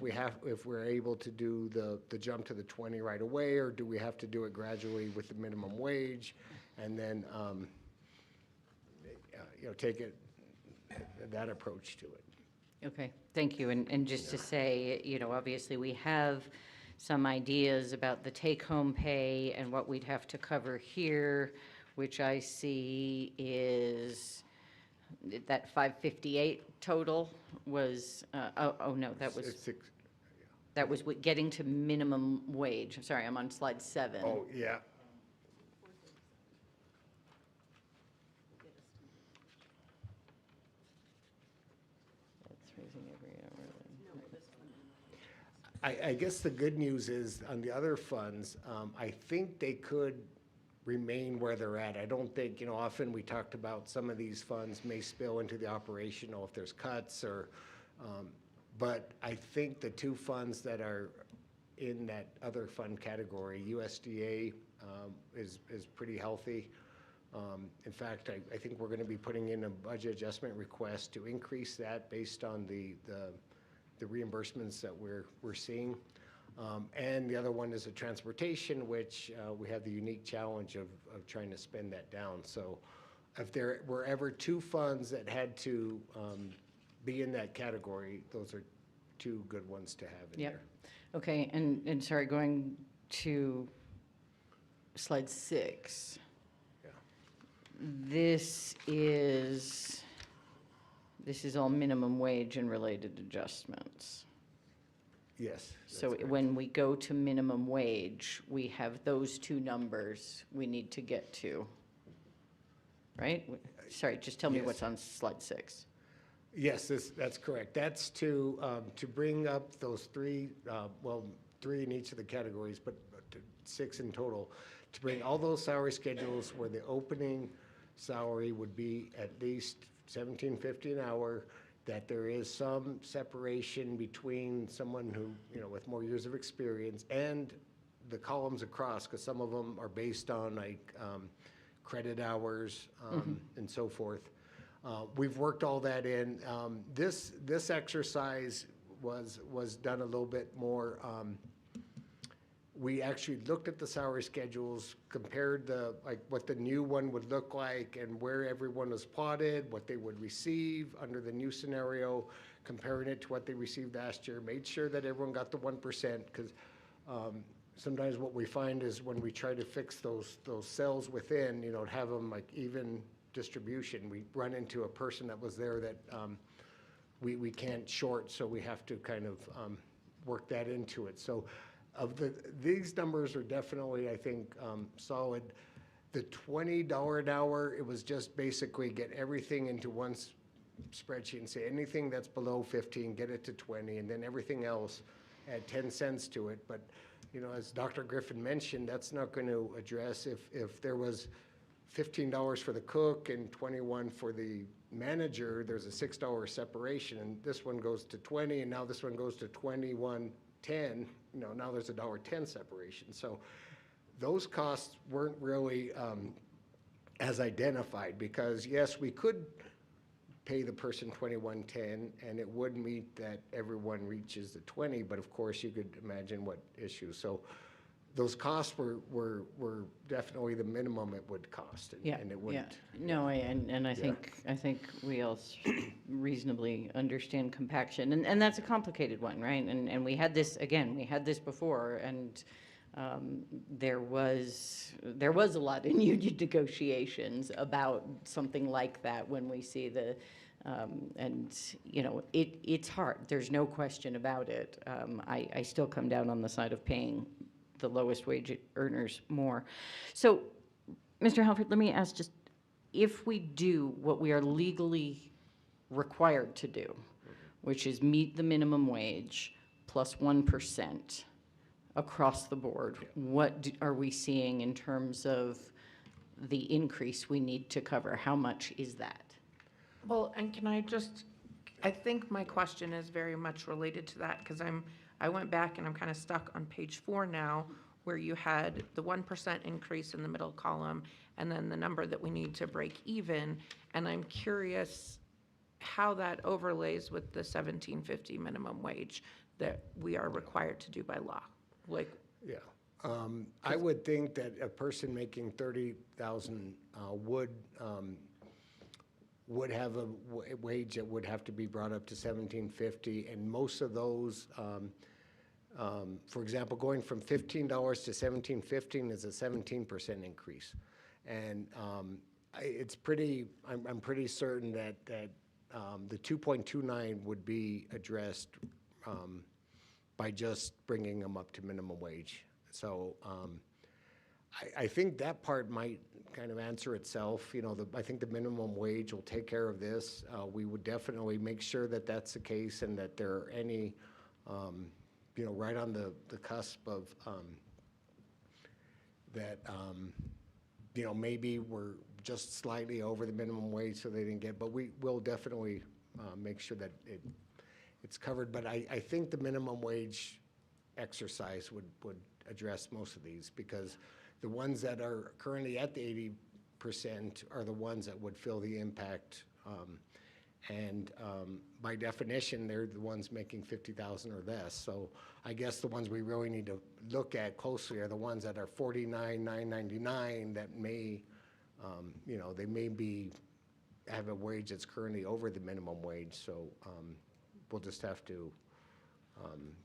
we're able to do the jump to the 20 right away, or do we have to do it gradually with the minimum wage, and then you know, take it that approach to it. Okay, thank you. And just to say, you know, obviously we have some ideas about the take-home pay and what we'd have to cover here, which I see is that 558 total was, oh no, that was getting to minimum wage. Sorry, I'm on slide 7. Oh, yeah. That's raising every hour. I guess the good news is on the other funds, I think they could remain where they're at. I don't think, often we talked about some of these funds may spill into the operational if there's cuts or, but I think the two funds that are in that other fund category, USDA is pretty healthy. In fact, I think we're going to be putting in a budget adjustment request to increase that based on the reimbursements that we're seeing. And the other one is a transportation, which we have the unique challenge of trying to spend that down. So if there were ever two funds that had to be in that category, those are two good ones to have in Yep. there. Okay, and sorry, going to slide 6. Yeah. This is all minimum wage and related adjustments. Yes. So when we go to minimum wage, we have those two numbers we need to get to, right? Sorry, just tell me Yes. what's on slide 6. Yes, that's correct. That's to bring up those three, three in each of the categories, but 6 in total, to bring all those salary schedules where the opening salary would be at least $17.50 an hour, that there is some separation between someone who, with more years of experience and the columns across, because some of them are based on like credit hours and so forth. We've worked all that in. This exercise was done a little bit more. We actually looked at the salary schedules, compared what the new one would look like and where everyone was plotted, what they would receive under the new scenario, comparing it to what they received last year, made sure that everyone got the 1%, because sometimes what we find is when we try to fix those cells within, have them like even distribution, we run into a person that was there that we can't short, so we have to kind of work that into it. So these numbers are definitely, I think, solid. The $20 an hour, it was just basically get everything into one spreadsheet and say anything that's below 15, get it to 20, and then everything else, add 10 cents to it. But, as Dr. Griffin mentioned, that's not going to address if there was $15 for the cook and 21 for the manager, there's a $6 separation, and this one goes to 20, and now this one goes to 21.10. Now there's a $1.10 separation. So those costs weren't really as identified, because yes, we could pay the person 21.10 and it would meet that everyone reaches the 20, but of course you could imagine what issues. So those costs were definitely the minimum it would cost, and it wouldn't. No, I think we all reasonably understand compaction, and that's a complicated one, right? And we had this before, and there was a lot in union negotiations about something like that when we see the. It's hard. There's no question about it. I still come down on the side of paying the lowest wage earners more. So, Mr. Halford, let me ask, just if we do what we are legally required to do, which is meet the minimum wage plus 1% across the board, what are we seeing in terms of the increase we need to cover? How much is that? Well, and I think my question is very much related to that, because I went back and I'm kind of stuck on page 4 now, where you had the 1% increase in the middle column and then the number that we need to break even. And I'm curious how that overlays with the $17.50 minimum wage that we are required to do by law. Yeah. I would think that a person making $30,000 would have a wage that would have to be brought up to $17.50, and most of those, for example, going from $15 to $17.50 is a 17% increase, and I'm pretty certain that the 2.29 would be addressed by just bringing them up to minimum wage. So I think that part might kind of answer itself. I think the minimum wage will take care of this. We would definitely make sure that that's the case, and that there are any, right on the cusp of that You know, maybe we're just slightly over the minimum wage, so they didn't get, but we will definitely make sure that it's covered. But I think the minimum wage exercise would address most of these, because the ones that are currently at the 80% are the ones that would feel the impact. By definition, they're the ones making 50,000 or less. So I guess the ones we really need to look at closely are the ones that are 49,999 that may, you know, they may have a wage that's currently over the minimum wage. So we'll just have to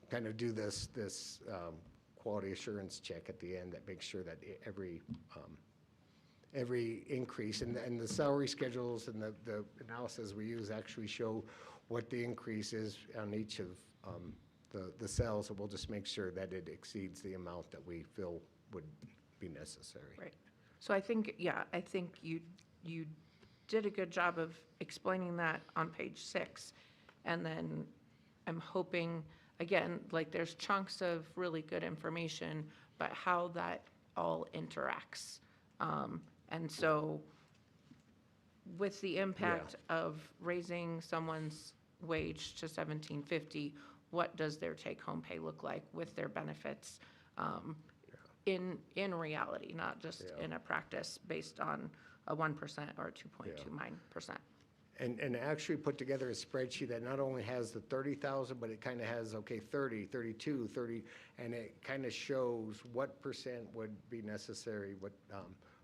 kind of do this quality assurance check at the end that makes sure that every increase, and the salary schedules and the analysis we use actually show what the increase is on each of the cells, and we'll just make sure that it exceeds the amount that we feel would be necessary. Right. So I think, yeah, I think you did a good job of explaining that on page 6. And then I'm hoping, again, like there's chunks of really good information, but how that all interacts. And so with the impact of raising someone's wage to $17.50, what does their take-home pay look like with their benefits in reality, not just in a practice based on a 1% or 2.29%? And actually put together a spreadsheet that not only has the 30,000, but it kind of has, okay, 30, 32, 30, and it kind of shows what percent would be necessary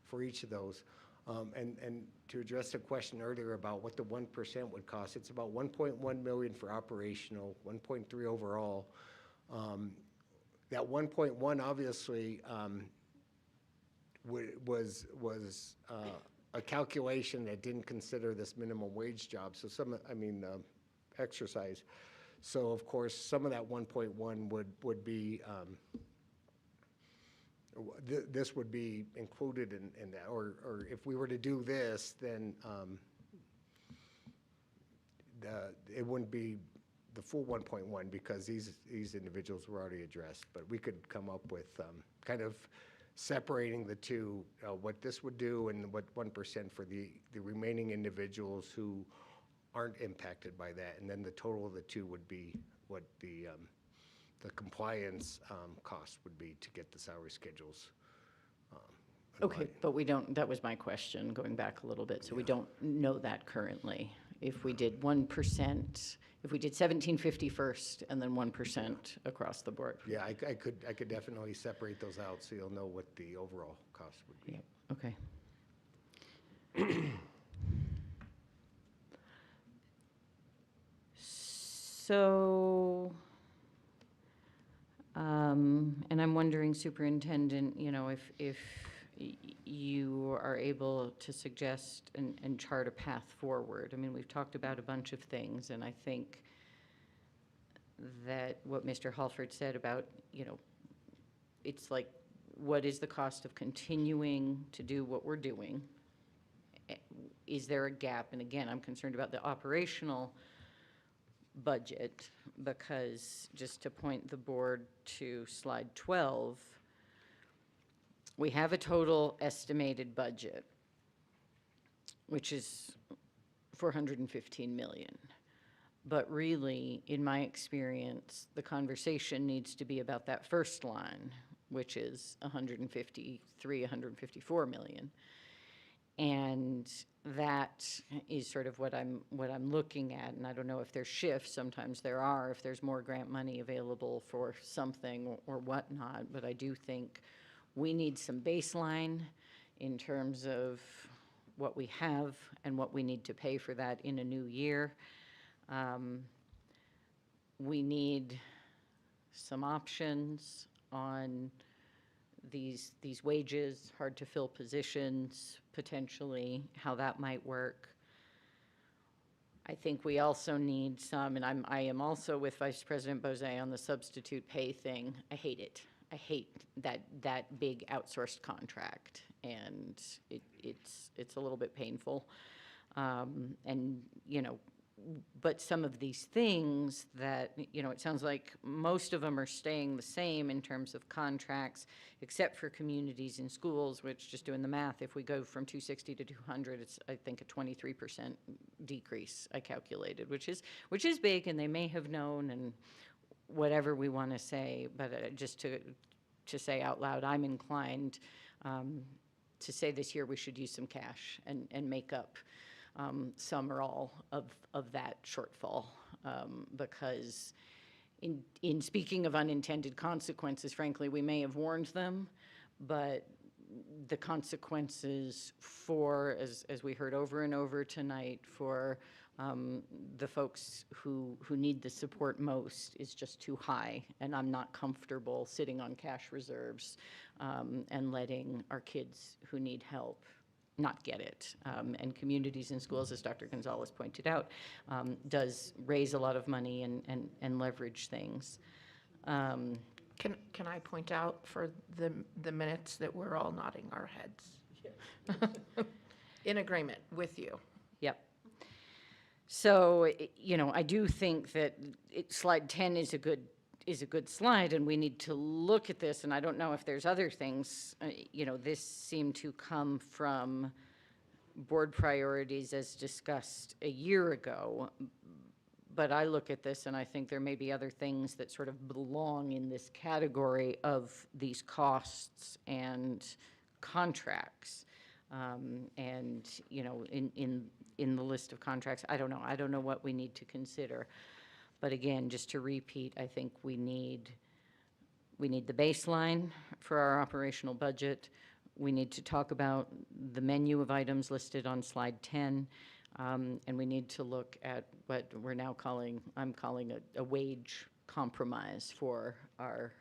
for each of those. And to address the question earlier about what the 1% would cost, it's about 1.1 million for operational, 1.3 overall. That 1.1 obviously was a calculation that didn't consider this minimum wage job. So exercise. So of course, some of that 1.1 would be, this would be included in that, or if we were to do this, then it wouldn't be the full 1.1 because these individuals were already addressed. But we could come up with kind of separating the two, what this would do and what 1% for the remaining individuals who aren't impacted by that. And then the total of the two would be what the compliance cost would be to get the salary schedules. Okay, but we don't, that was my question, going back a little bit. So we don't know that currently. If we did 1%, if we did $17.50 first and then 1% across the board. Yeah, I could definitely separate those out so you'll know what the overall cost would be. Okay. So, and I'm wondering, Superintendent, you know, if you are able to suggest and chart a path forward. I mean, we've talked about a bunch of things, and I think that what Mr. Halford said about, you know, it's like, what is the cost of continuing to do what we're doing? Is there a gap? And again, I'm concerned about the operational budget, because just to point the board to slide 12, we have a total estimated budget, which is $415 million. But really, in my experience, the conversation needs to be about that first line, which is 154 million. And that is sort of what I'm looking at, and I don't know if there's shifts, sometimes there are, if there's more grant money available for something or whatnot, but I do think we need some baseline in terms of what we have and what we need to pay for that in a new year. We need some options on these wages, hard to fill positions, potentially, how that might work. I think we also need some, and I am also with Vice President Bozé on the substitute pay thing. I hate it. I hate that big outsourced contract, and it's a little bit painful. And, you know, but some of these things that, it sounds like most of them are staying the same in terms of contracts, except for communities and schools, which, just doing the math, if we go from 260 to 200, it's, I think, a 23% decrease, I calculated, which is big, and they may have known, and whatever we want to say, but just to say out loud, I'm inclined to say this year we should use some cash and make up some or all of that shortfall, because in speaking of unintended consequences, frankly, we may have warned them, but the consequences for, as we heard over and over tonight, for the folks who need the support most is just too high, and I'm not comfortable sitting on cash reserves and letting our kids who need help not get it. And communities and schools, as Dr. Gonzalez pointed out, does raise a lot of money and leverage things. Can I point out for the minutes that we're all nodding our heads? In agreement with you. Yep. So, I do think that slide 10 is a good slide, and we need to look at this, and I don't know if there's other things. This seemed to come from board priorities as discussed a year ago, but I look at this and I think there may be other things that sort of belong in this category of these costs and contracts. And, in the list of contracts, I don't know what we need to consider. But again, just to repeat, I think we need the baseline for our operational budget. We need to talk about the menu of items listed on slide 10. And we need to look at what we're now I'm calling a wage compromise for our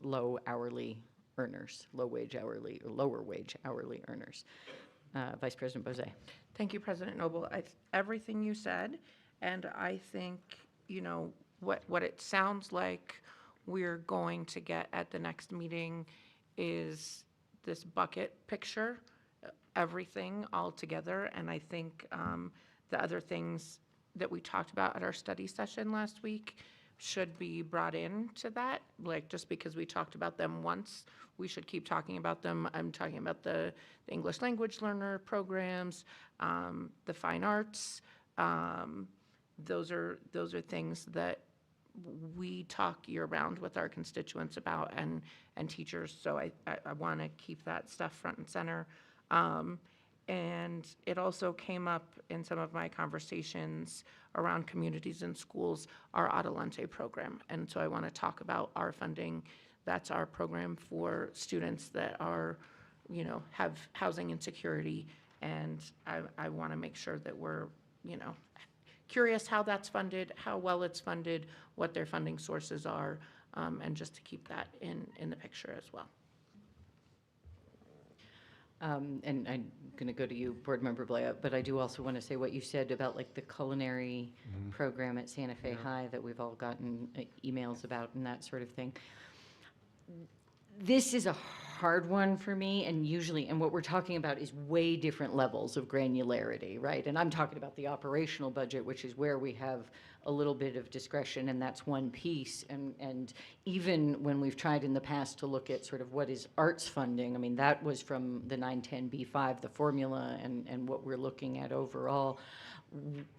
low hourly earners, lower wage hourly earners. Vice President Bozay. Thank you, President Noble. Everything you said, and I think, what it sounds like we're going to get at the next meeting is this bucket picture, everything all together. And I think the other things that we talked about at our study session last week should be brought into that. Like, just because we talked about them once, we should keep talking about them. I'm talking about the English language learner programs, the fine arts. Those are things that we talk year-round with our constituents about, and teachers. So I want to keep that stuff front and center. And it also came up in some of my conversations around communities and schools, our Adelante program. And so I want to talk about our funding. That's our program for students that are, have housing insecurity. And I want to make sure that we're, curious how that's funded, how well it's funded, what their funding sources are, and just to keep that in the picture as well. And I'm going to go to you, Board Member Blea, but I do also want to say what you said about like the culinary program at Santa Fe High that we've all gotten emails about and that sort of thing. This is a hard one for me, and what we're talking about is way different levels of granularity, right? And I'm talking about the operational budget, which is where we have a little bit of discretion, and that's one piece. And even when we've tried in the past to look at sort of what is arts funding, I mean, that was from the 910B5, the formula, and what we're looking at overall.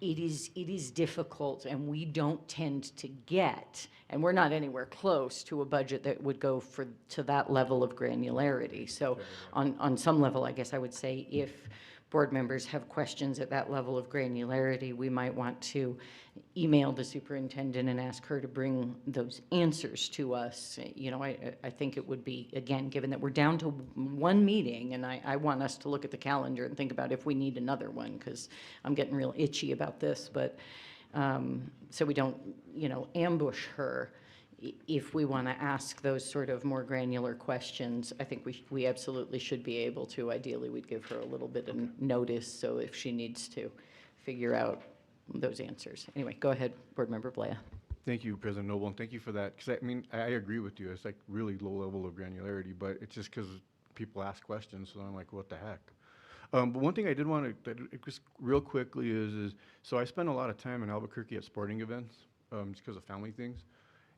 It is difficult, and we don't tend to get, and we're not anywhere close to a budget that would go to that level of granularity. So on some level, I guess I would say if board members have questions at that level of granularity, we might want to email the superintendent and ask her to bring those answers to us. I think it would be, again, given that we're down to one meeting, and I want us to look at the calendar and think about if we need another one, because I'm getting real itchy about this, but so we don't, ambush her. If we want to ask those sort of more granular questions, I think we absolutely should be able to. Ideally, we'd give her a little bit of notice, so if she needs to figure out those answers. Anyway, go ahead, Board Member Blea. Thank you, President Noble, and thank you for that. Because I agree with you. It's like really low level of granularity, but it's just because people ask questions, so I'm like, what the heck? But one thing I did want to, just real quickly is, so I spend a lot of time in Albuquerque at sporting events, just because of family things.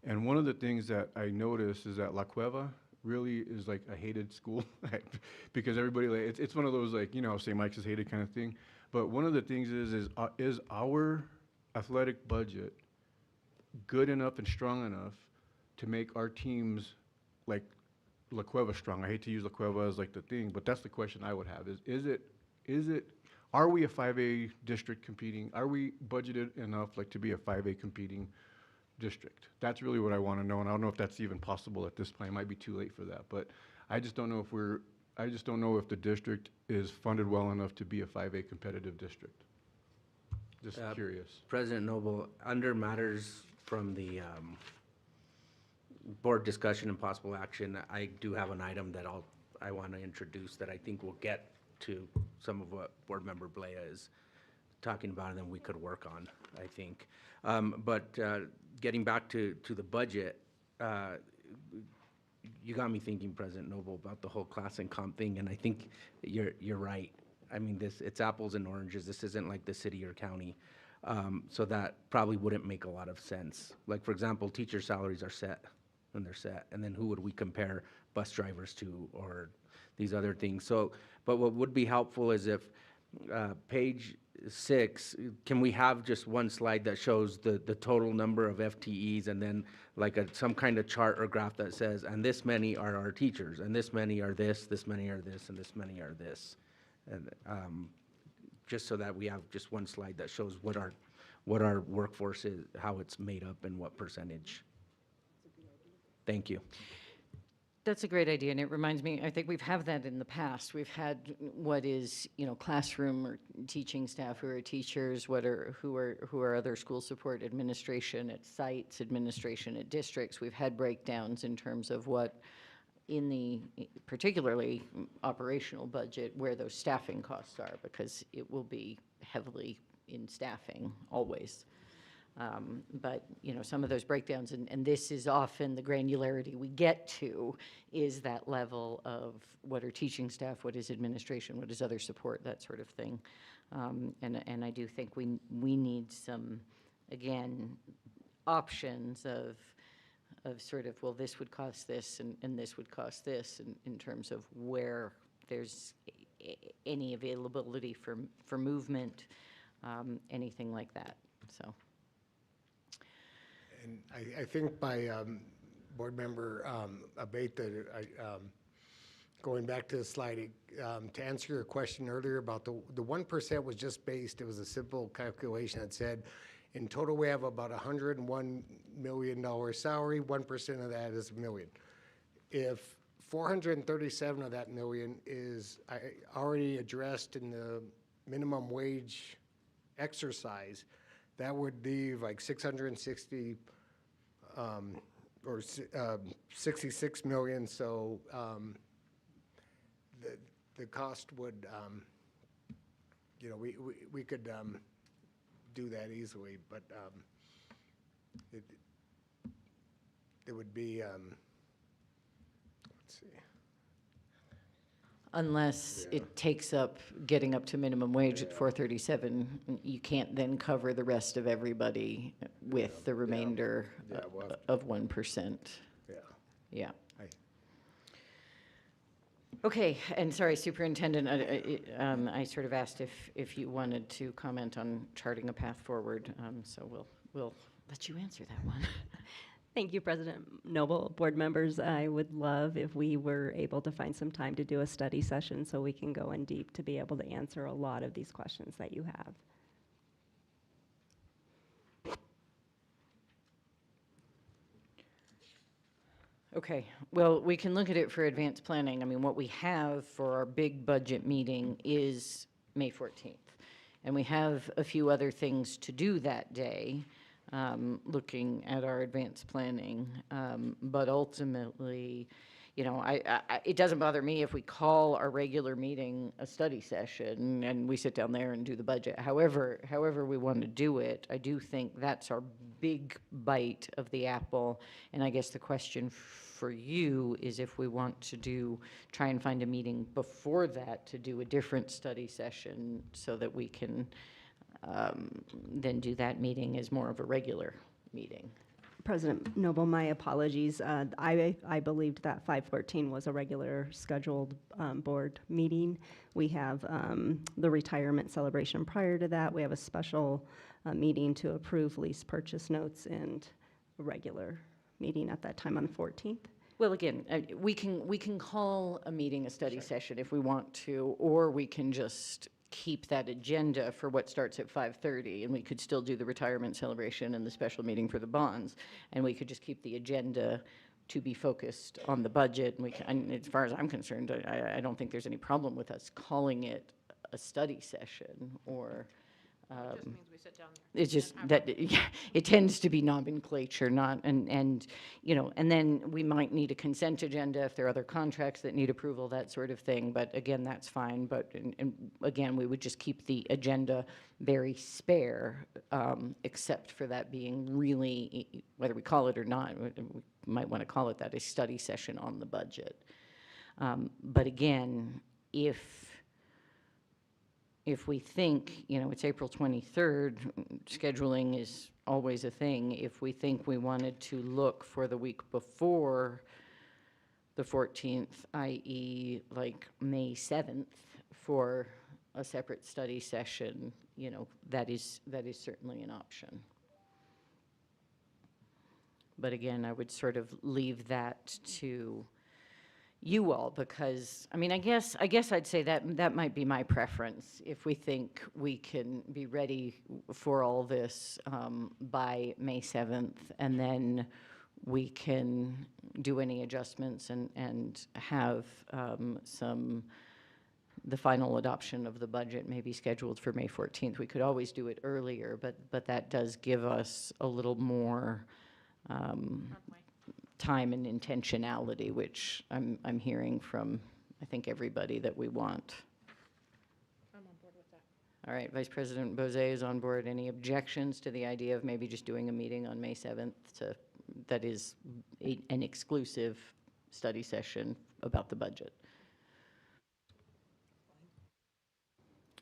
And one of the things that I noticed is that La Cueva really is like a hated school because everybody, like, it's one of those, like, you know, St. Mike's is hated kind of thing. But one of the things is our athletic budget good enough and strong enough to make our teams like La Cueva strong? I hate to use La Cueva as like the thing, but that's the question I would have is it, are we a 5A district competing? Are we budgeted enough like to be a 5A competing district? That's really what I want to know, and I don't know if that's even possible at this point. It might be too late for that, but I just don't know if the district is funded well enough to be a 5A competitive district. Just curious. President Noble, under matters from the board discussion and possible action, I do have an item that I want to introduce that I think will get to some of what Board Member Blea is talking about, and then we could work on, I think. But getting back to the budget, you got me thinking, President Noble, about the whole class and comp thing, and I think you're right. I mean, it's apples and oranges. This isn't like the city or county. So that probably wouldn't make a lot of sense. Like, for example, teacher salaries are set, and they're set, and then who would we compare bus drivers to, or these other things? So, but what would be helpful is if page 6, can we have just one slide that shows the total number of FTEs, and then like some kind of chart or graph that says, and this many are our teachers, and this many are this many are this, and this many are this. And just so that we have just one slide that shows what our workforce is, how it's made up, and what percentage. Thank you. That's a great idea, and it reminds me, I think we've had that in the past. We've had what is, you know, classroom or teaching staff who are teachers, who are other school support, administration at sites, administration at districts. We've had breakdowns in terms of what in the particularly operational budget, where those staffing costs are, because it will be heavily in staffing always. But, you know, some of those breakdowns, and this is often the granularity we get to, is that level of what are teaching staff, what is administration, what is other support, that sort of thing. And I do think we need some, again, options of sort of, well, this would cost this, and this would cost this, in terms of where there's any availability for movement, anything like that, so. And I think by Board Member Abate, going back to the slide, to answer your question earlier about the 1% was just based, it was a simple calculation that said, in total we have about $101 million salary, 1% of that is $1 million. If 437 of that million is already addressed in the minimum wage exercise, that would leave like 660 or 66 million. So the cost would, you know, we could do that easily, but it would be, let's see. Unless it takes up, getting up to minimum wage at 437, you can't then cover the rest of everybody with the remainder of 1%. Yeah. Yeah. Okay, and sorry, Superintendent, I sort of asked if you wanted to comment on charting a path forward, so we'll let you answer that one. Thank you, President Noble. Board members, I would love if we were able to find some time to do a study session so we can go in deep to be able to answer a lot of these questions that you have. Okay, well, we can look at it for advanced planning. I mean, what we have for our big budget meeting is May 14th. And we have a few other things to do that day, looking at our advanced planning. But ultimately, you know, it doesn't bother me if we call our regular meeting a study session and we sit down there and do the budget. However we want to do it, I do think that's our big bite of the apple. And I guess the question for you is if we want to try and find a meeting before that to do a different study session so that we can then do that meeting as more of a regular meeting. President Noble, my apologies. I believed that 514 was a regular scheduled board meeting. We have the retirement celebration prior to that. We have a special meeting to approve lease purchase notes and a regular meeting at that time on the 14th. Well, again, we can call a meeting a study session if we want to, or we can just keep that agenda for what starts at 5:30, and we could still do the retirement celebration and the special meeting for the bonds, and we could just keep the agenda to be focused on the budget. And and as far as I'm concerned, I don't think there's any problem with us calling it a study session or. It just means we sit down there. It's just that, it tends to be nomenclature, not, and, you know, and then we might need a consent agenda if there are other contracts that need approval, that sort of thing, but again, that's fine, but, and again, we would just keep the agenda very spare, except for that being really, whether we call it or not, we might want to call it that, a study session on the budget. But again, if we think, you know, it's April 23rd, scheduling is always a thing. If we think we wanted to look for the week before the 14th, i.e. like May 7th, for a separate study session, you know, that is certainly an option. But again, I would sort of leave that to you all, because, I mean, I guess I'd say that might be my preference, if we think we can be ready for all this by May 7th, and then we can do any adjustments and have the final adoption of the budget may be scheduled for May 14th. We could always do it earlier, but that does give us a little more time and intentionality, which I'm hearing from, I think, everybody that we want. I'm on board with that. All right, Vice President Bozé is on board. Any objections to the idea of maybe just doing a meeting on May 7th that is an exclusive study session about the budget?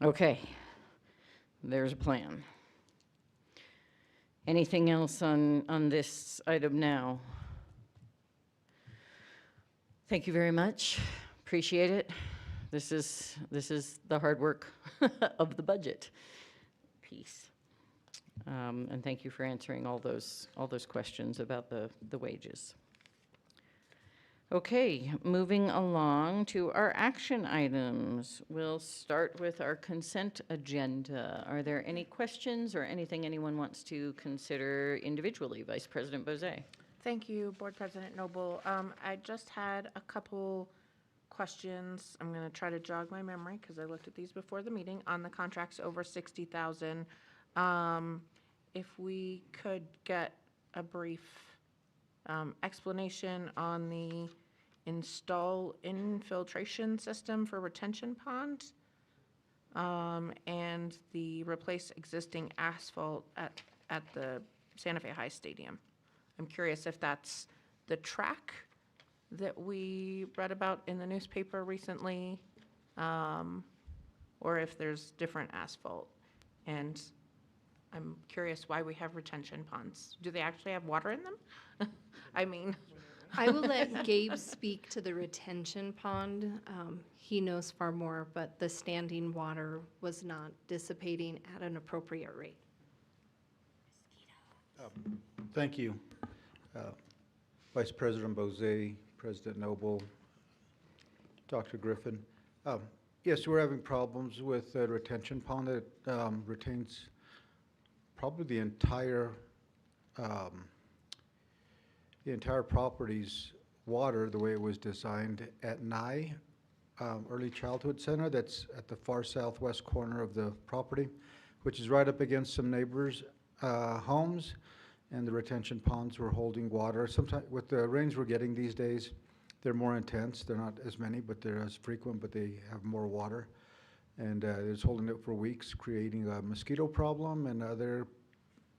Okay, there's a plan. Anything else on this item now? Thank you very much. Appreciate it. This is the hard work of the budget piece. And thank you for answering all those questions about the wages. Okay, moving along to our action items. We'll start with our consent agenda. Are there any questions or anything anyone wants to consider individually? Vice President Bozé. Thank you, Board President Noble. I just had a couple questions. I'm going to try to jog my memory because I looked at these before the meeting on the contracts over 60,000. If we could get a brief explanation on the install infiltration system for retention pond and the replace existing asphalt at the Santa Fe High Stadium. I'm curious if that's the track that we read about in the newspaper recently, or if there's different asphalt. And I'm curious why we have retention ponds. Do they actually have water in them? I mean. I will let Gabe speak to the retention pond. He knows far more, but the standing water was not dissipating at an appropriate rate. Thank you. Vice President Bozé, President Noble, Dr. Griffin. Yes, we're having problems with the retention pond that retains probably the entire property's water the way it was designed at NYE, Early Childhood Center, that's at the far southwest corner of the property, which is right up against some neighbors' homes. And the retention ponds were holding water. Sometimes with the rains we're getting these days, they're more intense. They're not as many, but they're as frequent, but they have more water. And it's holding it for weeks, creating a mosquito problem and other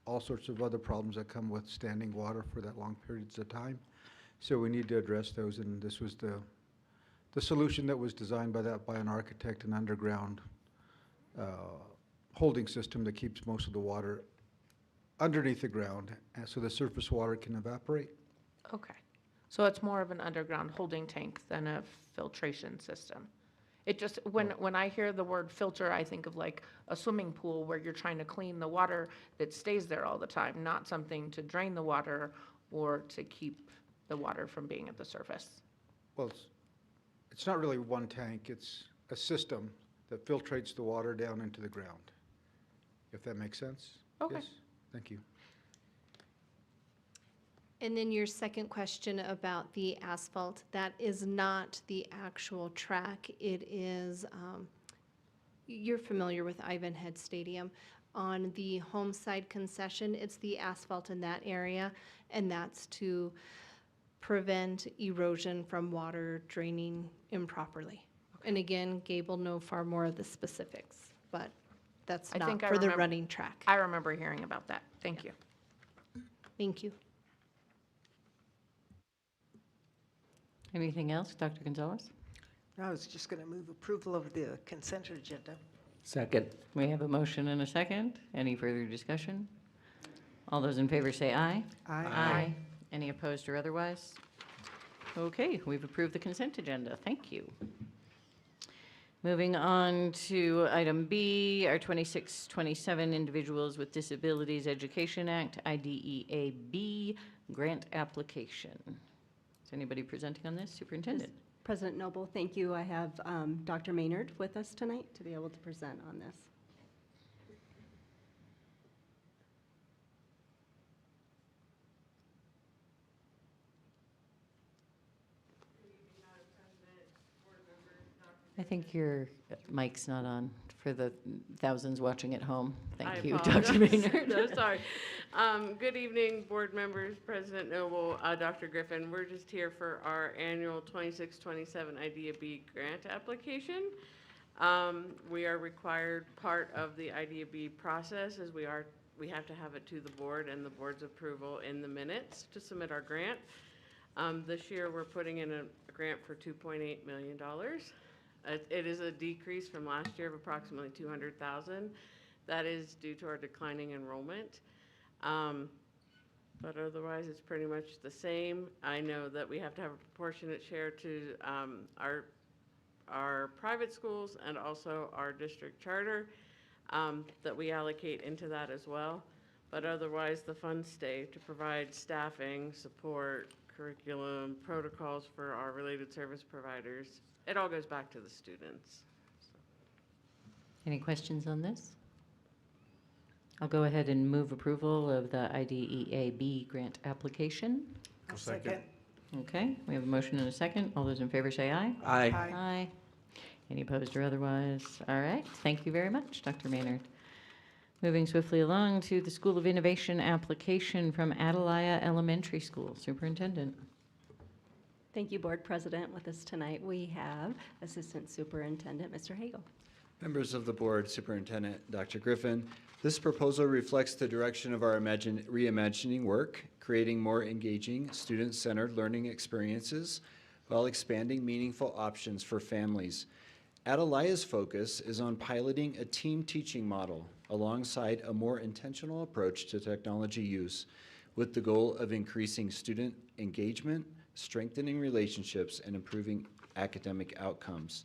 all sorts of other problems that come with standing water for that long periods of time. So we need to address those, and this was the solution that was designed by an architect, an underground holding system that keeps most of the water underneath the ground, and so the surface water can evaporate. Okay. So it's more of an underground holding tank than a filtration system. It just, when I hear the word filter, I think of like a swimming pool where you're trying to clean the water that stays there all the time, not something to drain the water or to keep the water from being at the surface. Well, it's not really one tank, it's a system that filtrates the water down into the ground, if that makes sense? Okay. Yes? Thank you. And then your second question about the asphalt, that is not the actual track. It is, you're familiar with Ivanhead Stadium. On the home side concession, it's the asphalt in that area, and that's to prevent erosion from water draining improperly. And again, Gabe will know far more of the specifics, but that's I not think I for the remember- running track. I remember hearing about that. Thank you. Thank you. Anything else, Dr. Gonzalez? I was just going to move approval of the consent agenda. Second. We have a motion and a second. Any further discussion? All those in favor say aye. Aye. Any opposed or otherwise? Okay, we've approved the consent agenda. Thank you. Moving on to item B, our 2627 Individuals with Disabilities Education Act, IDEA-B grant application. Is anybody presenting on this? Superintendent? President Noble, thank you. I have Dr. Maynard with us tonight to be able to present on this. I think your mic's not on for the thousands watching at home. I Thank you, apologize. Dr. Maynard. I'm sorry. Good evening, board members, President Noble, Dr. Griffin. We're just here for our annual 2627 IDEA-B grant application. We are required, part of the IDEA-B process is we have to have it to the board and the board's approval in the minutes to submit our grant. This year, we're putting in a grant for $2.8 million. It is a decrease from last year of approximately $200,000. That is due to our declining enrollment. But otherwise, it's pretty much the same. I know that we have to have a proportionate share to our private schools and also our district charter that we allocate into that as well. But otherwise, the funds stay to provide staffing, support, curriculum, protocols for our related service providers. It all goes back to the students. Any questions on this? I'll go ahead and move approval of the IDEA-B grant application. I'll second. Okay, we have a motion and a second. All those in favor say aye. Aye. Aye. Any opposed or otherwise? All right, thank you very much, Dr. Maynard. Moving swiftly along to the School of Innovation application from Atalaya Elementary School. Superintendent. Thank you, Board President. With us tonight, we have Assistant Superintendent, Mr. Hagel. Members of the board, Superintendent Dr. Griffin, this proposal reflects the direction of our reimagining work, creating more engaging, student-centered learning experiences while expanding meaningful options for families. Atalaya's focus is on piloting a team teaching model alongside a more intentional approach to technology use with the goal of increasing student engagement, strengthening relationships, and improving academic outcomes.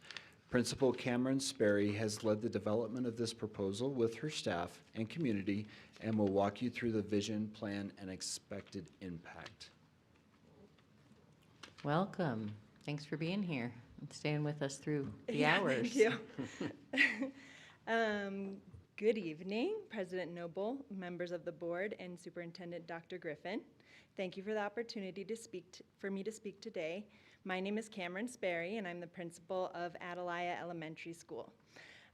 Principal Cameron Sperry has led the development of this proposal with her staff and community and will walk you through the vision, plan, and expected impact. Welcome. Thanks for being here and staying with us through the Yeah, hours. Thank you. Good evening, President Noble, members of the board, and Superintendent Dr. Griffin. Thank you for the opportunity to for me to speak today. My name is Cameron Sperry, and I'm the principal of Atalaya Elementary School.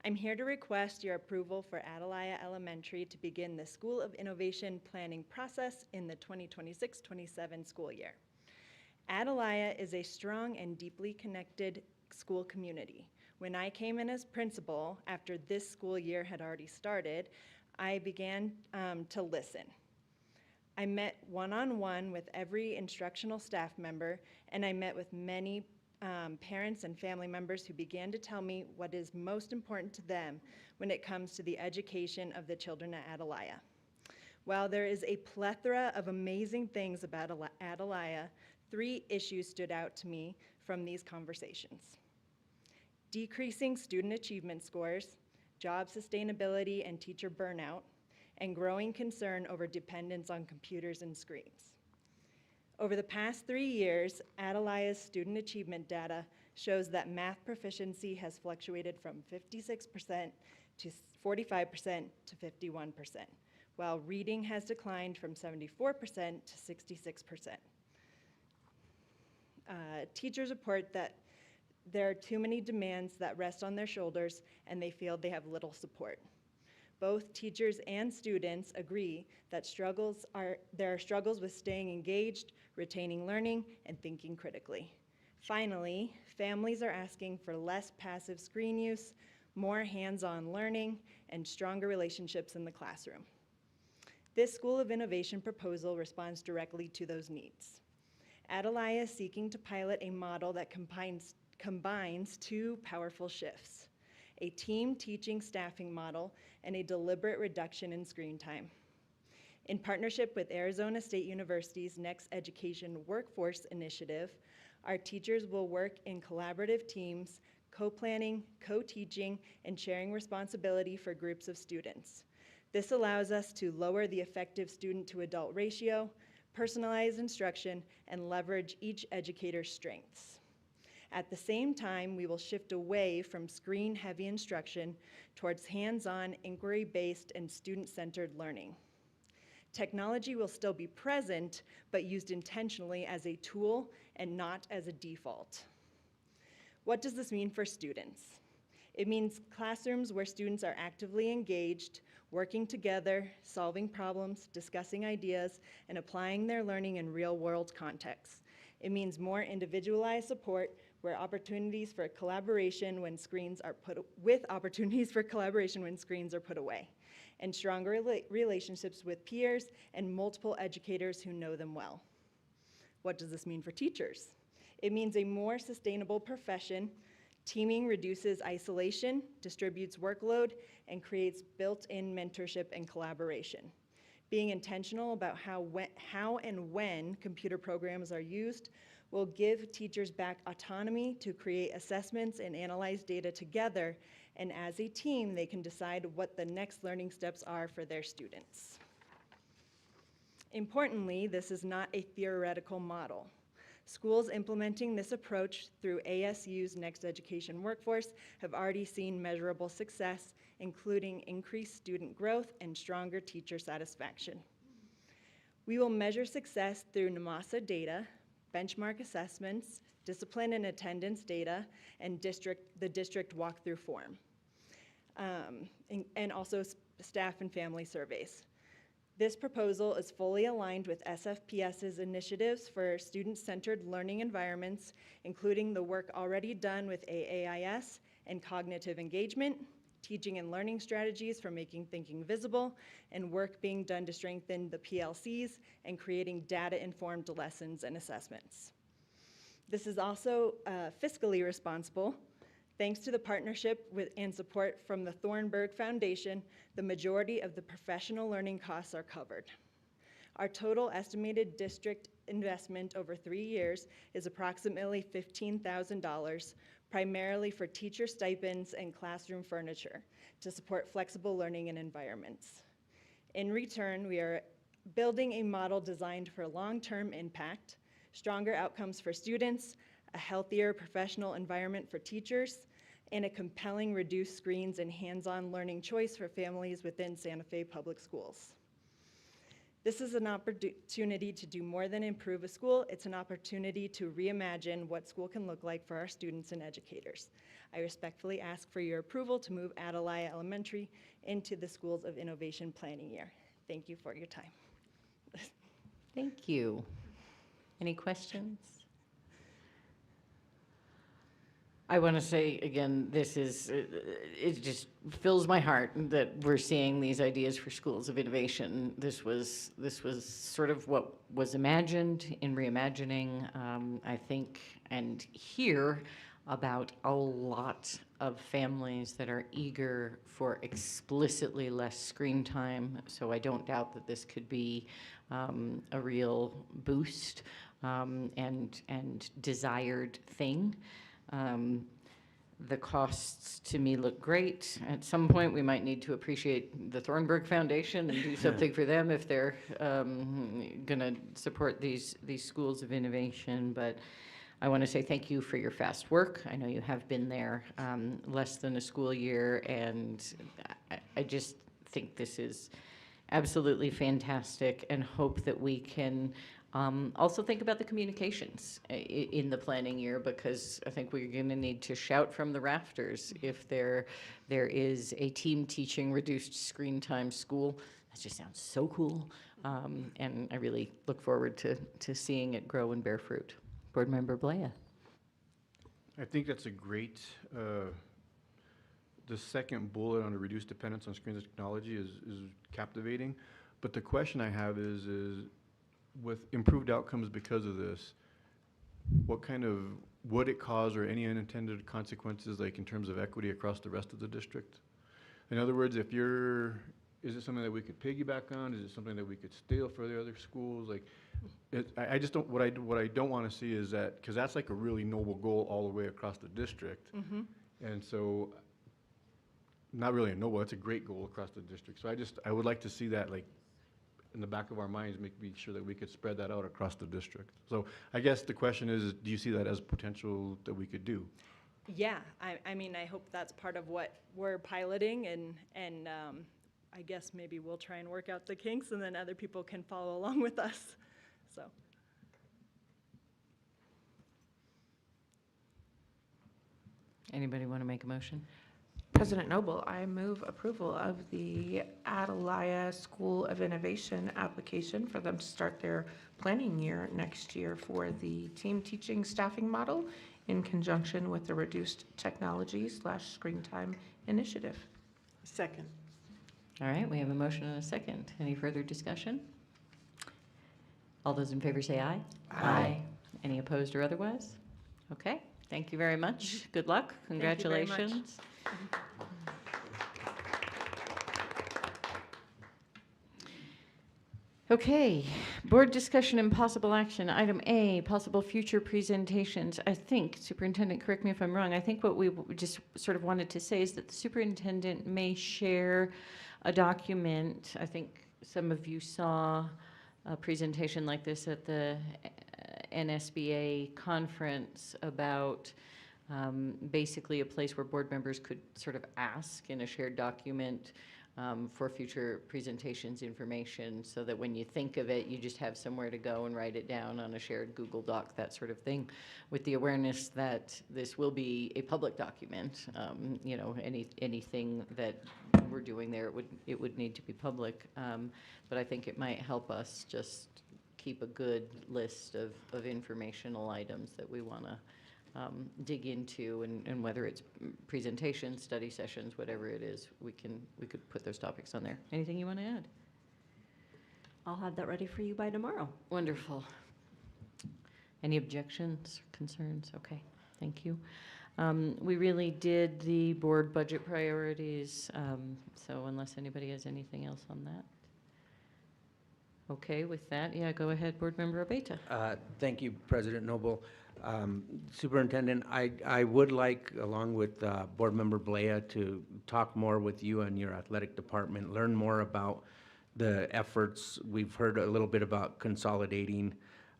I'm here to request your approval for Atalaya Elementary to begin the School of Innovation planning process in the 2026-27 school year. Atalaya is a strong and deeply connected school community. When I came in as principal, after this school year had already started, I began to listen. I met one-on-one with every instructional staff member, and I met with many parents and family members who began to tell me what is most important to them when it comes to the education of the children at Atalaya. While there is a plethora of amazing things about Atalaya, 3 issues stood out to me from these conversations: decreasing student achievement scores, job sustainability and teacher burnout, and growing concern over dependence on computers and screens. Over the past 3 years, Atalaya's student achievement data shows that math proficiency has fluctuated from 56% to 45% to 51%, while reading has declined from 74% to 66%. Teachers report that there are too many demands that rest on their shoulders, and they feel they have little support. Both teachers and students agree that there are struggles with staying engaged, retaining learning, and thinking critically. Finally, families are asking for less passive screen use, more hands-on learning, and stronger relationships in the classroom. This School of Innovation proposal responds directly to those needs. Atalaya is seeking to pilot a model that combines 2 powerful shifts: a team teaching staffing model and a deliberate reduction in screen time. In partnership with Arizona State University's Next Education Workforce Initiative, our teachers will work in collaborative teams, co-planning, co-teaching, and sharing responsibility for groups of students. This allows us to lower the effective student-to-adult ratio, personalize instruction, and leverage each educator's strengths. At the same time, we will shift away from screen-heavy instruction towards hands-on, inquiry-based, and student-centered learning. Technology will still be present, but used intentionally as a tool and not as a default. What does this mean for students? It means classrooms where students are actively engaged, working together, solving problems, discussing ideas, and applying their learning in real-world contexts. It means more individualized support where opportunities for collaboration when screens are put away, and stronger relationships with peers and multiple educators who know them well. What does this mean for teachers? It means a more sustainable profession. Teaming reduces isolation, distributes workload, and creates built-in mentorship and collaboration. Being intentional about how and when computer programs are used will give teachers back autonomy to create assessments and analyze data together, and as a team, they can decide what the next learning steps are for their students. Importantly, this is not a theoretical model. Schools implementing this approach through ASU's Next Education Workforce have already seen measurable success, including increased student growth and stronger teacher satisfaction. We will measure success through NMASA data, benchmark assessments, discipline and attendance data, and the district walkthrough form, and also staff and family surveys. This proposal is fully aligned with SFPS's initiatives for student-centered learning environments, including the work already done with AAIS and cognitive engagement, teaching and learning strategies for making thinking visible, and work being done to strengthen the PLCs and creating data-informed lessons and assessments. This is also fiscally responsible. Thanks to the partnership and support from the Thornburg Foundation, the majority of the professional learning costs are covered. Our total estimated district investment over 3 years is approximately $15,000, primarily for teacher stipends and classroom furniture to support flexible learning and environments. In return, we are building a model designed for long-term impact, stronger outcomes for students, a healthier professional environment for teachers, and a compelling reduced screens and hands-on learning choice for families within Santa Fe Public Schools. This is an opportunity to do more than improve a school. It's an opportunity to reimagine what school can look like for our students and educators. I respectfully ask for your approval to move Atalaya Elementary into the Schools of Innovation planning year. Thank you for your time. Thank you. Any questions? I want to say again, this is, it just fills my heart that we're seeing these ideas for schools of innovation. This was sort of what was imagined in reimagining, I think, and hear about a lot of families that are eager for explicitly less screen time. So I don't doubt that this could be a real boost and desired thing. The costs to me look great. At some point, we might need to appreciate the Thornburg Foundation and do something for them if they're going to support these schools of innovation. But I want to say thank you for your fast work. I know you have been there less than a school year, and I just think this is absolutely fantastic, and hope that we can also think about the communications in the planning year, because I think we're going to need to shout from the rafters if there is a team teaching reduced screen time school. That just sounds so cool, and I really look forward to seeing it grow and bear fruit. Board Member Blea. I think that's a great, the second bullet on the reduced dependence on screens and technology is captivating. But the question I have is with improved outcomes because of this, would it cause or any unintended consequences, like in terms of equity across the rest of the district? In other words, is it something that we could piggyback on? Is it something that we could steal for the other schools? Like, I just don't, what I don't want to see is that, because that's like a really noble goal all the way across the district. And so, not really a noble, it's a great goal across the district. So I would like to see that, like, in the back of our minds, make sure that we could spread that out across the district. So I guess the question is, do you see that as potential that we could do? Yeah, I mean, I hope that's part of what we're piloting, and I guess maybe we'll try and work out the kinks, and then other people can follow along with us, so. Anybody want to make a motion? President Noble, I move approval of the Atalaya School of Innovation application for them to start their planning year next year for the team teaching staffing model in conjunction with the reduced technology/screen time initiative. Second. All right, we have a motion and a second. Any further discussion? All those in favor say aye. Aye. Any opposed or otherwise? Okay, thank you very much. Good luck. you very much. Congratulations. Okay, board discussion and possible action. Item A, possible future presentations. I think, Superintendent, correct me if I'm wrong, I think what we just sort of wanted to say is that the superintendent may share a document. I think some of you saw a presentation like this at the NSBA conference about basically a place where board members could sort of ask in a shared document for future presentations information, so that when you think of it, you just have somewhere to go and write it down on a shared Google Doc, that sort of thing, with the awareness that this will be a public document. You know, anything that we're doing there, it would need to be public. But I think it might help us just keep a good list of informational items that we want to dig into, and whether it's presentations, study sessions, whatever it is, we could put those topics on there. Anything you want to add? I'll have that ready for you by tomorrow. Wonderful. Any objections, concerns? Okay, thank you. We really did the board budget priorities, so unless anybody has anything else on that. Okay, with that, yeah, go ahead, Board Member Abeyta. Thank you, President Noble. Superintendent, I would like, along with Board Member Blea, to talk more with you and your athletic department, learn more about the efforts. We've heard a little bit about consolidating,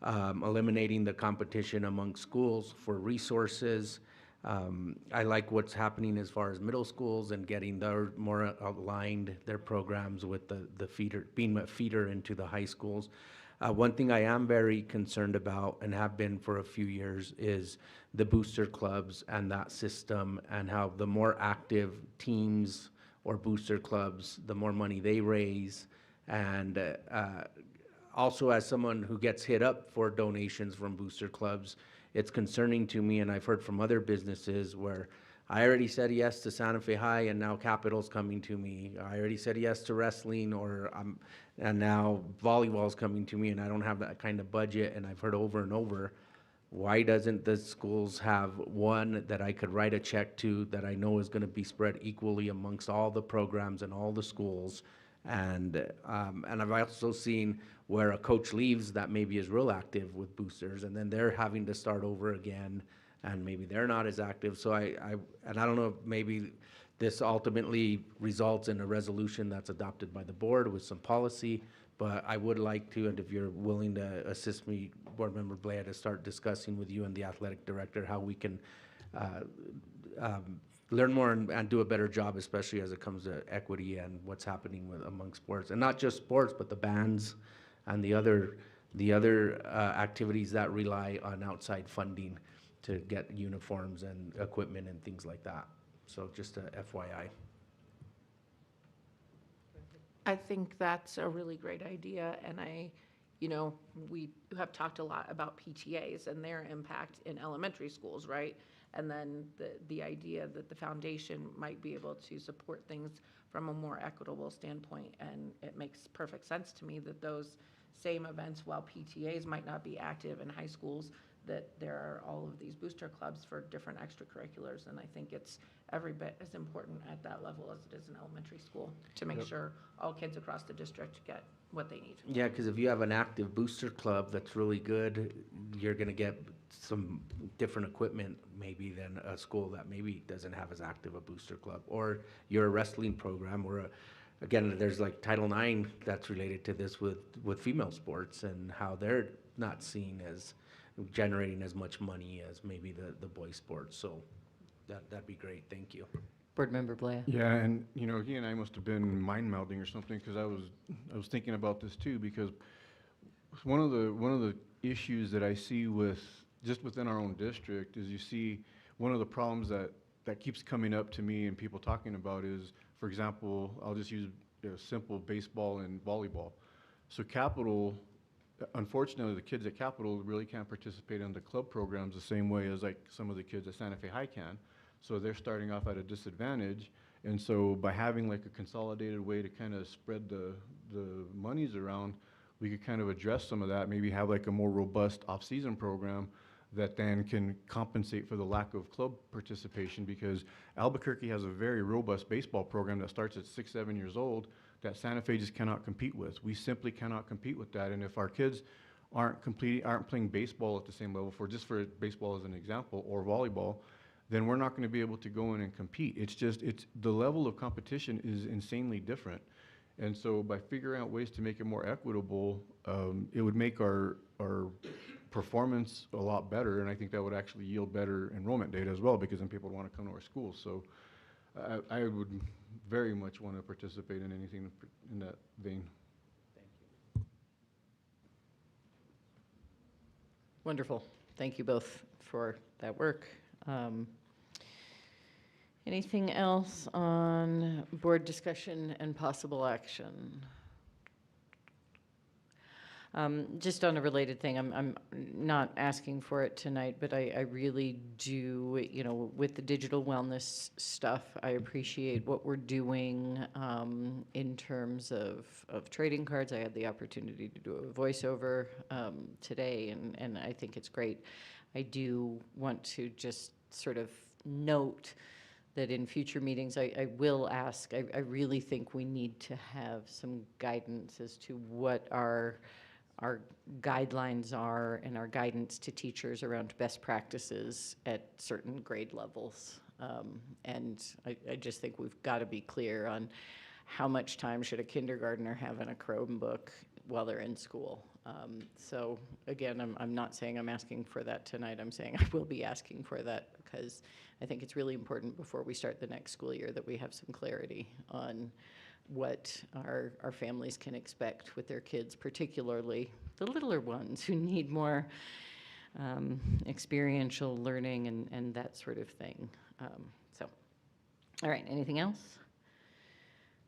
eliminating the competition among schools for resources. I like what's happening as far as middle schools and getting their more aligned, their programs with the feeder, being a feeder into the high schools. One thing I am very concerned about, and have been for a few years, is the booster clubs and that system, and how the more active teams or booster clubs, the more money they raise. And also, as someone who gets hit up for donations from booster clubs, it's concerning to me, and I've heard from other businesses where I already said yes to Santa Fe High, and now Capital's coming to me. I already said yes to wrestling, and now volleyball's coming to me, and I don't have that kind of budget. And I've heard over and over, why doesn't the schools have one that I could write a check to that I know is going to be spread equally amongst all the programs and all the schools? And I've also seen where a coach leaves that maybe is real active with boosters, and then they're having to start over again, and maybe they're not as active. So I don't know if maybe this ultimately results in a resolution that's adopted by the board with some policy, but I would like to, and if you're willing to assist me, Board Member Blea, to start discussing with you and the athletic director how we can learn more and do a better job, especially as it comes to equity and what's happening among sports, and not just sports, but the bands and the other activities that rely on outside funding to get uniforms and equipment and things like that. So just a FYI. I think that's a really great idea, and we have talked a lot about PTAs and their impact in elementary schools, right? And then the idea that the foundation might be able to support things from a more equitable standpoint, and it makes perfect sense to me that those same events, while PTAs might not be active in high schools, that there are all of these booster clubs for different extracurriculars, and I think it's every bit as important at that level as it is in elementary school to make sure all kids across the district get what they need. Yeah, because if you have an active booster club that's really good, you're gonna get some different equipment maybe than a school that maybe doesn't have as active a booster club. Or you're a wrestling program, or again, there's like Title IX that's related to this with female sports and how they're not seen as generating as much money as maybe the boys sports. So that'd be great. Thank you. Board Member Blea. Yeah, and he and I must have been mind melding or something, because I was thinking about this too, because one of the issues that I see just within our own district is, you see one of the problems that keeps coming up to me and people talking about is, for example, I'll just use simple baseball and volleyball. So Capital, unfortunately, the kids at Capital really can't participate in the club programs the same way as like some of the kids at Santa Fe High can. So they're starting off at a disadvantage. And so by having like a consolidated way to kind of spread the monies around, we could kind of address some of that, maybe have like a more robust off-season program that then can compensate for the lack of club participation, because Albuquerque has a very robust baseball program that starts at 6, 7 years old that Santa Fe just cannot compete with. We simply cannot compete with that. And if our kids aren't playing baseball at the same level, for baseball as an example, or volleyball, then we're not going to be able to go in and compete. It's the level of competition is insanely different. And so by figuring out ways to make it more equitable, it would make our performance a lot better, and I think that would actually yield better enrollment data as well, because then people would want to come to our schools. So I would very much want to participate in anything in that vein. Wonderful. Thank you both for that work. Anything else on board discussion and possible action? Just on a related thing, I'm not asking for it tonight, but I really do, with the digital wellness stuff, I appreciate what we're doing in terms of trading cards. I had the opportunity to do a voiceover today, and I think it's great. I do want to just sort of note that in future meetings, I will ask, I really think we need to have some guidance as to what our guidelines are and our guidance to teachers around best practices at certain grade levels. And I just think we've got to be clear on how much time should a kindergartner have in a Chromebook while they're in school. So again, I'm not saying I'm asking for that tonight. I'm saying I will be asking for that, because I think it's really important before we start the next school year that we have some clarity on what our families can expect with their kids, particularly the littler ones who need more experiential learning and that sort of thing. All right, anything else?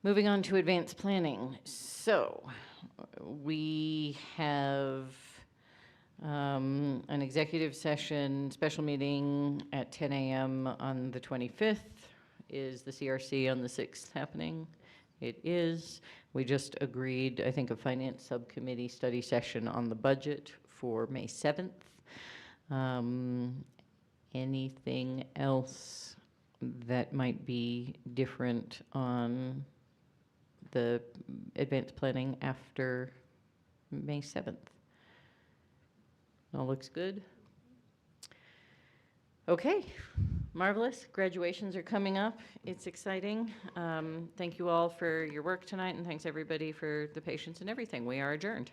Moving on to advanced planning. So we have an executive session, special meeting at 10 a.m. on the 25th. Is the CRC on the 6th happening? It is. We just agreed, I think, a finance subcommittee study session on the budget for May 7th. Anything else that might be different on the advanced planning after May 7th? All looks good? Okay, marvelous. Graduations are coming up. It's exciting. Thank you all for your work tonight, and thanks everybody for the patience and everything. We are adjourned.